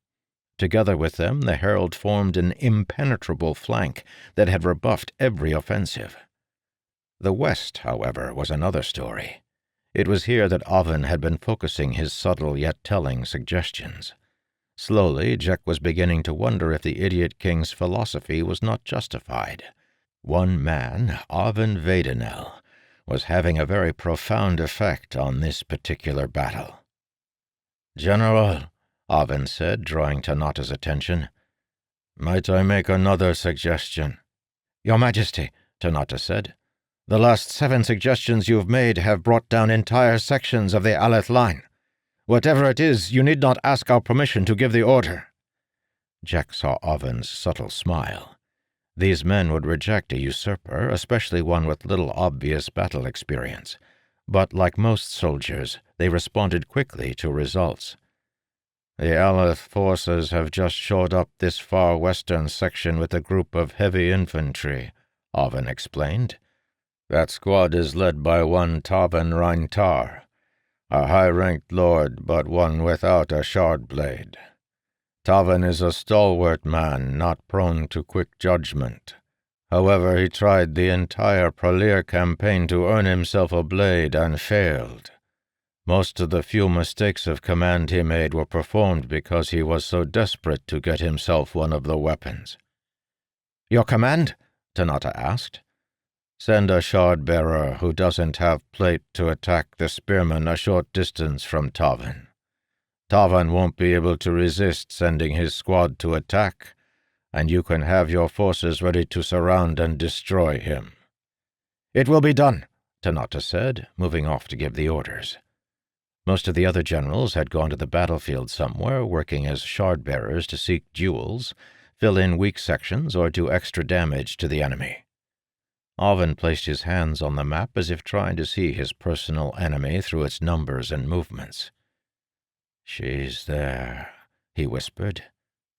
Together with them, the herald formed an impenetrable flank that had rebuffed every offensive. The west, however, was another story. It was here that Oven had been focusing his subtle yet telling suggestions. Slowly, Jek was beginning to wonder if the idiot king's philosophy was not justified. One man, Oven Vadenel, was having a very profound effect on this particular battle. "General," Oven said, drawing Tanata's attention, "might I make another suggestion?" "Your Majesty," Tanata said, "the last 7 suggestions you've made have brought down entire sections of the Aleth line. Whatever it is, you need not ask our permission to give the order." Jek saw Oven's subtle smile. These men would reject a usurper, especially one with little obvious battle experience. But like most soldiers, they responded quickly to results. "The Aleth forces have just shored up this far western section with a group of heavy infantry," Oven explained. "That squad is led by one Taven Reintar, a high-ranked lord, but one without a shard blade. Taven is a stalwart man, not prone to quick judgment. However, he tried the entire Pralir campaign to earn himself a blade and failed. Most of the few mistakes of command he made were performed because he was so desperate to get himself one of the weapons." "Your command?" Tanata asked. "Send a shard-bearer who doesn't have plate to attack the spearmen a short distance from Taven. Taven won't be able to resist sending his squad to attack, and you can have your forces ready to surround and destroy him." "It will be done," Tanata said, moving off to give the orders. Most of the other generals had gone to the battlefield somewhere, working as shard-bearers to seek jewels, fill in weak sections, or do extra damage to the enemy. Oven placed his hands on the map as if trying to see his personal enemy through its numbers and movements. "She's there," he whispered.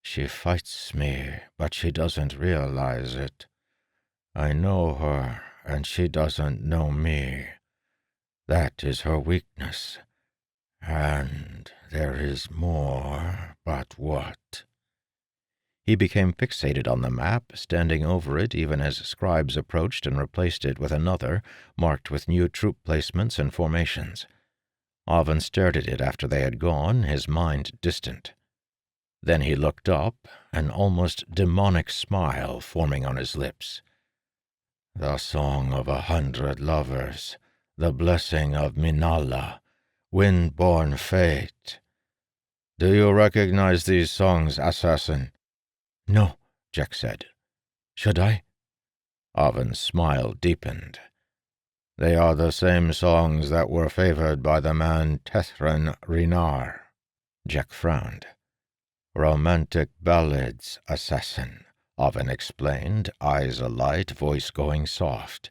"She fights me, but she doesn't realize it. I know her, and she doesn't know me. That is her weakness. And there is more, but what?" He became fixated on the map, standing over it even as scribes approached and replaced it with another, marked with new troop placements and formations. Alvin stared at it after they had gone, his mind distant. Then he looked up, an almost demonic smile forming on his lips. The song of 100 lovers, the blessing of Minalla, wind-born fate. Do you recognize these songs, assassin? No, Jack said. Should I? Alvin's smile deepened. They are the same songs that were favored by the man Tethran Rinar. Jack frowned. Romantic ballads, assassin, Alvin explained, eyes alight, voice going soft.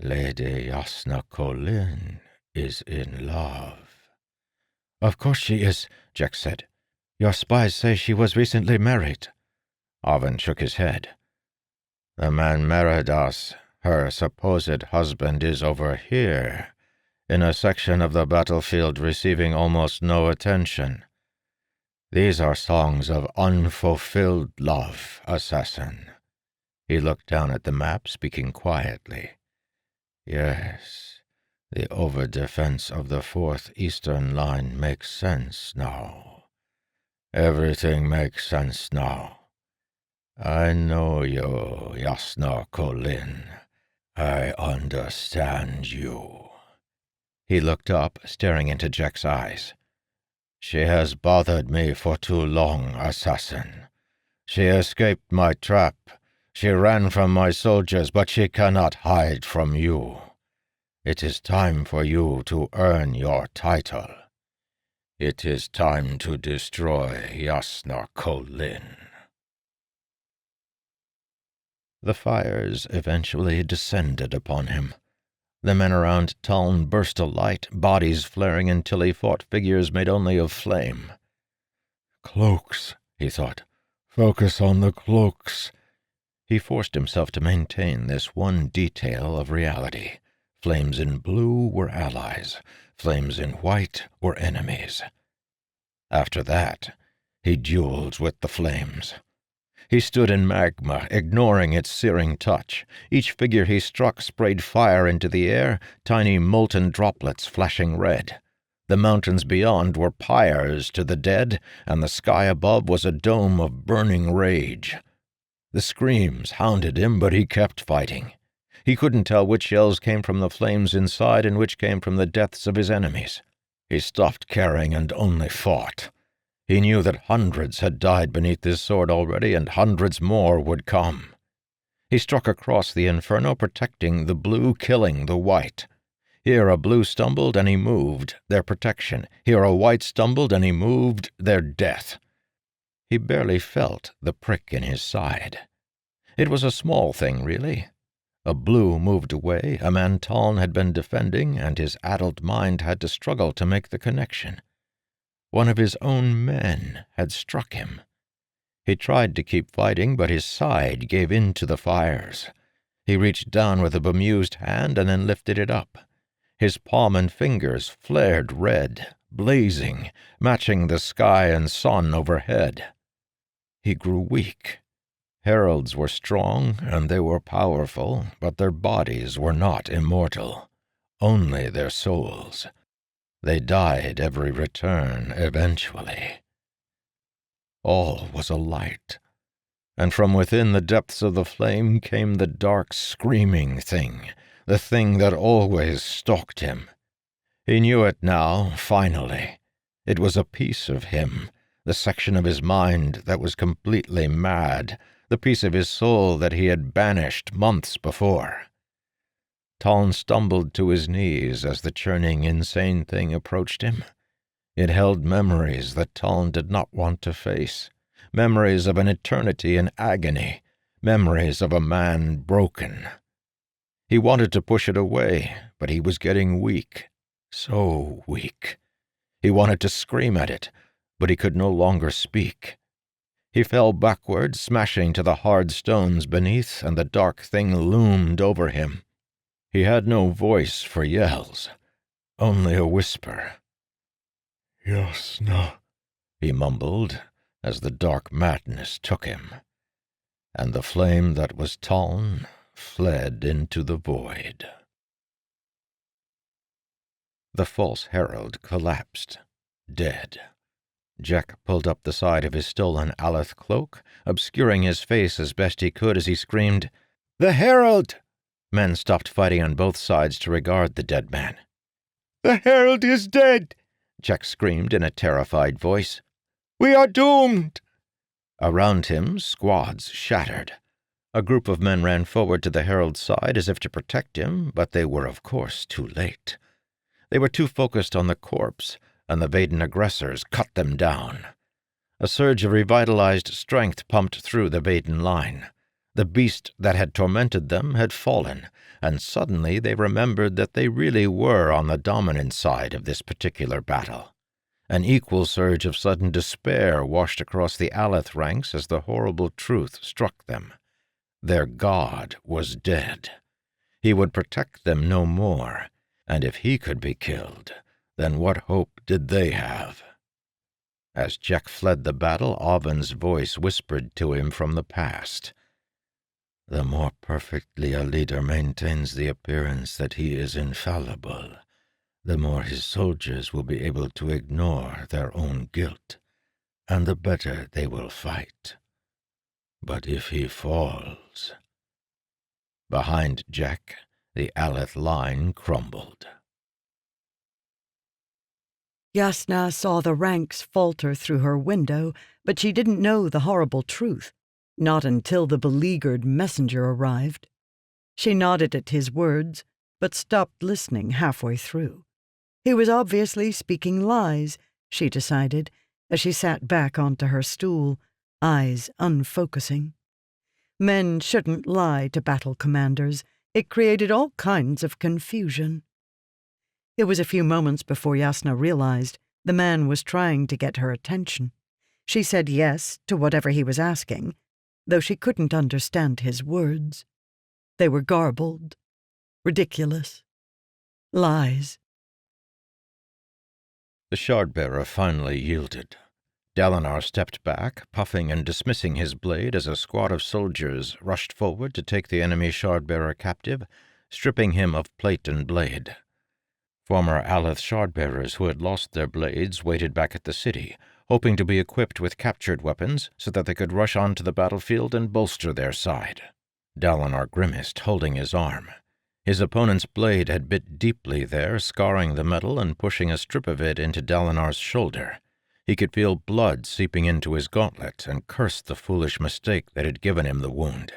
Lady Yasna Colin is in love. Of course she is, Jack said. Your spies say she was recently married. Alvin shook his head. The man married us. Her supposed husband is over here, in a section of the battlefield receiving almost no attention. These are songs of unfulfilled love, assassin. He looked down at the map, speaking quietly. Yes, the over-defense of the 4th Eastern Line makes sense now. Everything makes sense now. I know you, Yasna Colin. I understand you. He looked up, staring into Jack's eyes. She has bothered me for too long, assassin. She escaped my trap. She ran from my soldiers, but she cannot hide from you. It is time for you to earn your title. It is time to destroy Yasna Colin. The fires eventually descended upon him. The men around Tuln burst alight, bodies flaring until he fought figures made only of flame. Cloaks, he thought. Focus on the cloaks. He forced himself to maintain this one detail of reality. Flames in blue were allies. Flames in white were enemies. After that, he dueled with the flames. He stood in magma, ignoring its searing touch. Each figure he struck sprayed fire into the air, tiny molten droplets flashing red. The mountains beyond were pyres to the dead, and the sky above was a dome of burning rage. The screams hounded him, but he kept fighting. He couldn't tell which yells came from the flames inside and which came from the deaths of his enemies. He stopped caring and only fought. He knew that hundreds had died beneath his sword already, and hundreds more would come. He struck across the inferno, protecting the blue, killing the white. Here a blue stumbled, and he moved, their protection. Here a white stumbled, and he moved, their death. He barely felt the prick in his side. It was a small thing, really. A blue moved away, a man Tuln had been defending, and his addled mind had to struggle to make the connection. One of his own men had struck him. He tried to keep fighting, but his side gave in to the fires. He reached down with a bemused hand and then lifted it up. His palm and fingers flared red, blazing, matching the sky and sun overhead. He grew weak. Heralds were strong, and they were powerful, but their bodies were not immortal, only their souls. They died every return, eventually. All was alight, and from within the depths of the flame came the dark, screaming thing, the thing that always stalked him. He knew it now, finally. It was a piece of him, the section of his mind that was completely mad, the piece of his soul that he had banished months before. Tuln stumbled to his knees as the churning, insane thing approached him. It held memories that Tuln did not want to face, memories of an eternity in agony, memories of a man broken. He wanted to push it away, but he was getting weak, so weak. He wanted to scream at it, but he could no longer speak. He fell backward, smashing to the hard stones beneath, and the dark thing loomed over him. He had no voice for yells, only a whisper. Yasna, he mumbled as the dark madness took him, and the flame that was Tuln fled into the void. The false herald collapsed, dead. Jack pulled up the side of his stolen Aleth cloak, obscuring his face as best he could as he screamed, "The herald!" Men stopped fighting on both sides to regard the dead man. "The herald is dead!" Jack screamed in a terrified voice. "We are doomed!" Around him, squads shattered. A group of men ran forward to the herald's side as if to protect him, but they were, of course, too late. They were too focused on the corpse, and the Vaden aggressors cut them down. A surge of revitalized strength pumped through the Vaden line. The beast that had tormented them had fallen, and suddenly they remembered that they really were on the dominant side of this particular battle. An equal surge of sudden despair washed across the Aleth ranks as the horrible truth struck them. Their god was dead. He would protect them no more, and if he could be killed, then what hope did they have? As Jack fled the battle, Oven's voice whispered to him from the past. "The more perfectly a leader maintains the appearance that he is infallible, the more his soldiers will be able to ignore their own guilt, and the better they will fight. But if he falls—" Behind Jack, the Aleth line crumbled. Yasna saw the ranks falter through her window, but she didn't know the horrible truth, not until the beleaguered messenger arrived. She nodded at his words, but stopped listening halfway through. He was obviously speaking lies, she decided, as she sat back onto her stool, eyes unfocusing. Men shouldn't lie to battle commanders. It created all kinds of confusion. It was a few moments before Yasna realized the man was trying to get her attention. She said yes to whatever he was asking, though she couldn't understand his words. They were garbled, ridiculous, lies. The shard-bearer finally yielded. Dalinar stepped back, puffing and dismissing his blade as a squad of soldiers rushed forward to take the enemy shard-bearer captive, stripping him of plate and blade. Former Aleth shard-bearers who had lost their blades waited back at the city, hoping to be equipped with captured weapons so that they could rush onto the battlefield and bolster their side. Dalinar grimaced, holding his arm. His opponent's blade had bit deeply there, scarring the metal and pushing a strip of it into Dalinar's shoulder. He could feel blood seeping into his gauntlet and cursed the foolish mistake that had given him the wound.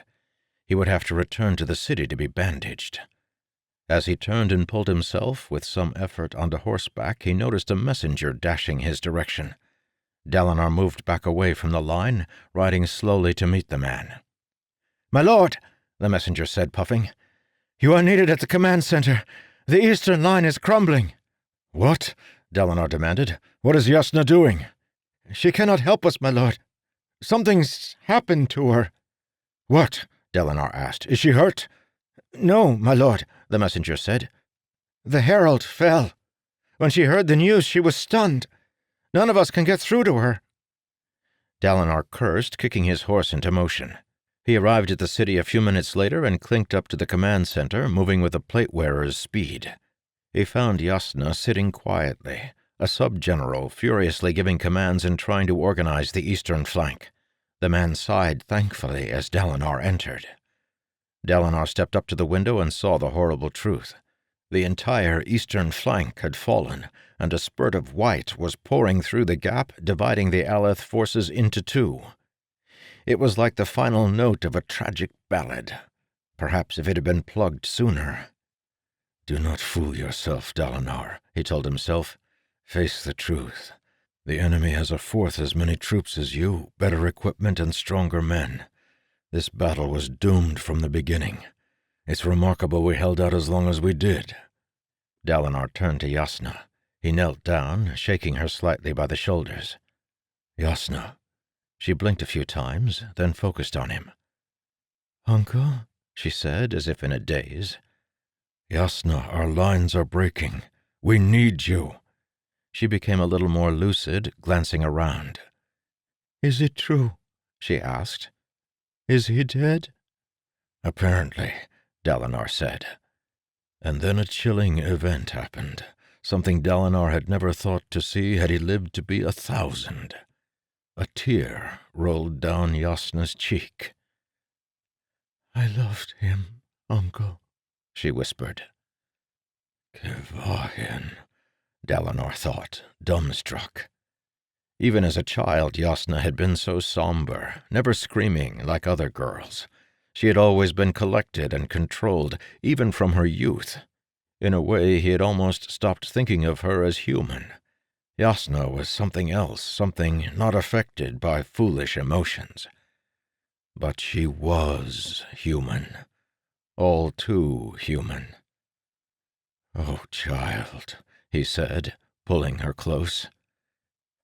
He would have to return to the city to be bandaged. As he turned and pulled himself, with some effort, onto horseback, he noticed a messenger dashing his direction. Dalinar moved back away from the line, riding slowly to meet the man. "My lord," the messenger said, puffing, "you are needed at the command center. The eastern line is crumbling." "What?" Dalinar demanded. "What is Yasna doing?" "She cannot help us, my lord. Something's happened to her." "What?" Dalinar asked. "Is she hurt?" "No, my lord," the messenger said. "The herald fell. When she heard the news, she was stunned. None of us can get through to her." Dalinar cursed, kicking his horse into motion. He arrived at the city a few minutes later and clinked up to the command center, moving with a plate-wearer's speed. He found Yasna sitting quietly, a sub-general furiously giving commands and trying to organize the eastern flank. The man sighed thankfully as Dalinar entered. Dalinar stepped up to the window and saw the horrible truth. The entire eastern flank had fallen, and a spurt of white was pouring through the gap, dividing the Aleth forces into two. It was like the final note of a tragic ballad. Perhaps if it had been plugged sooner. "Do not fool yourself, Dalinar," he told himself. "Face the truth. The enemy has a fourth as many troops as you, better equipment and stronger men. This battle was doomed from the beginning. It's remarkable we held out as long as we did." Dalinar turned to Yasna. He knelt down, shaking her slightly by the shoulders. "Yasna." She blinked a few times, then focused on him. "Uncle?" she said, as if in a daze. "Yasna, our lines are breaking. We need you." She became a little more lucid, glancing around. "Is it true?" she asked. "Is he dead?" "Apparently," Dalinar said. And then a chilling event happened. something Dalinar had never thought to see had he lived to be 1,000. A tear rolled down Yasna's cheek. "I loved him, uncle," she whispered. Kevahin, Dalinar thought, dumbstruck. Even as a child, Yasna had been so somber, never screaming like other girls. She had always been collected and controlled, even from her youth. In a way, he had almost stopped thinking of her as human. Yasna was something else, something not affected by foolish emotions. But she was human. All too human. "Oh, child," he said, pulling her close.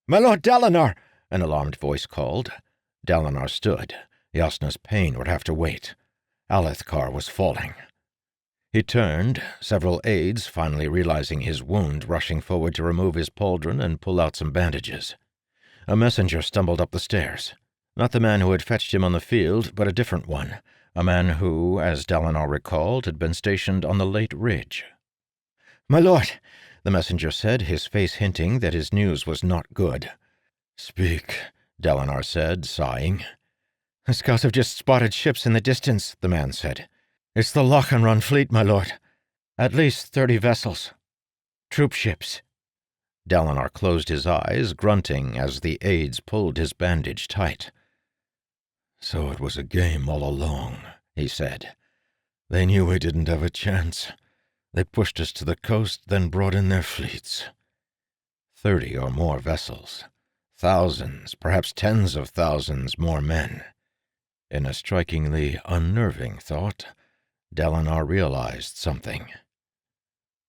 "My Lord Dalinar!" an alarmed voice called. Dalinar stood. Yasna's pain would have to wait. Alethkar was falling. He turned, several aides finally realizing his wound, rushing forward to remove his pauldron and pull out some bandages. A messenger stumbled up the stairs. Not the man who had fetched him on the field, but a different one. A man who, as Dalinar recalled, had been stationed on the late ridge. "My lord," the messenger said, his face hinting that his news was not good. "Speak," Dalinar said, sighing. "The scouts have just spotted ships in the distance," the man said. "It's the Lochanron fleet, my lord. At least 30 vessels. Troop ships." Dalinar closed his eyes, grunting as the aides pulled his bandage tight. "So it was a game all along," he said. "They knew we didn't have a chance. They pushed us to the coast, then brought in their fleets. 30 or more vessels. Thousands, perhaps tens of thousands more men." In a strikingly unnerving thought, Dalinar realized something.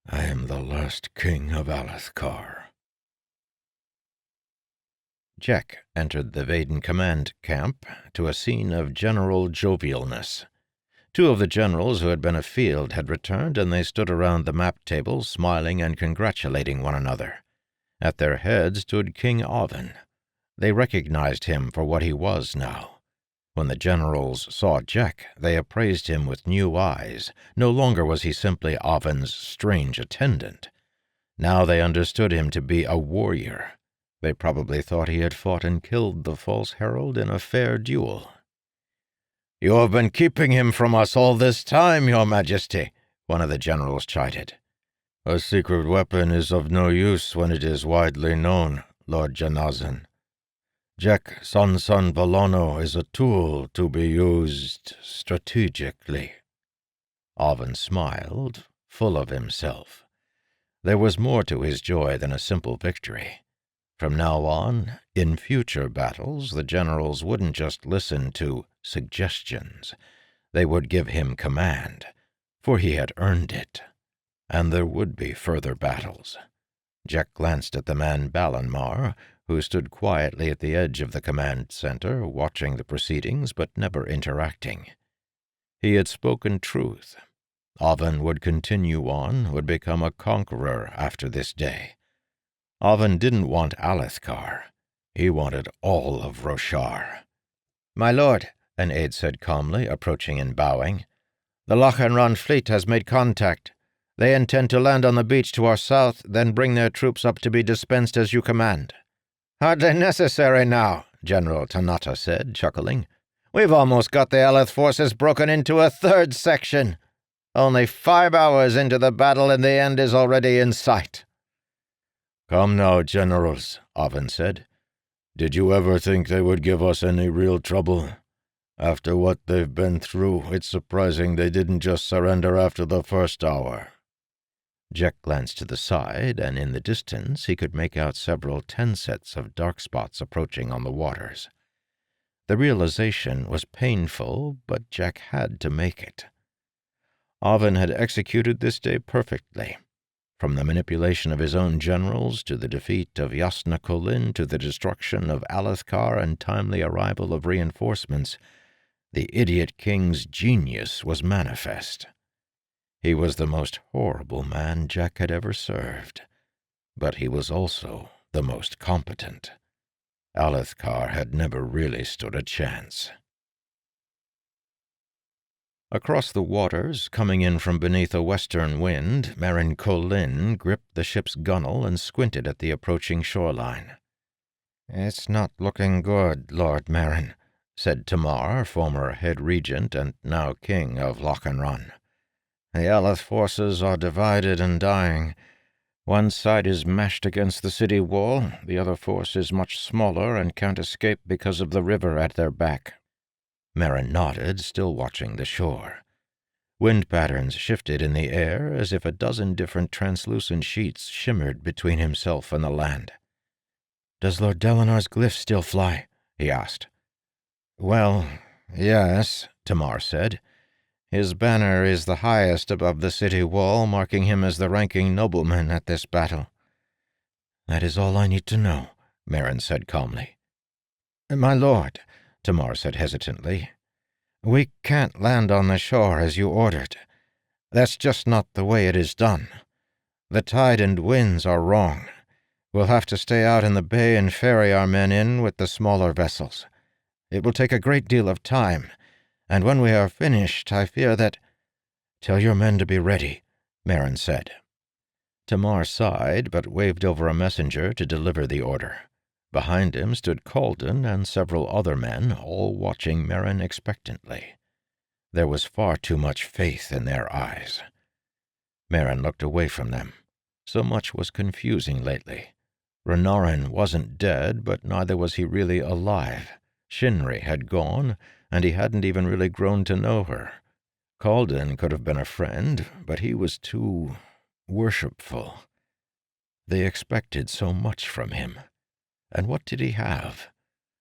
"I am the last king of Alethkar." Jek entered the Vaden command camp to a scene of general jovialness. 2 of the generals who had been afield had returned, and they stood around the map table, smiling and congratulating one another. At their head stood King Oven. They recognized him for what he was now. When the generals saw Jek, they appraised him with new eyes. No longer was he simply Oven's strange attendant. Now they understood him to be a warrior. They probably thought he had fought and killed the false herald in a fair duel. "You have been keeping him from us all this time, your majesty," one of the generals chided. "A secret weapon is of no use when it is widely known, Lord Janazan. Jek Sansan Valono is a tool to be used strategically." Oven smiled, full of himself. There was more to his joy than a simple victory. From now on, in future battles, the generals wouldn't just listen to suggestions. They would give him command, for he had earned it. And there would be further battles. Jek glanced at the man Balanmar, who stood quietly at the edge of the command center, watching the proceedings but never interacting. He had spoken truth. Oven would continue on, would become a conqueror after this day. Oven didn't want Alethkar. He wanted all of Roshar. "My lord," an aide said calmly, approaching and bowing, "the Lochanron fleet has made contact. They intend to land on the beach to our south, then bring their troops up to be dispensed as you command." "Hardly necessary now," General Tanata said, chuckling. "We've almost got the Aleth forces broken into a 3rd section. Only 5 hours into the battle and the end is already in sight." "Come now, generals," Oven said. "Did you ever think they would give us any real trouble? After what they've been through, it's surprising they didn't just surrender after the 1st hour." Jek glanced to the side, and in the distance he could make out several 10 sets of dark spots approaching on the waters. The realization was painful, but Jek had to make it. Oven had executed this day perfectly. From the manipulation of his own generals, to the defeat of Yasna Kholin, to the destruction of Alethkar and timely arrival of reinforcements, the idiot king's genius was manifest. He was the most horrible man Jek had ever served, but he was also the most competent. Alethkar had never really stood a chance. Across the waters, coming in from beneath a western wind, Marin Colin gripped the ship's gunwale and squinted at the approaching shoreline. "It's not looking good, Lord Marin," said Tamar, former head regent and now king of Lochanrun. "The Eleth forces are divided and dying. One side is mashed against the city wall, the other force is much smaller and can't escape because of the river at their back." Marin nodded, still watching the shore. Wind patterns shifted in the air as if a dozen different translucent sheets shimmered between himself and the land. "Does Lord Dalinar's glyph still fly?" he asked. "Well, yes," Tamar said. "His banner is the highest above the city wall, marking him as the ranking nobleman at this battle." "That is all I need to know," Marin said calmly. "My lord," Tamar said hesitantly, "we can't land on the shore as you ordered. That's just not the way it is done. The tide and winds are wrong. We'll have to stay out in the bay and ferry our men in with the smaller vessels. It will take a great deal of time, and when we are finished, I fear that—" "Tell your men to be ready," Marin said. Tamar sighed, but waved over a messenger to deliver the order. Behind him stood Calden and several other men, all watching Marin expectantly. There was far too much faith in their eyes. Marin looked away from them. So much was confusing lately. Renarin wasn't dead, but neither was he really alive. Shinri had gone, and he hadn't even really grown to know her. Calden could have been a friend, but he was too worshipful. They expected so much from him. And what did he have?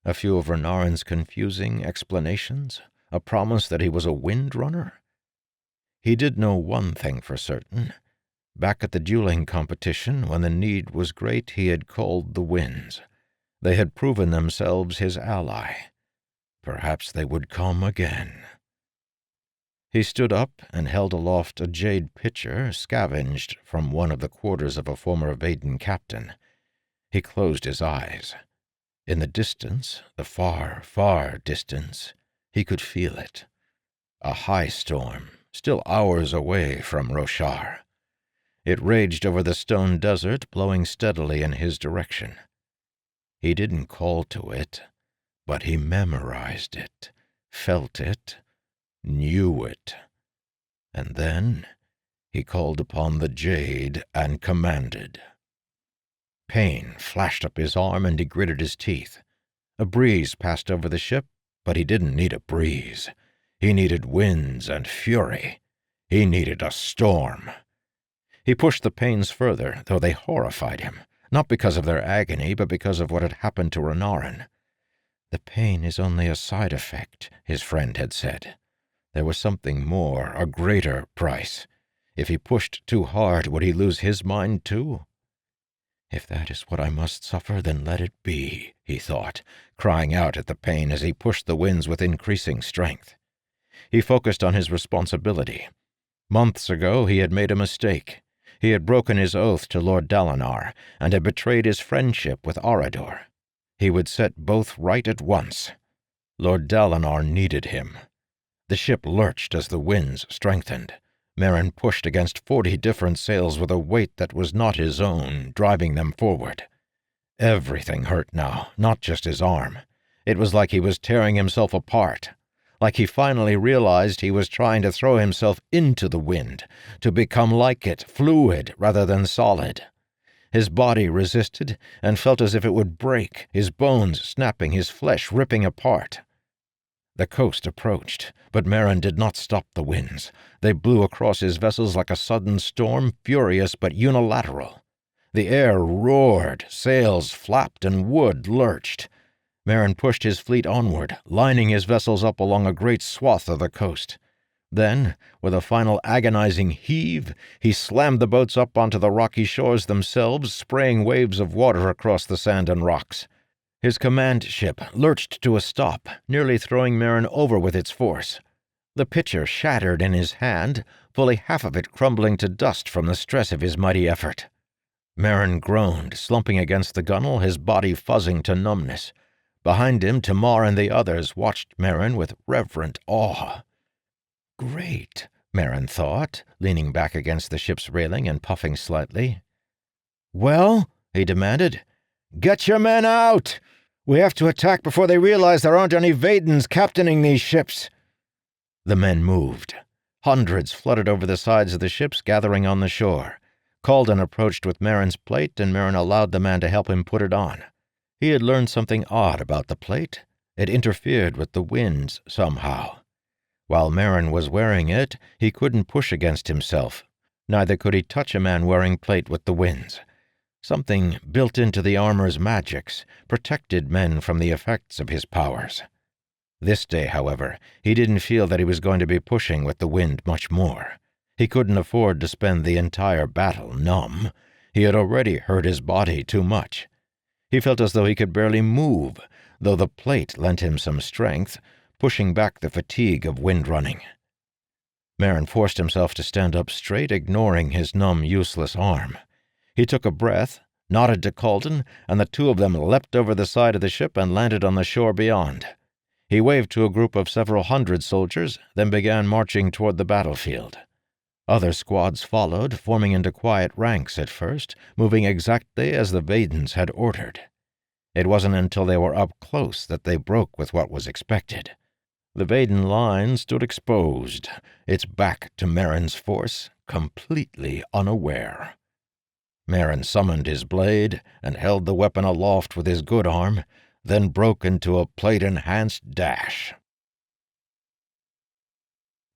A few of Renarin's confusing explanations? A promise that he was a windrunner? He did know one thing for certain. Back at the dueling competition, when the need was great, he had called the winds. They had proven themselves his ally. Perhaps they would come again. He stood up and held aloft a jade pitcher scavenged from one of the quarters of a former Vaden captain. He closed his eyes. In the distance, the far, far distance, he could feel it. A high storm, still hours away from Roshar. It raged over the stone desert, blowing steadily in his direction. He didn't call to it, but he memorized it, felt it, knew it. And then he called upon the jade and commanded. Pain flashed up his arm and he gritted his teeth. A breeze passed over the ship, but he didn't need a breeze. He needed winds and fury. He needed a storm. He pushed the pains further, though they horrified him, not because of their agony, but because of what had happened to Renarin. "The pain is only a side effect," his friend had said. There was something more, a greater price. If he pushed too hard, would he lose his mind too? "If that is what I must suffer, then let it be," he thought, crying out at the pain as he pushed the winds with increasing strength. He focused on his responsibility. Months ago he had made a mistake. He had broken his oath to Lord Dalinar, and had betrayed his friendship with Arador. He would set both right at once. Lord Dalinar needed him. The ship lurched as the winds strengthened. Marin pushed against 40 different sails with a weight that was not his own, driving them forward. Everything hurt now, not just his arm. It was like he was tearing himself apart. Like he finally realized he was trying to throw himself into the wind, to become like it, fluid rather than solid. His body resisted and felt as if it would break, his bones snapping, his flesh ripping apart. The coast approached, but Marin did not stop the winds. They blew across his vessels like a sudden storm, furious but unilateral. The air roared, sails flapped, and wood lurched. Marin pushed his fleet onward, lining his vessels up along a great swath of the coast. Then, with a final agonizing heave, he slammed the boats up onto the rocky shores themselves, spraying waves of water across the sand and rocks. His command ship lurched to a stop, nearly throwing Marin over with its force. The pitcher shattered in his hand, fully half of it crumbling to dust from the stress of his mighty effort. Marin groaned, slumping against the gunwale, his body fuzzing to numbness. Behind him, Tamar and the others watched Marin with reverent awe. Great, Merrin thought, leaning back against the ship's railing and puffing slightly. "Well," he demanded, "get your men out! We have to attack before they realize there aren't any Vadens captaining these ships." The men moved. Hundreds flooded over the sides of the ships, gathering on the shore. Calden approached with Merrin's plate, and Merrin allowed the man to help him put it on. He had learned something odd about the plate. It interfered with the winds somehow. While Merrin was wearing it, he couldn't push against himself. Neither could he touch a man wearing plate with the winds. Something built into the armor's magics protected men from the effects of his powers. This day, however, he didn't feel that he was going to be pushing with the wind much more. He couldn't afford to spend the entire battle numb. He had already hurt his body too much. He felt as though he could barely move, though the plate lent him some strength, pushing back the fatigue of wind-running. Merrin forced himself to stand up straight, ignoring his numb, useless arm. He took a breath, nodded to Calden, and the two of them leapt over the side of the ship and landed on the shore beyond. He waved to a group of several hundred soldiers, then began marching toward the battlefield. Other squads followed, forming into quiet ranks at first, moving exactly as the Vadens had ordered. It wasn't until they were up close that they broke with what was expected. The Vaden line stood exposed, its back to Merrin's force, completely unaware. Merrin summoned his blade and held the weapon aloft with his good arm, then broke into a plate-enhanced dash.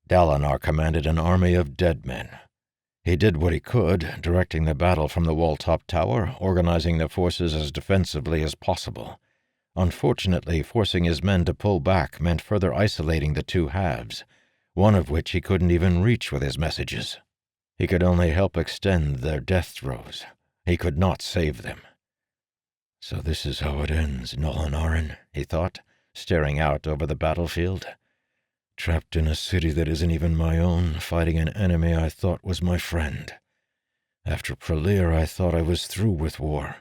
Dalinar commanded an army of dead men. He did what he could, directing the battle from the wall-top tower, organizing the forces as defensively as possible. Unfortunately, forcing his men to pull back meant further isolating the two halves, one of which he couldn't even reach with his messages. He could only help extend their death throes. He could not save them. "So this is how it ends, Nolanarin," he thought, staring out over the battlefield. "Trapped in a city that isn't even my own, fighting an enemy I thought was my friend. After Pralir, I thought I was through with war.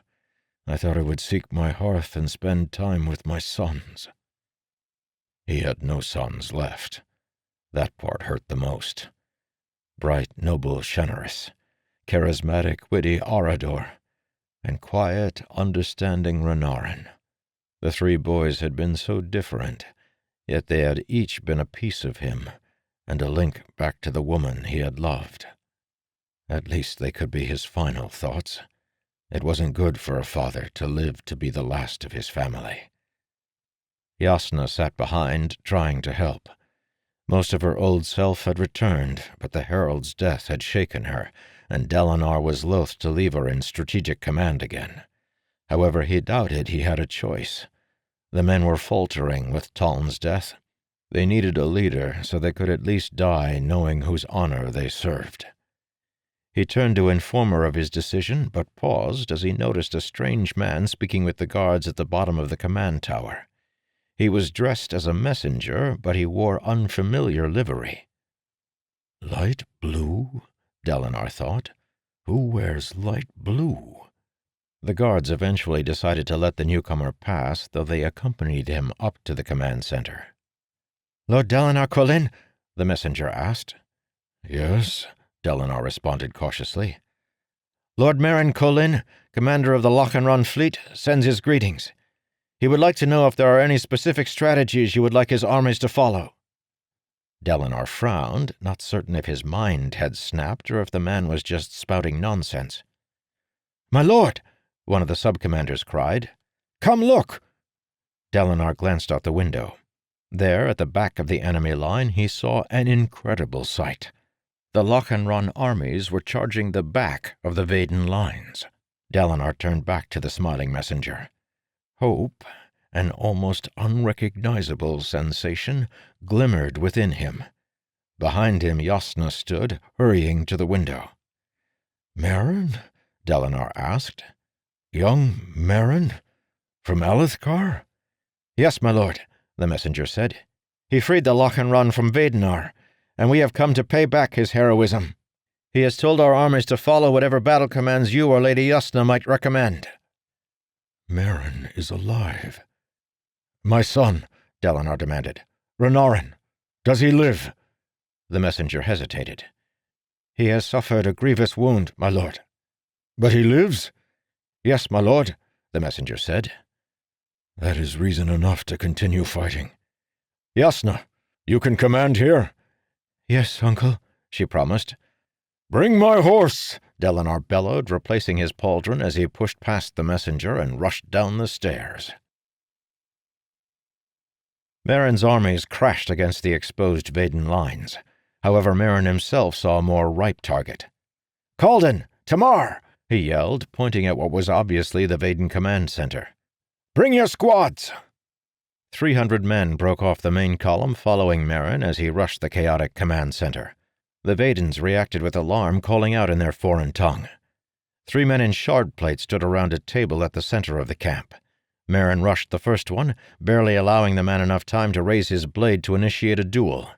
I thought I would seek my hearth and spend time with my sons." He had no sons left. That part hurt the most. Bright, noble Shenaris, charismatic, witty Arador, and quiet, understanding Renarin. The three boys had been so different, yet they had each been a piece of him, and a link back to the woman he had loved. At least they could be his final thoughts. It wasn't good for a father to live to be the last of his family. Yasna sat behind, trying to help. Most of her old self had returned, but the Herald's death had shaken her, and Dalinar was loath to leave her in strategic command again. However, he doubted he had a choice. The men were faltering with Taln's death. They needed a leader so they could at least die knowing whose honor they served. He turned to inform her of his decision, but paused as he noticed a strange man speaking with the guards at the bottom of the command tower. He was dressed as a messenger, but he wore unfamiliar livery. "Light blue?" Dalinar thought. "Who wears light blue?" The guards eventually decided to let the newcomer pass, though they accompanied him up to the command center. "Lord Dalinar Kholin?" the messenger asked. "Yes," Dalinar responded cautiously. "Lord Merrin Kholin, commander of the Lochanron fleet, sends his greetings. He would like to know if there are any specific strategies you would like his armies to follow." Dalinar frowned, not certain if his mind had snapped or if the man was just spouting nonsense. "My lord!" one of the sub-commanders cried. "Come look!" Dalinar glanced out the window. There, at the back of the enemy line, he saw an incredible sight. The Lochanron armies were charging the back of the Vaden lines. Dalinar turned back to the smiling messenger. Hope, an almost unrecognizable sensation, glimmered within him. Behind him Yasna stood, hurrying to the window. "Merrin?" Dalinar asked. "Young Merrin? From Alethkar?" "Yes, my lord," the messenger said. "He freed the Lochanron from Vadenar, and we have come to pay back his heroism. He has told our armies to follow whatever battle commands you or Lady Yasna might recommend." "Merrin is alive." "My son," Dalinar demanded. "Renarin, does he live?" The messenger hesitated. "He has suffered a grievous wound, my lord." "But he lives?" "Yes, my lord," the messenger said. "That is reason enough to continue fighting. Yasna, you can command here?" "Yes, uncle," she promised. "Bring my horse!" Dalinar bellowed, replacing his pauldron as he pushed past the messenger and rushed down the stairs. Merrin's armies crashed against the exposed Vaden lines. However, Merrin himself saw a more ripe target. "Kalden! Tamar!" he yelled, pointing at what was obviously the Vaden command center. "Bring your squads!" 300 men broke off the main column following Merrin as he rushed the chaotic command center. The Vadens reacted with alarm, calling out in their foreign tongue. 3 men in shard plate stood around a table at the center of the camp. Merrin rushed the first one, barely allowing the man enough time to raise his blade to initiate a duel.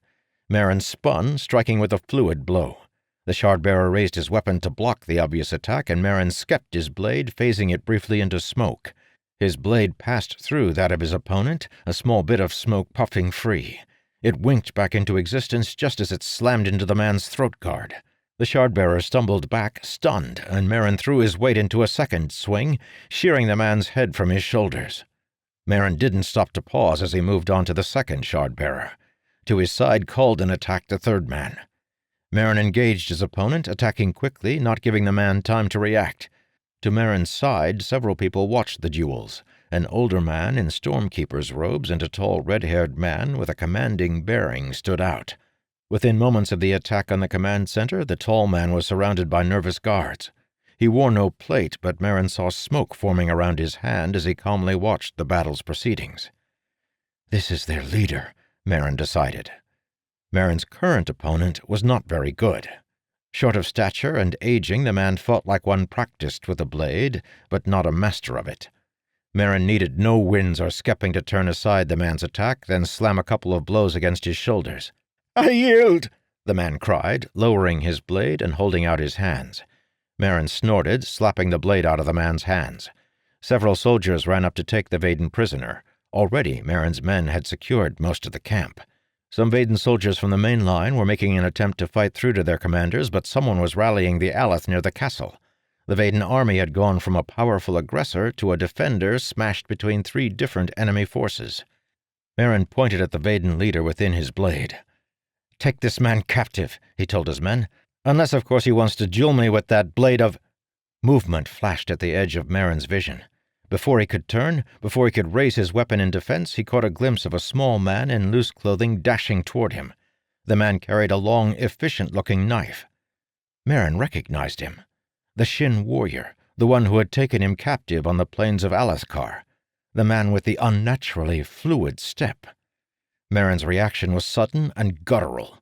Merrin spun, striking with a fluid blow. The shard-bearer raised his weapon to block the obvious attack, and Merrin skepped his blade, phasing it briefly into smoke. His blade passed through that of his opponent, a small bit of smoke puffing free. It winked back into existence just as it slammed into the man's throat guard. The shard-bearer stumbled back, stunned, and Merrin threw his weight into a second swing, shearing the man's head from his shoulders. Merrin didn't stop to pause as he moved on to the second shard-bearer. To his side, Kalden attacked the third man. Merrin engaged his opponent, attacking quickly, not giving the man time to react. To Merrin's side, several people watched the duels. An older man in Stormkeeper's robes and a tall red-haired man with a commanding bearing stood out. Within moments of the attack on the command center, the tall man was surrounded by nervous guards. He wore no plate, but Merrin saw smoke forming around his hand as he calmly watched the battle's proceedings. This is their leader, Merrin decided. Merrin's current opponent was not very good. Short of stature and aging, the man fought like one practiced with a blade, but not a master of it. Merrin needed no winds or skepping to turn aside the man's attack, then slam a couple of blows against his shoulders. "I yield!" the man cried, lowering his blade and holding out his hands. Merrin snorted, slapping the blade out of the man's hands. Several soldiers ran up to take the Vaden prisoner. Already, Merrin's men had secured most of the camp. Some Vaden soldiers from the main line were making an attempt to fight through to their commanders, but someone was rallying the Aleth near the castle. The Vaden army had gone from a powerful aggressor to a defender smashed between 3 different enemy forces. Merrin pointed at the Vaden leader within his blade. "Take this man captive," he told his men. "Unless, of course, he wants to duel me with that blade of—" Movement flashed at the edge of Merrin's vision. Before he could turn, before he could raise his weapon in defense, he caught a glimpse of a small man in loose clothing dashing toward him. The man carried a long, efficient-looking knife. Merrin recognized him. The Shin warrior, the one who had taken him captive on the plains of Alethkar. The man with the unnaturally fluid step. Merrin's reaction was sudden and guttural.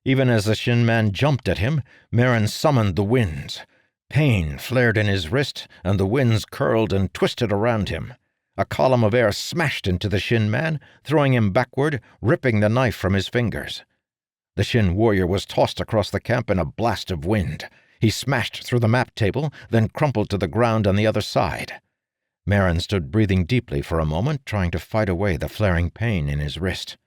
Even as the Shin man jumped at him, Merrin summoned the winds. Pain flared in his wrist, and the winds curled and twisted around him. A column of air smashed into the Shin man, throwing him backward, ripping the knife from his fingers. The Shin warrior was tossed across the camp in a blast of wind. He smashed through the map table, then crumpled to the ground on the other side. Merrin stood breathing deeply for a moment, trying to fight away the flaring pain in his wrist.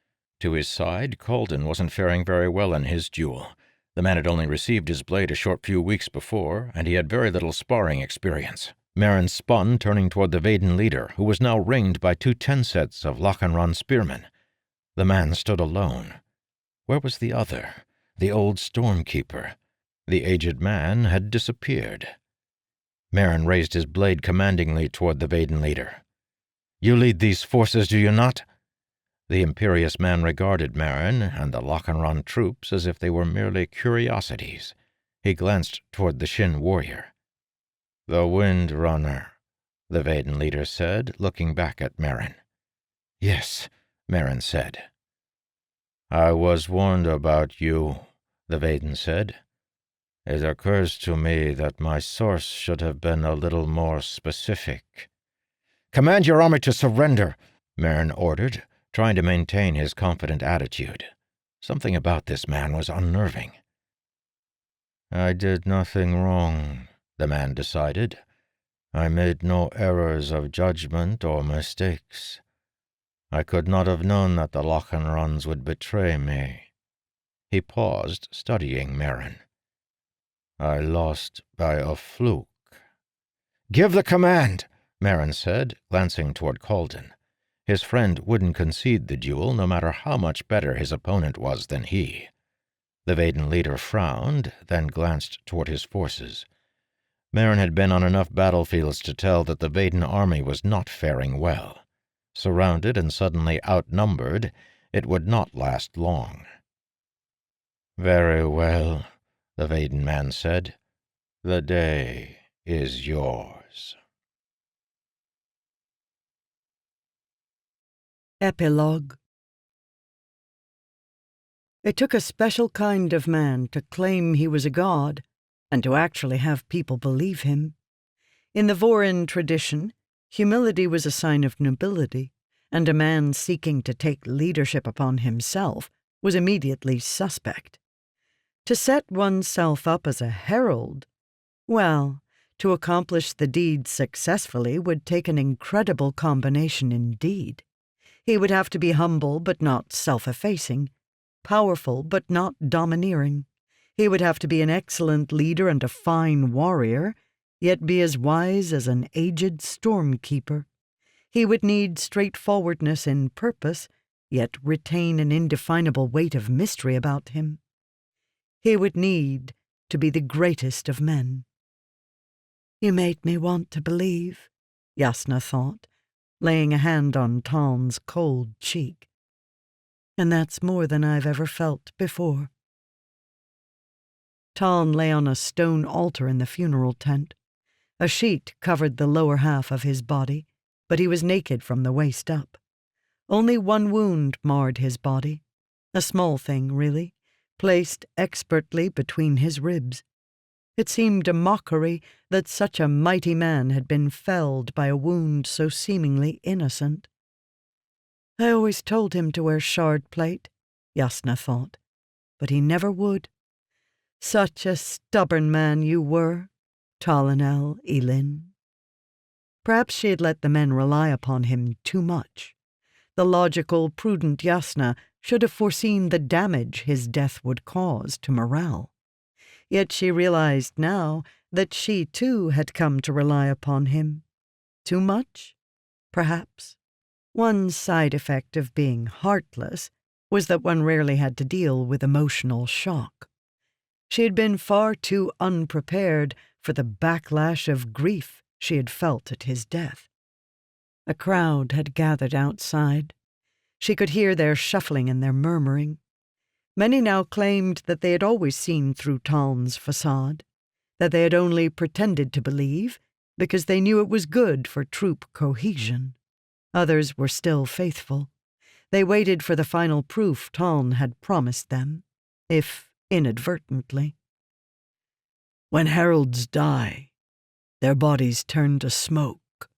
To his side, Kalden wasn't faring very well in his duel. The man had only received his blade a short few weeks before, and he had very little sparring experience. Merrin spun, turning toward the Vaden leader, who was now ringed by 2 10-sets of Lochenron spearmen. The man stood alone. Where was the other, the old Stormkeeper? The aged man had disappeared. Merrin raised his blade commandingly toward the Vaden leader. "You lead these forces, do you not?" The imperious man regarded Merrin and the Lochenron troops as if they were merely curiosities. He glanced toward the Shin warrior. "The Wind Runner," the Vaden leader said, looking back at Merrin. "Yes," Merrin said. "I was warned about you," the Vaden said. "It occurs to me that my source should have been a little more specific." "Command your army to surrender," Merrin ordered, trying to maintain his confident attitude. Something about this man was unnerving. "I did nothing wrong," the man decided. "I made no errors of judgment or mistakes. I could not have known that the Lochenrons would betray me." He paused, studying Merrin. "I lost by a fluke." "Give the command," Merrin said, glancing toward Calden. His friend wouldn't concede the duel, no matter how much better his opponent was than he. The Vaden leader frowned, then glanced toward his forces. Merrin had been on enough battlefields to tell that the Vaden army was not faring well. Surrounded and suddenly outnumbered, it would not last long. "Very well," the Vaden man said. "The day is yours." Epilogue. It took a special kind of man to claim he was a god, and to actually have people believe him. In the Vorin tradition, humility was a sign of nobility, and a man seeking to take leadership upon himself was immediately suspect. To set oneself up as a herald, well, to accomplish the deed successfully would take an incredible combination indeed. He would have to be humble but not self-effacing, powerful but not domineering. He would have to be an excellent leader and a fine warrior, yet be as wise as an aged stormkeeper. He would need straightforwardness in purpose, yet retain an indefinable weight of mystery about him. He would need to be the greatest of men. "You made me want to believe," Jasnah thought, laying a hand on Taln's cold cheek. "And that's more than I've ever felt before." Taln lay on a stone altar in the funeral tent. A sheet covered the lower half of his body, but he was naked from the waist up. Only one wound marred his body, a small thing, really, placed expertly between his ribs. It seemed a mockery that such a mighty man had been felled by a wound so seemingly innocent. "I always told him to wear shard plate," Jasnah thought, "but he never would. Such a stubborn man you were, Talinel Elin." Perhaps she had let the men rely upon him too much. The logical, prudent Jasnah should have foreseen the damage his death would cause to morale. Yet she realized now that she too had come to rely upon him. Too much? Perhaps. One side effect of being heartless was that one rarely had to deal with emotional shock. She had been far too unprepared for the backlash of grief she had felt at his death. A crowd had gathered outside. She could hear their shuffling and their murmuring. Many now claimed that they had always seen through Taln's facade, that they had only pretended to believe because they knew it was good for troop cohesion. Others were still faithful. They waited for the final proof Taln had promised them, if inadvertently. "When heralds die, their bodies turn to smoke."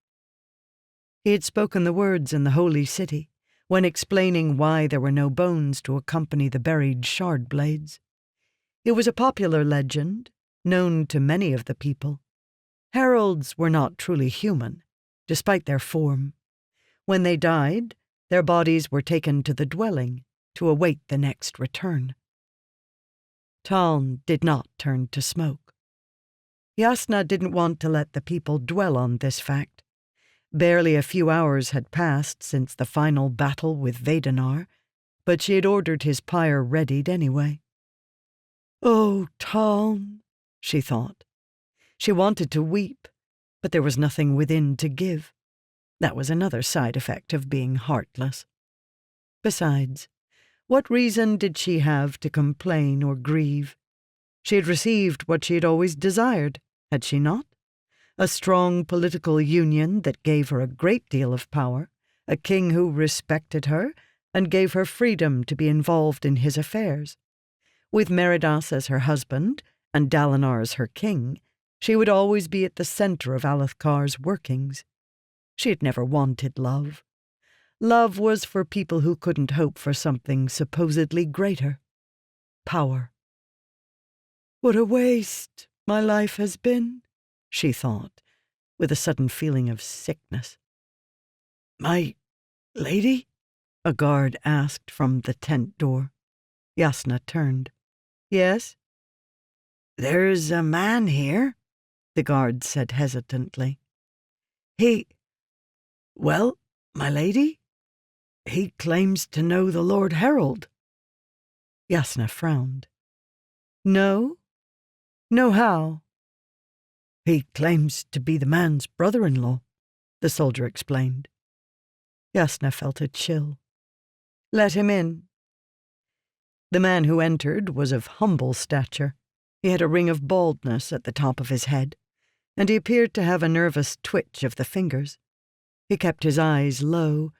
He had spoken the words in the holy city, when explaining why there were no bones to accompany the buried shard blades. It was a popular legend, known to many of the people. Heralds were not truly human, despite their form. When they died, their bodies were taken to the dwelling to await the next return. Taln did not turn to smoke. Jasnah didn't want to let the people dwell on this fact. Barely a few hours had passed since the final battle with Vedenar, but she had ordered his pyre readied anyway. "Oh, Taln," she thought. She wanted to weep, but there was nothing within to give. That was another side effect of being heartless. Besides, what reason did she have to complain or grieve? She had received what she had always desired, had she not? A strong political union that gave her a great deal of power, a king who respected her and gave her freedom to be involved in his affairs. With Meridas as her husband and Dalinar as her king, she would always be at the center of Alethkar's workings. She had never wanted love. Love was for people who couldn't hope for something supposedly greater. Power. "What a waste my life has been," she thought, with a sudden feeling of sickness. "My lady?" a guard asked from the tent door. Yasna turned. Yes? There's a man here, the guard said hesitantly. Well, my lady, he claims to know the Lord Herald. Yasna frowned. No? No how? He claims to be the man's brother-in-law, the soldier explained. Yasna felt a chill. Let him in. The man who entered was of humble stature. He had a ring of baldness at the top of his head, and he appeared to have a nervous twitch of the fingers. He kept his eyes low,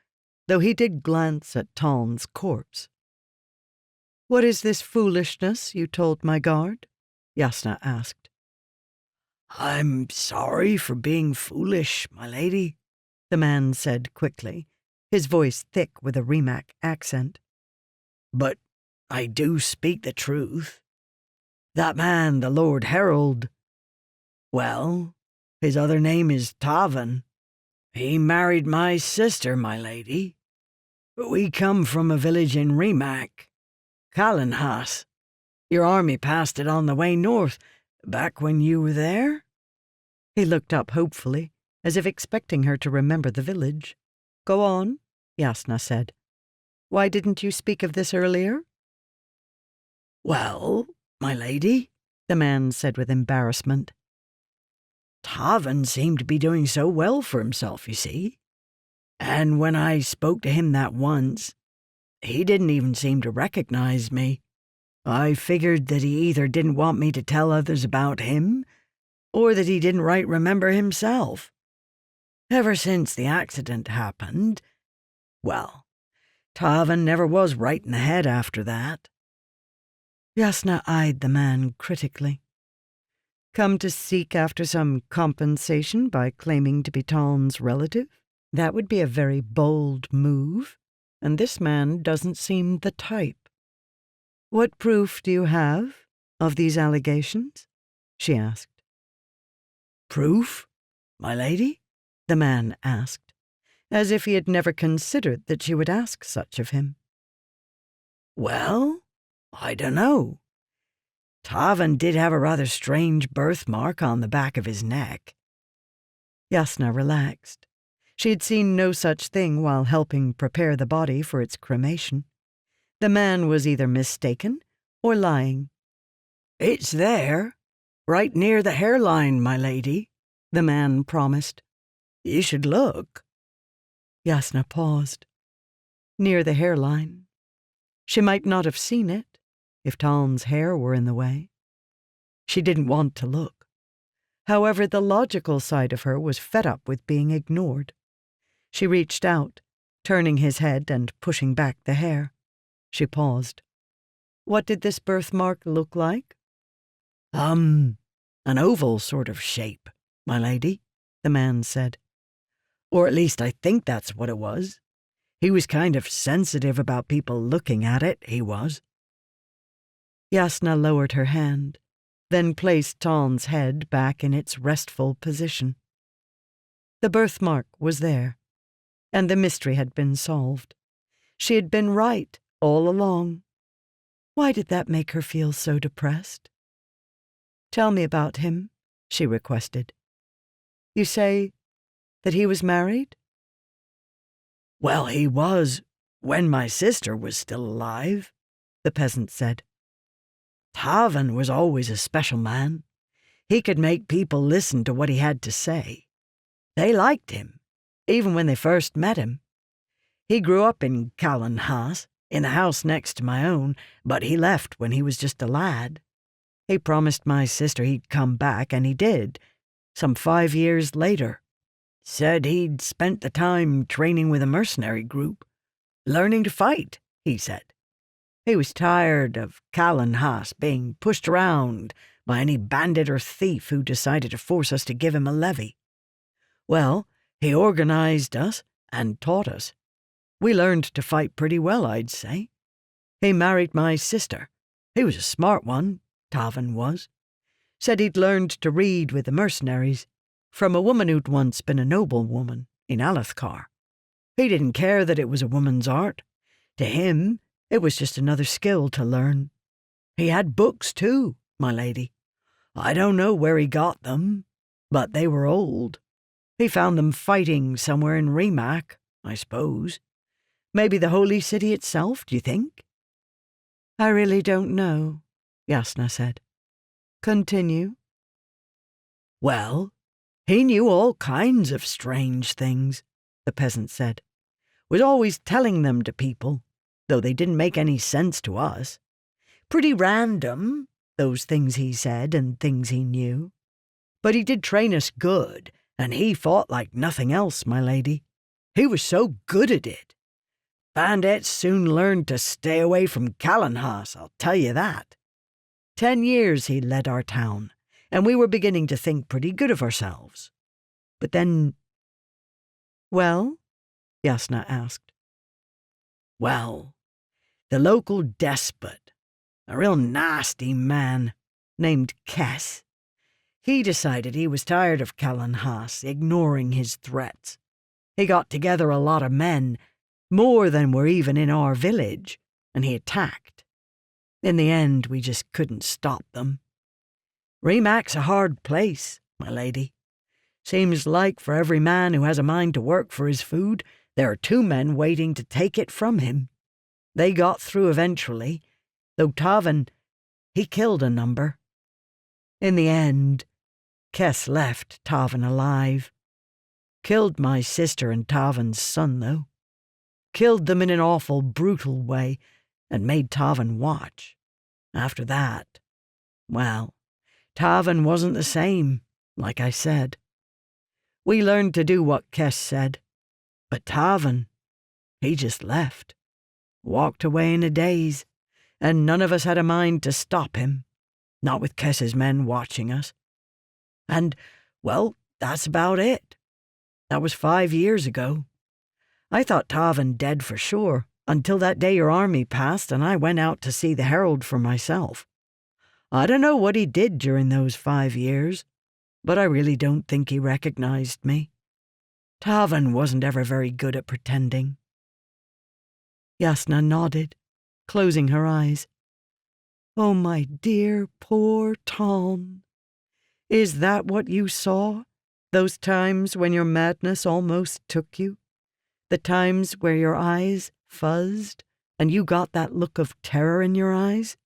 though he did glance at Taln's corpse. What is this foolishness you told my guard? Yasna asked. I'm sorry for being foolish, my lady, the man said quickly, his voice thick with a Rimac accent. But I do speak the truth. That man, the Lord Herald, well, his other name is Tavan. He married my sister, my lady. We come from a village in Rimac, Callanhas. Your army passed it on the way north, back when you were there? He looked up hopefully, as if expecting her to remember the village. Go on, Yasna said. Why didn't you speak of this earlier? Well, my lady, the man said with embarrassment. Tavan seemed to be doing so well for himself, you see. And when I spoke to him that once, he didn't even seem to recognize me. I figured that he either didn't want me to tell others about him, or that he didn't right remember himself. Ever since the accident happened, well, Tavan never was right in the head after that. Yasna eyed the man critically. Come to seek after some compensation by claiming to be Taln's relative? That would be a very bold move, and this man doesn't seem the type. What proof do you have of these allegations? She asked. Proof, my lady? The man asked, as if he had never considered that she would ask such of him. Well, I dunno. Tavan did have a rather strange birthmark on the back of his neck. Yasna relaxed. She had seen no such thing while helping prepare the body for its cremation. The man was either mistaken or lying. It's there, right near the hairline, my lady, the man promised. You should look. Yasna paused. Near the hairline. She might not have seen it if Taln's hair were in the way. She didn't want to look. However, the logical side of her was fed up with being ignored. She reached out, turning his head and pushing back the hair. She paused. What did this birthmark look like? An oval sort of shape, my lady, the man said. Or at least I think that's what it was. He was kind of sensitive about people looking at it, he was. Yasna lowered her hand, then placed Taln's head back in its restful position. The birthmark was there, and the mystery had been solved. She had been right all along. Why did that make her feel so depressed? Tell me about him, she requested. You say that he was married? Well, he was, when my sister was still alive, the peasant said. Tavan was always a special man. He could make people listen to what he had to say. They liked him, even when they first met him. He grew up in Callanhas, in the house next to my own, but he left when he was just a lad. He promised my sister he'd come back, and he did, some 5 years later. Said he'd spent the time training with a mercenary group, learning to fight, he said. He was tired of Callanhas being pushed around by any bandit or thief who decided to force us to give him a levy. Well, he organized us and taught us. We learned to fight pretty well, I'd say. He married my sister. He was a smart one, Tavan was. Said he'd learned to read with the mercenaries from a woman who'd once been a noblewoman in Alethkar. He didn't care that it was a woman's art. To him, It was just another skill to learn. He had books too, my lady. I don't know where he got them, but they were old. He found them fighting somewhere in Rimac, I suppose. Maybe the Holy City itself, do you think? I really don't know, Yasna said. Continue. Well, he knew all kinds of strange things, the peasant said. Was always telling them to people, though they didn't make any sense to us. Pretty random, those things he said and things he knew. But he did train us good, and he fought like nothing else, my lady. He was so good at it. Bandits soon learned to stay away from Callanhaas, I'll tell you that. 10 years he led our town, and we were beginning to think pretty good of ourselves. But then... Well? Yasna asked. Well, the local despot, a real nasty man named Kess, he decided he was tired of Callanhaas ignoring his threats. He got together a lot of men, more than were even in our village, and he attacked. In the end, we just couldn't stop them. Remac's a hard place, my lady. Seems like for every man who has a mind to work for his food, there are 2 men waiting to take it from him. They got through eventually, though Tavan, he killed a number. In the end, Kess left Tavan alive. Killed my sister and Tavan's son, though. Killed them in an awful, brutal way, and made Tavan watch. After that, well, Tavan wasn't the same, like I said. We learned to do what Kess said, but Tavan, he just left. Walked away in a daze, and none of us had a mind to stop him, not with Kess's men watching us. And, well, that's about it. That was 5 years ago. I thought Tavan dead for sure, until that day your army passed and I went out to see the herald for myself. I don't know what he did during those 5 years, but I really don't think he recognized me. Tavan wasn't ever very good at pretending. Yasna nodded, closing her eyes. Oh, my dear, poor Tom. Is that what you saw? Those times when your madness almost took you? The times where your eyes fuzzed and you got that look of terror in your eyes?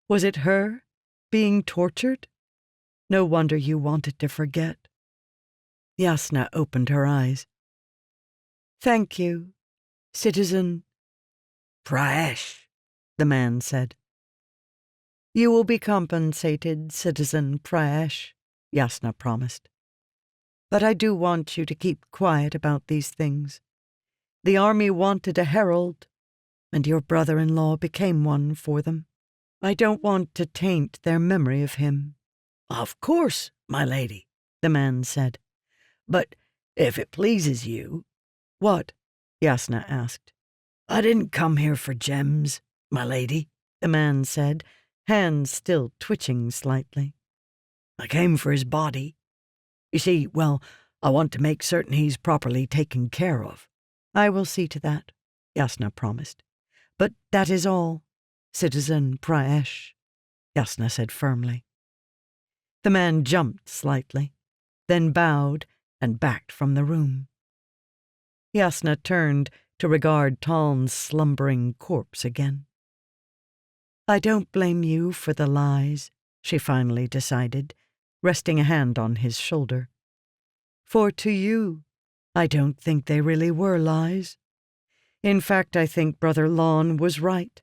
Was it her, being tortured? No wonder you wanted to forget. Yasna opened her eyes. Thank you, Citizen Praesh, the man said. You will be compensated, Citizen Praesh, Yasna promised. But I do want you to keep quiet about these things. The army wanted a herald, and your brother-in-law became one for them. I don't want to taint their memory of him. Of course, my lady, the man said. But if it pleases you... What? Yasna asked. I didn't come here for gems, my lady, the man said, hands still twitching slightly. I came for his body. You see, well, I want to make certain he's properly taken care of. I will see to that, Yasna promised. But that is all, Citizen Praesh, Yasna said firmly. The man jumped slightly, then bowed and backed from the room. Yasna turned to regard Taln's slumbering corpse again. I don't blame you for the lies, she finally decided, resting a hand on his shoulder. For to you, I don't think they really were lies. In fact, I think Brother Lon was right.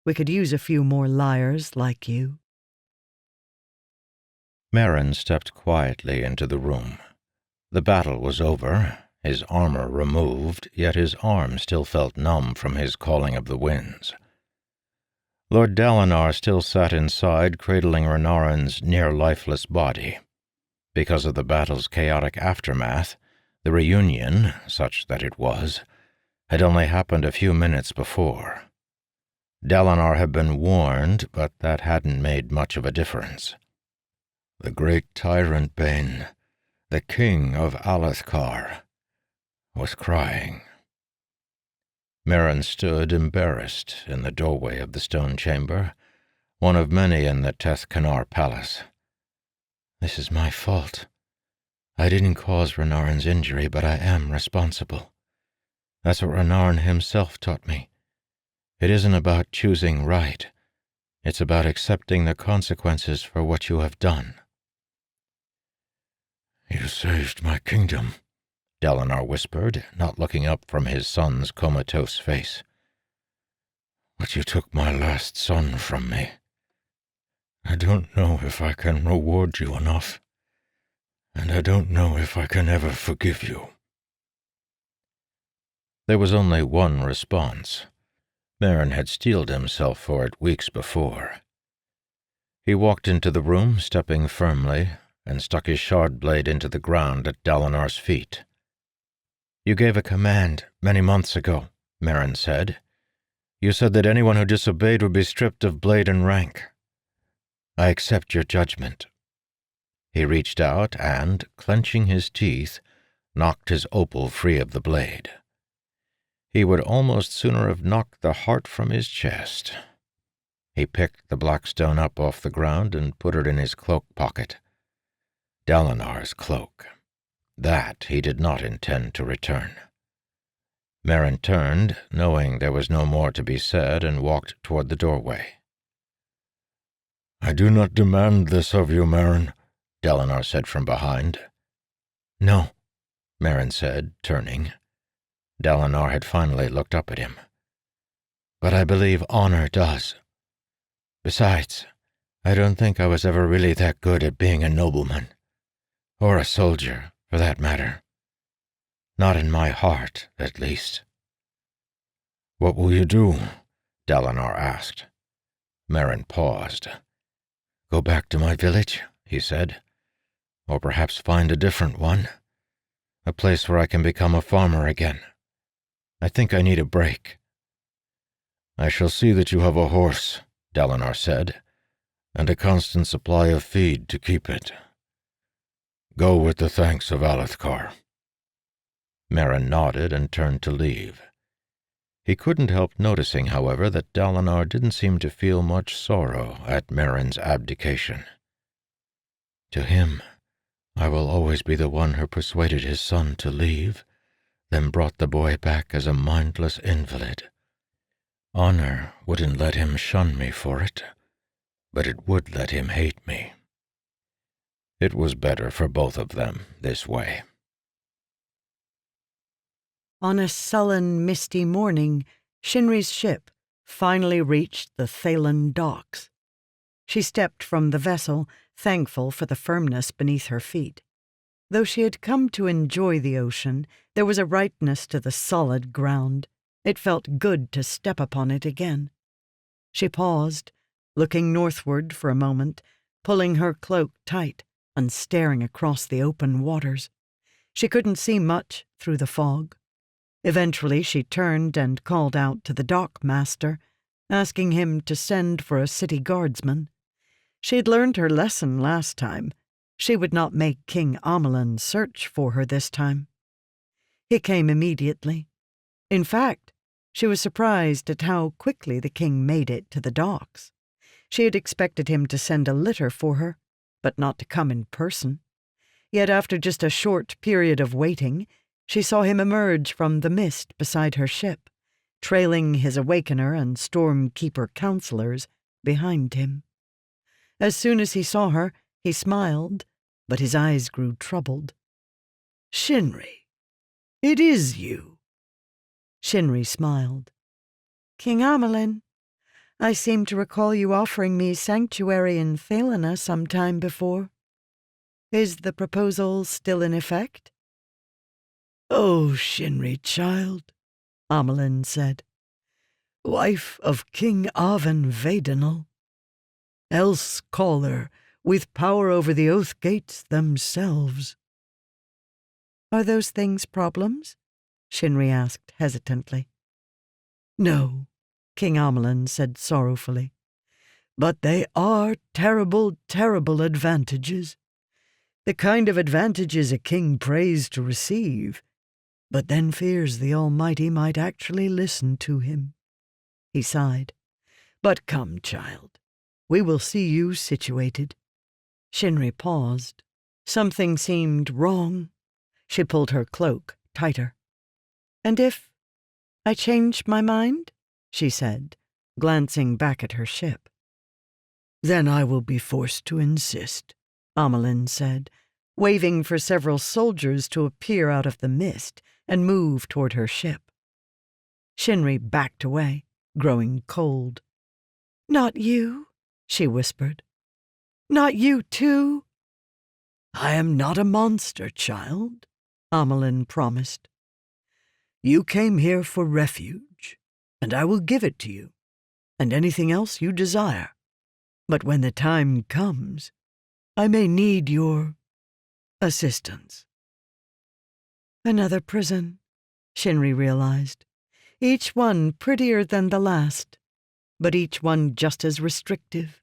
We could use a few more liars like you. Merrin stepped quietly into the room. The battle was over, his armor removed, yet his arm still felt numb from his calling of the winds. Lord Dalinar still sat inside, cradling Renarin's near-lifeless body. Because of the battle's chaotic aftermath, the reunion, such that it was, had only happened a few minutes before. Dalinar had been warned, but that hadn't made much of a difference. The great tyrant Bane, the king of Alethkar, was crying. Merrin stood embarrassed in the doorway of the stone chamber, one of many in the Teth-Kanar palace. "This is my fault. I didn't cause Renarin's injury, but I am responsible. That's what Renarin himself taught me. It isn't about choosing right. It's about accepting the consequences for what you have done." "You saved my kingdom," Dalinar whispered, not looking up from his son's comatose face. "But you took my last son from me. I don't know if I can reward you enough, and I don't know if I can ever forgive you." There was only one response. Merrin had steeled himself for it weeks before. He walked into the room, stepping firmly, and stuck his shard blade into the ground at Dalinar's feet. "You gave a command many months ago," Merrin said. "You said that anyone who disobeyed would be stripped of blade and rank. I accept your judgment." He reached out and, clenching his teeth, knocked his opal free of the blade. He would almost sooner have knocked the heart from his chest. He picked the black stone up off the ground and put it in his cloak pocket. Dalinar's cloak. That he did not intend to return. Merrin turned, knowing there was no more to be said, and walked toward the doorway. "I do not demand this of you, Merrin," Dalinar said from behind. "No," Merrin said, turning. Dalinar had finally looked up at him. "But I believe honor does. Besides, I don't think I was ever really that good at being a nobleman. Or a soldier, for that matter. Not in my heart, at least." "What will you do?" Dalinar asked. Merrin paused. "Go back to my village," he said. "Or perhaps find a different one. A place where I can become a farmer again. I think I need a break." "I shall see that you have a horse," Dalinar said, "and a constant supply of feed to keep it. Go with the thanks of Alethkar." Merrin nodded and turned to leave. He couldn't help noticing, however, that Dalinar didn't seem to feel much sorrow at Merrin's abdication. "To him, I will always be the one who persuaded his son to leave, then brought the boy back as a mindless invalid. Honor wouldn't let him shun me for it, but it would let him hate me." It was better for both of them this way. On a sullen, misty morning, Shinri's ship finally reached the Thaylen docks. She stepped from the vessel, thankful for the firmness beneath her feet. Though she had come to enjoy the ocean, there was a rightness to the solid ground. It felt good to step upon it again. She paused, looking northward for a moment, pulling her cloak tight and staring across the open waters. She couldn't see much through the fog. Eventually she turned and called out to the dock master, asking him to send for a city guardsman. She had learned her lesson last time. She would not make King Amelin search for her this time. He came immediately. In fact, she was surprised at how quickly the king made it to the docks. She had expected him to send a litter for her, but not to come in person. Yet after just a short period of waiting, she saw him emerge from the mist beside her ship, trailing his Awakener and Stormkeeper counselors behind him. As soon as he saw her, he smiled, but his eyes grew troubled. "Shinri, it is you." Shinri smiled. "King Amelin, I seem to recall you offering me sanctuary in Thalena some time before. Is the proposal still in effect?" "Oh, Shinri, child," Amelin said, "wife of King Aven Vadenal, else caller with power over the Oath Gates themselves." "Are those things problems?" Shinri asked hesitantly. "No," King Amelin said sorrowfully, "but they are terrible, terrible advantages. The kind of advantages a king prays to receive. but then fears the Almighty might actually listen to him. He sighed. But come, child, we will see you situated. Shinri paused. Something seemed wrong. She pulled her cloak tighter. And if I change my mind? She said, glancing back at her ship. Then I will be forced to insist, Amelin said, waving for several soldiers to appear out of the mist and move toward her ship. Shinri backed away, growing cold. Not you, she whispered. Not you, too. I am not a monster, child, Amelin promised. You came here for refuge, and I will give it to you, and anything else you desire. But when the time comes, I may need your assistance. Another prison, Shinri realized. Each one prettier than the last, but each one just as restrictive.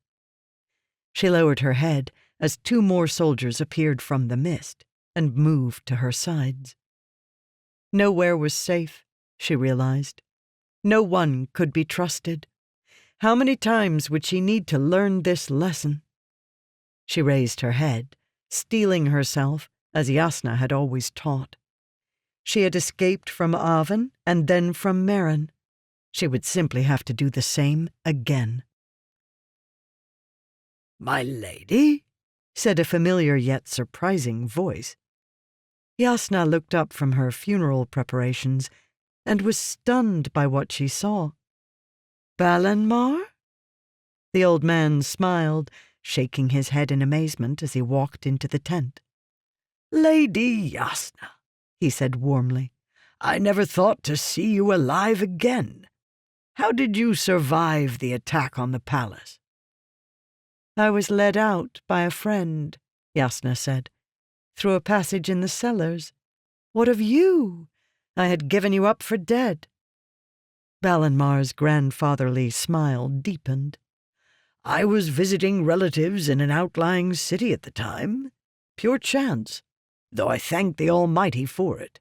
She lowered her head as 2 more soldiers appeared from the mist and moved to her sides. Nowhere was safe, she realized. No one could be trusted. How many times would she need to learn this lesson? She raised her head, steeling herself as Yasna had always taught. She had escaped from Avon and then from Marin. She would simply have to do the same again. My lady, said a familiar yet surprising voice. Yasna looked up from her funeral preparations and was stunned by what she saw. Balanmar? The old man smiled, shaking his head in amazement as he walked into the tent. Lady Yasna, he said warmly, I never thought to see you alive again. How did you survive the attack on the palace? I was led out by a friend, Yasna said, through a passage in the cellars. What of you? I had given you up for dead. Balanmar's grandfatherly smile deepened. I was visiting relatives in an outlying city at the time. Pure chance, though I thank the Almighty for it.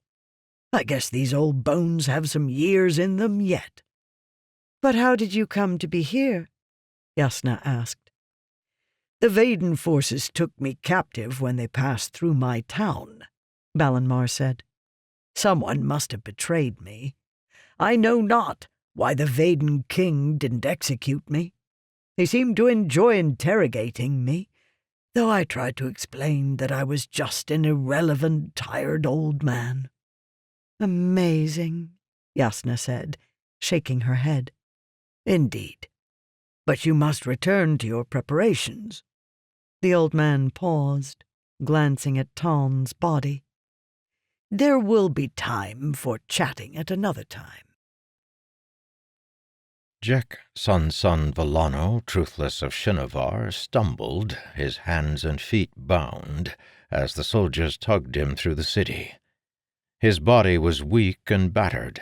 I guess these old bones have some years in them yet. But how did you come to be here? Yasna asked. The Vaden forces took me captive when they passed through my town, Balanmar said. Someone must have betrayed me. I know not why the Vaden king didn't execute me. He seemed to enjoy interrogating me, though I tried to explain that I was just an irrelevant, tired old man. Amazing, Yasna said, shaking her head. Indeed. But you must return to your preparations. The old man paused, glancing at Taln's body. There will be time for chatting at another time. Jek Son Villano, truthless of Shinovar, stumbled, his hands and feet bound, as the soldiers tugged him through the city. His body was weak and battered.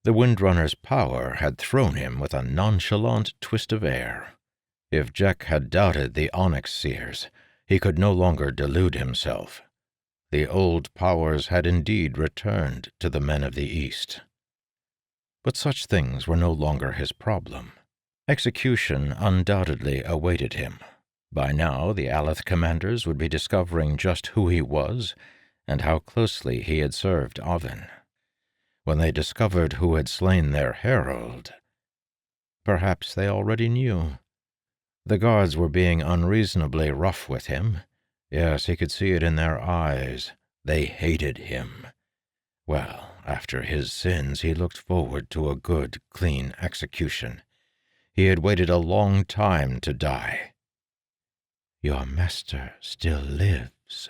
The Windrunner's power had thrown him with a nonchalant twist of air. If Jek had doubted the Onyx Seers, he could no longer delude himself. The old powers had indeed returned to the men of the East. But such things were no longer his problem. Execution undoubtedly awaited him. By now the Aleth commanders would be discovering just who he was and how closely he had served Avon. When they discovered who had slain their herald, perhaps they already knew. The guards were being unreasonably rough with him. Yes, he could see it in their eyes. They hated him. Well, after his sins, he looked forward to a good, clean execution. He had waited a long time to die. Your master still lives.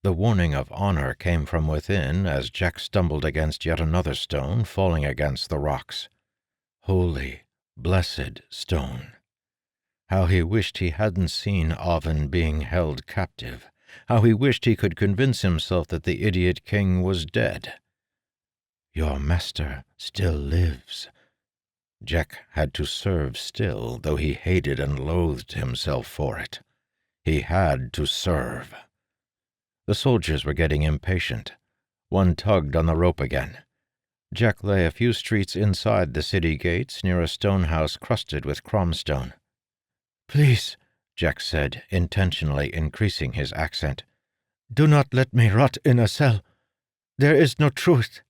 The warning of honor came from within as Jek stumbled against yet another stone falling against the rocks. Holy, blessed stone. How he wished he hadn't seen Avon being held captive. How he wished he could convince himself that the idiot king was dead. Your master still lives. Jek had to serve still, though he hated and loathed himself for it. He had to serve. The soldiers were getting impatient. One tugged on the rope again. Jack lay a few streets inside the city gates near a stone house crusted with cromstone. "Please," Jack said, intentionally increasing his accent, "do not let me rot in a cell. There is no truth.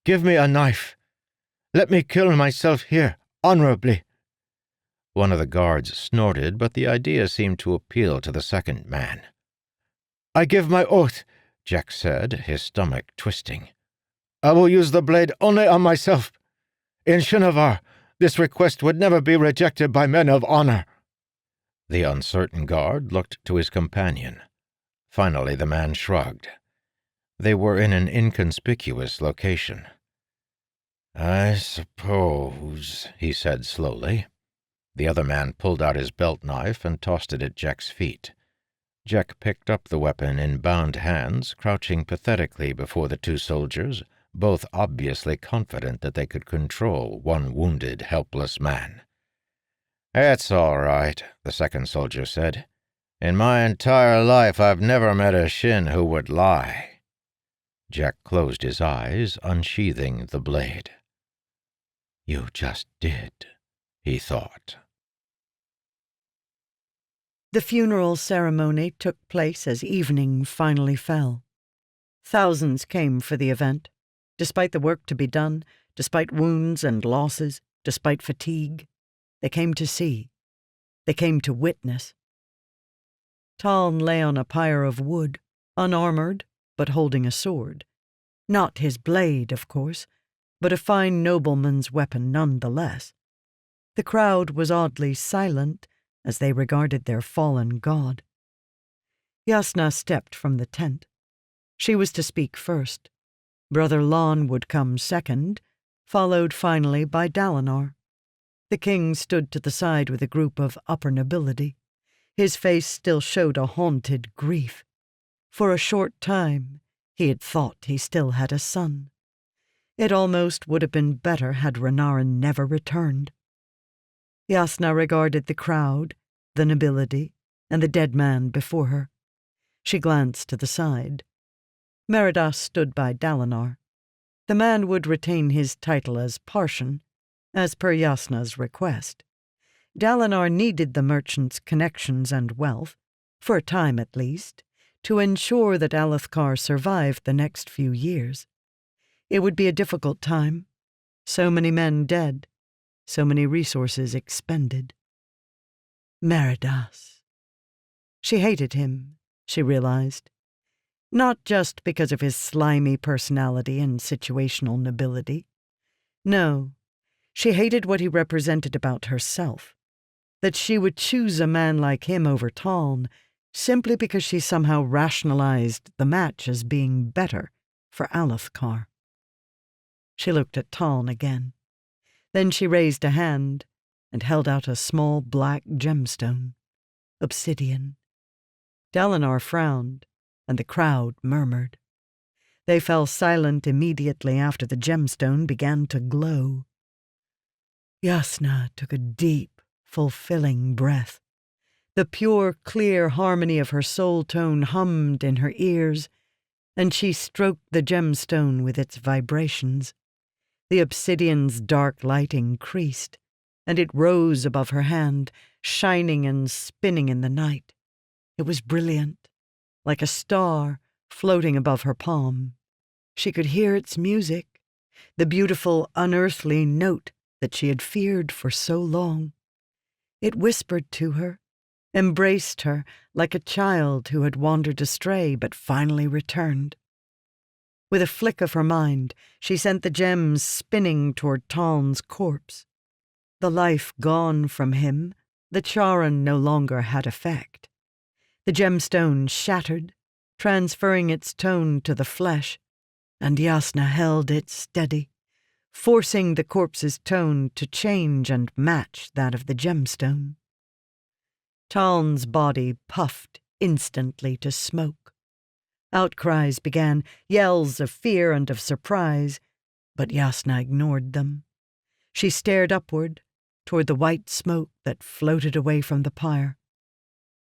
Give me a knife. Let me kill myself here, honorably." One of the guards snorted, but the idea seemed to appeal to the second man. "I give my oath," Jack said, his stomach twisting. "I will use the blade only on myself. In Shinovar, this request would never be rejected by men of honor." The uncertain guard looked to his companion. Finally, the man shrugged. They were in an inconspicuous location. "I suppose," he said slowly. The other man pulled out his belt knife and tossed it at Jack's feet. Jack picked up the weapon in bound hands, crouching pathetically before the two soldiers, both obviously confident that they could control one wounded, helpless man. "It's all right," the second soldier said. "In my entire life I've never met a Shin who would lie." Jack closed his eyes, unsheathing the blade. "You just did," he thought. The funeral ceremony took place as evening finally fell. Thousands came for the event, despite the work to be done, despite wounds and losses, despite fatigue. They came to see. They came to witness. Taln lay on a pyre of wood, unarmored, but holding a sword. Not his blade, of course, but a fine nobleman's weapon nonetheless. The crowd was oddly silent as they regarded their fallen god. Yasna stepped from the tent. She was to speak first. Brother Lon would come second, followed finally by Dalinar. The king stood to the side with a group of upper nobility. His face still showed a haunted grief. For a short time, he had thought he still had a son. It almost would have been better had Renarin never returned. Yasna regarded the crowd, the nobility, and the dead man before her. She glanced to the side. Meridas stood by Dalinar. The man would retain his title as Parshan, as per Yasna's request. Dalinar needed the merchant's connections and wealth, for a time at least, to ensure that Alethkar survived the next few years. It would be a difficult time. So many men dead, so many resources expended. Meridas. She hated him, she realized. Not just because of his slimy personality and situational nobility. No, she hated what he represented about herself. That she would choose a man like him over Taln simply because she somehow rationalized the match as being better for Alethkar. She looked at Taln again. Then she raised a hand and held out a small black gemstone. Obsidian. Dalinar frowned, and the crowd murmured. They fell silent immediately after the gemstone began to glow. Yasna took a deep, fulfilling breath. The pure, clear harmony of her soul tone hummed in her ears, and she stroked the gemstone with its vibrations. The obsidian's dark light increased, and it rose above her hand, shining and spinning in the night. It was brilliant, like a star floating above her palm. She could hear its music, the beautiful, unearthly note that she had feared for so long. It whispered to her, embraced her like a child who had wandered astray but finally returned. With a flick of her mind, she sent the gems spinning toward Taln's corpse. The life gone from him, the Charon no longer had effect. The gemstone shattered, transferring its tone to the flesh, and Yasna held it steady, forcing the corpse's tone to change and match that of the gemstone. Taln's body puffed instantly to smoke. Outcries began, yells of fear and of surprise, but Yasna ignored them. She stared upward, toward the white smoke that floated away from the pyre.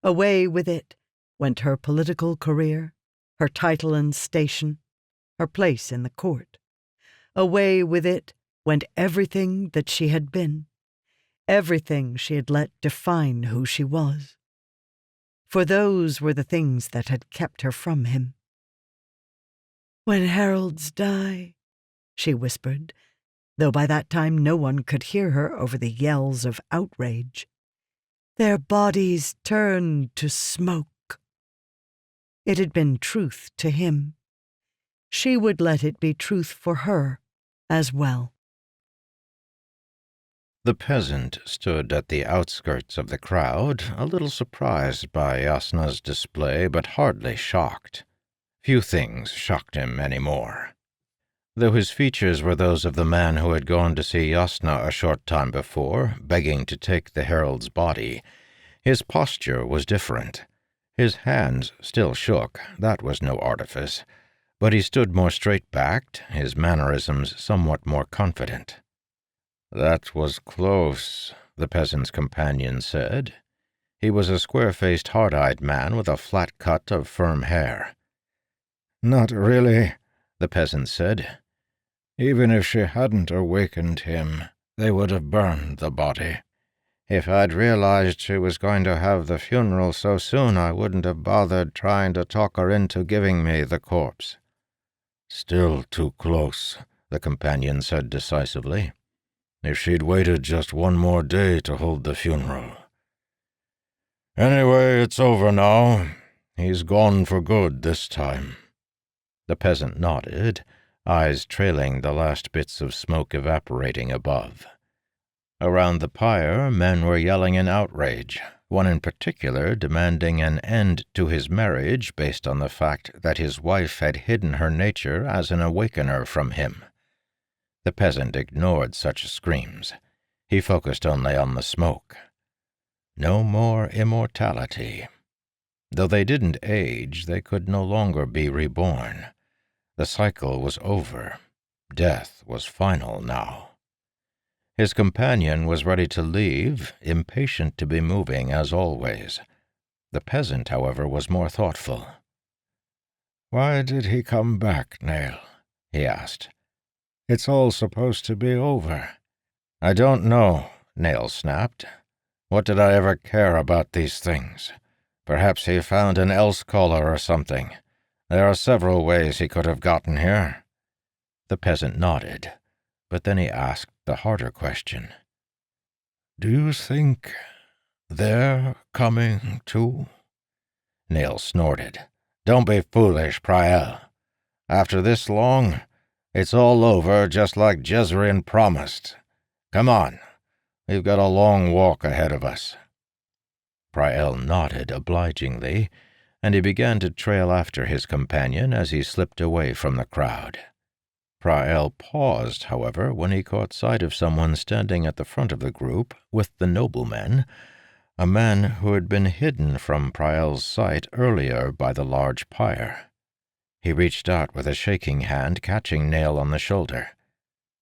Away with it went her political career, her title and station, her place in the court. Away with it went everything that she had been, everything she had let define who she was. For those were the things that had kept her from him. "When heralds die," she whispered, though by that time no one could hear her over the yells of outrage, "their bodies turn to smoke." It had been truth to him. She would let it be truth for her as well. The peasant stood at the outskirts of the crowd, a little surprised by Yasna's display, but hardly shocked. Few things shocked him any more. Though his features were those of the man who had gone to see Yasna a short time before, begging to take the herald's body, his posture was different. His hands still shook, that was no artifice, but he stood more straight-backed, his mannerisms somewhat more confident. "That was close," the peasant's companion said. He was a square-faced, hard-eyed man with a flat cut of firm hair. "Not really," the peasant said. "Even if she hadn't awakened him, they would have burned the body. If I'd realized she was going to have the funeral so soon, I wouldn't have bothered trying to talk her into giving me the corpse." "Still too close," the companion said decisively. "If she'd waited just one more day to hold the funeral. Anyway, it's over now. He's gone for good this time." The peasant nodded, eyes trailing the last bits of smoke evaporating above. Around the pyre, men were yelling in outrage, one in particular demanding an end to his marriage based on the fact that his wife had hidden her nature as an awakener from him. The peasant ignored such screams. He focused only on the smoke. No more immortality. Though they didn't age, they could no longer be reborn. The cycle was over. Death was final now. His companion was ready to leave, impatient to be moving as always. The peasant, however, was more thoughtful. "Why did he come back, Nail?" he asked. "It's all supposed to be over." "I don't know," Nail snapped. "What did I ever care about these things? Perhaps he found an else-caller or something. There are several ways he could have gotten here." The peasant nodded, but then he asked the harder question. "Do you think they're coming too?" Nail snorted. "Don't be foolish, Priel. After this long, it's all over just like Jezreel promised. Come on, we've got a long walk ahead of us." Priel nodded obligingly, and he began to trail after his companion as he slipped away from the crowd. Priel paused, however, when he caught sight of someone standing at the front of the group with the noblemen, a man who had been hidden from Priel's sight earlier by the large pyre. He reached out with a shaking hand, catching Nail on the shoulder.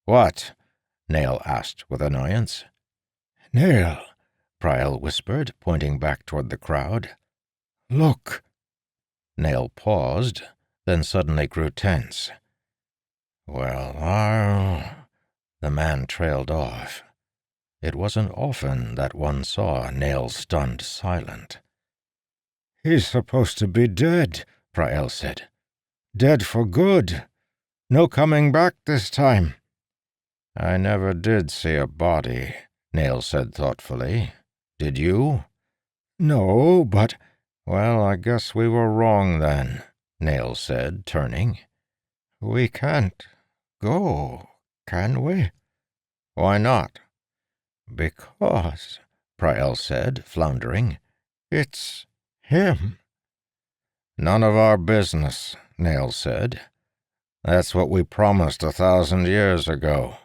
"What?" Nail asked with annoyance. "Nail," Priel whispered, pointing back toward the crowd. "Look." Nail paused, then suddenly grew tense. "Well, the man trailed off. It wasn't often that one saw Nail stunned silent. "He's supposed to be dead," Priel said. "Dead for good. No coming back this time." "I never did see a body," Nail said thoughtfully. "Did you?" "No, but—" "Well, I guess we were wrong then," Nail said, turning. "We can't go, can we?" "Why not?" "Because," Priel said, floundering, "it's him." "None of our business," Nail said. "That's what we promised 1,000 years ago.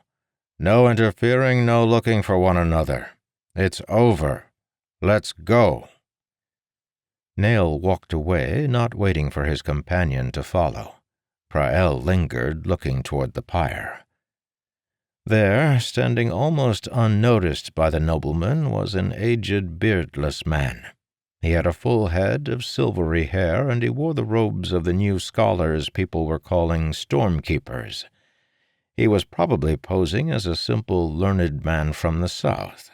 No interfering, no looking for one another. It's over. Let's go." Nail walked away, not waiting for his companion to follow. Priel lingered, looking toward the pyre. There, standing almost unnoticed by the nobleman, was an aged, beardless man. He had a full head of silvery hair, and he wore the robes of the new scholars people were calling Stormkeepers. He was probably posing as a simple, learned man from the south.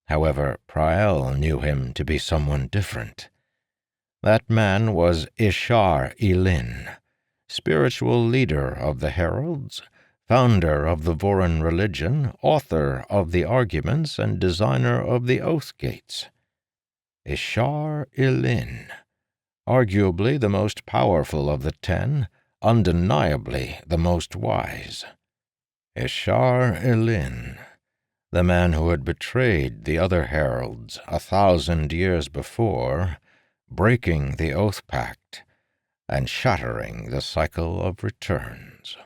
However, Priel knew him to be someone different. That man was Ishar Elin, spiritual leader of the Heralds, founder of the Voran religion, author of the Arguments, and designer of the Oath Gates. Ishar Elin, arguably the most powerful of the 10, undeniably the most wise. Ishar Elin, the man who had betrayed the other heralds 1,000 years before, breaking the Oath Pact and shattering the cycle of returns.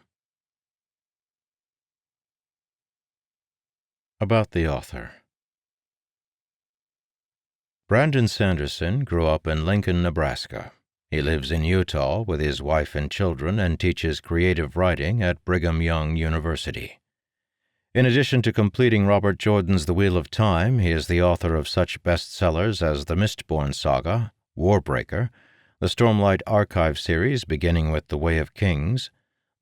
About the author. Brandon Sanderson grew up in Lincoln, Nebraska. He lives in Utah with his wife and children and teaches creative writing at Brigham Young University. In addition to completing Robert Jordan's The Wheel of Time, he is the author of such bestsellers as the Mistborn saga, Warbreaker, the Stormlight Archive series beginning with The Way of Kings,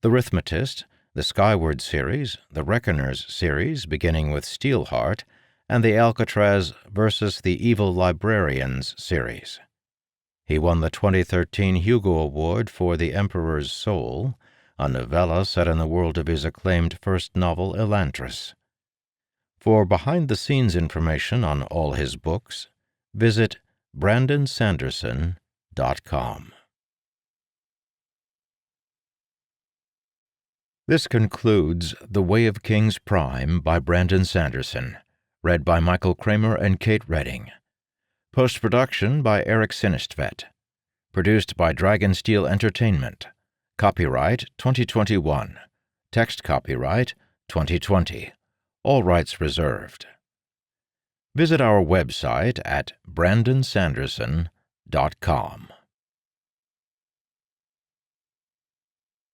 The Rhythmatist, the Skyward series, the Reckoners series beginning with Steelheart, and the Alcatraz versus the Evil Librarians series. He won the 2013 Hugo Award for The Emperor's Soul, a novella set in the world of his acclaimed first novel, Elantris. For behind-the-scenes information on all his books, visit brandonsanderson.com. This concludes The Way of Kings Prime by Brandon Sanderson, read by Michael Kramer and Kate Redding. Post-production by Eric Sinistvedt. Produced by Dragonsteel Entertainment. Copyright 2021. Text copyright 2020. All rights reserved. Visit our website at brandonsanderson.com.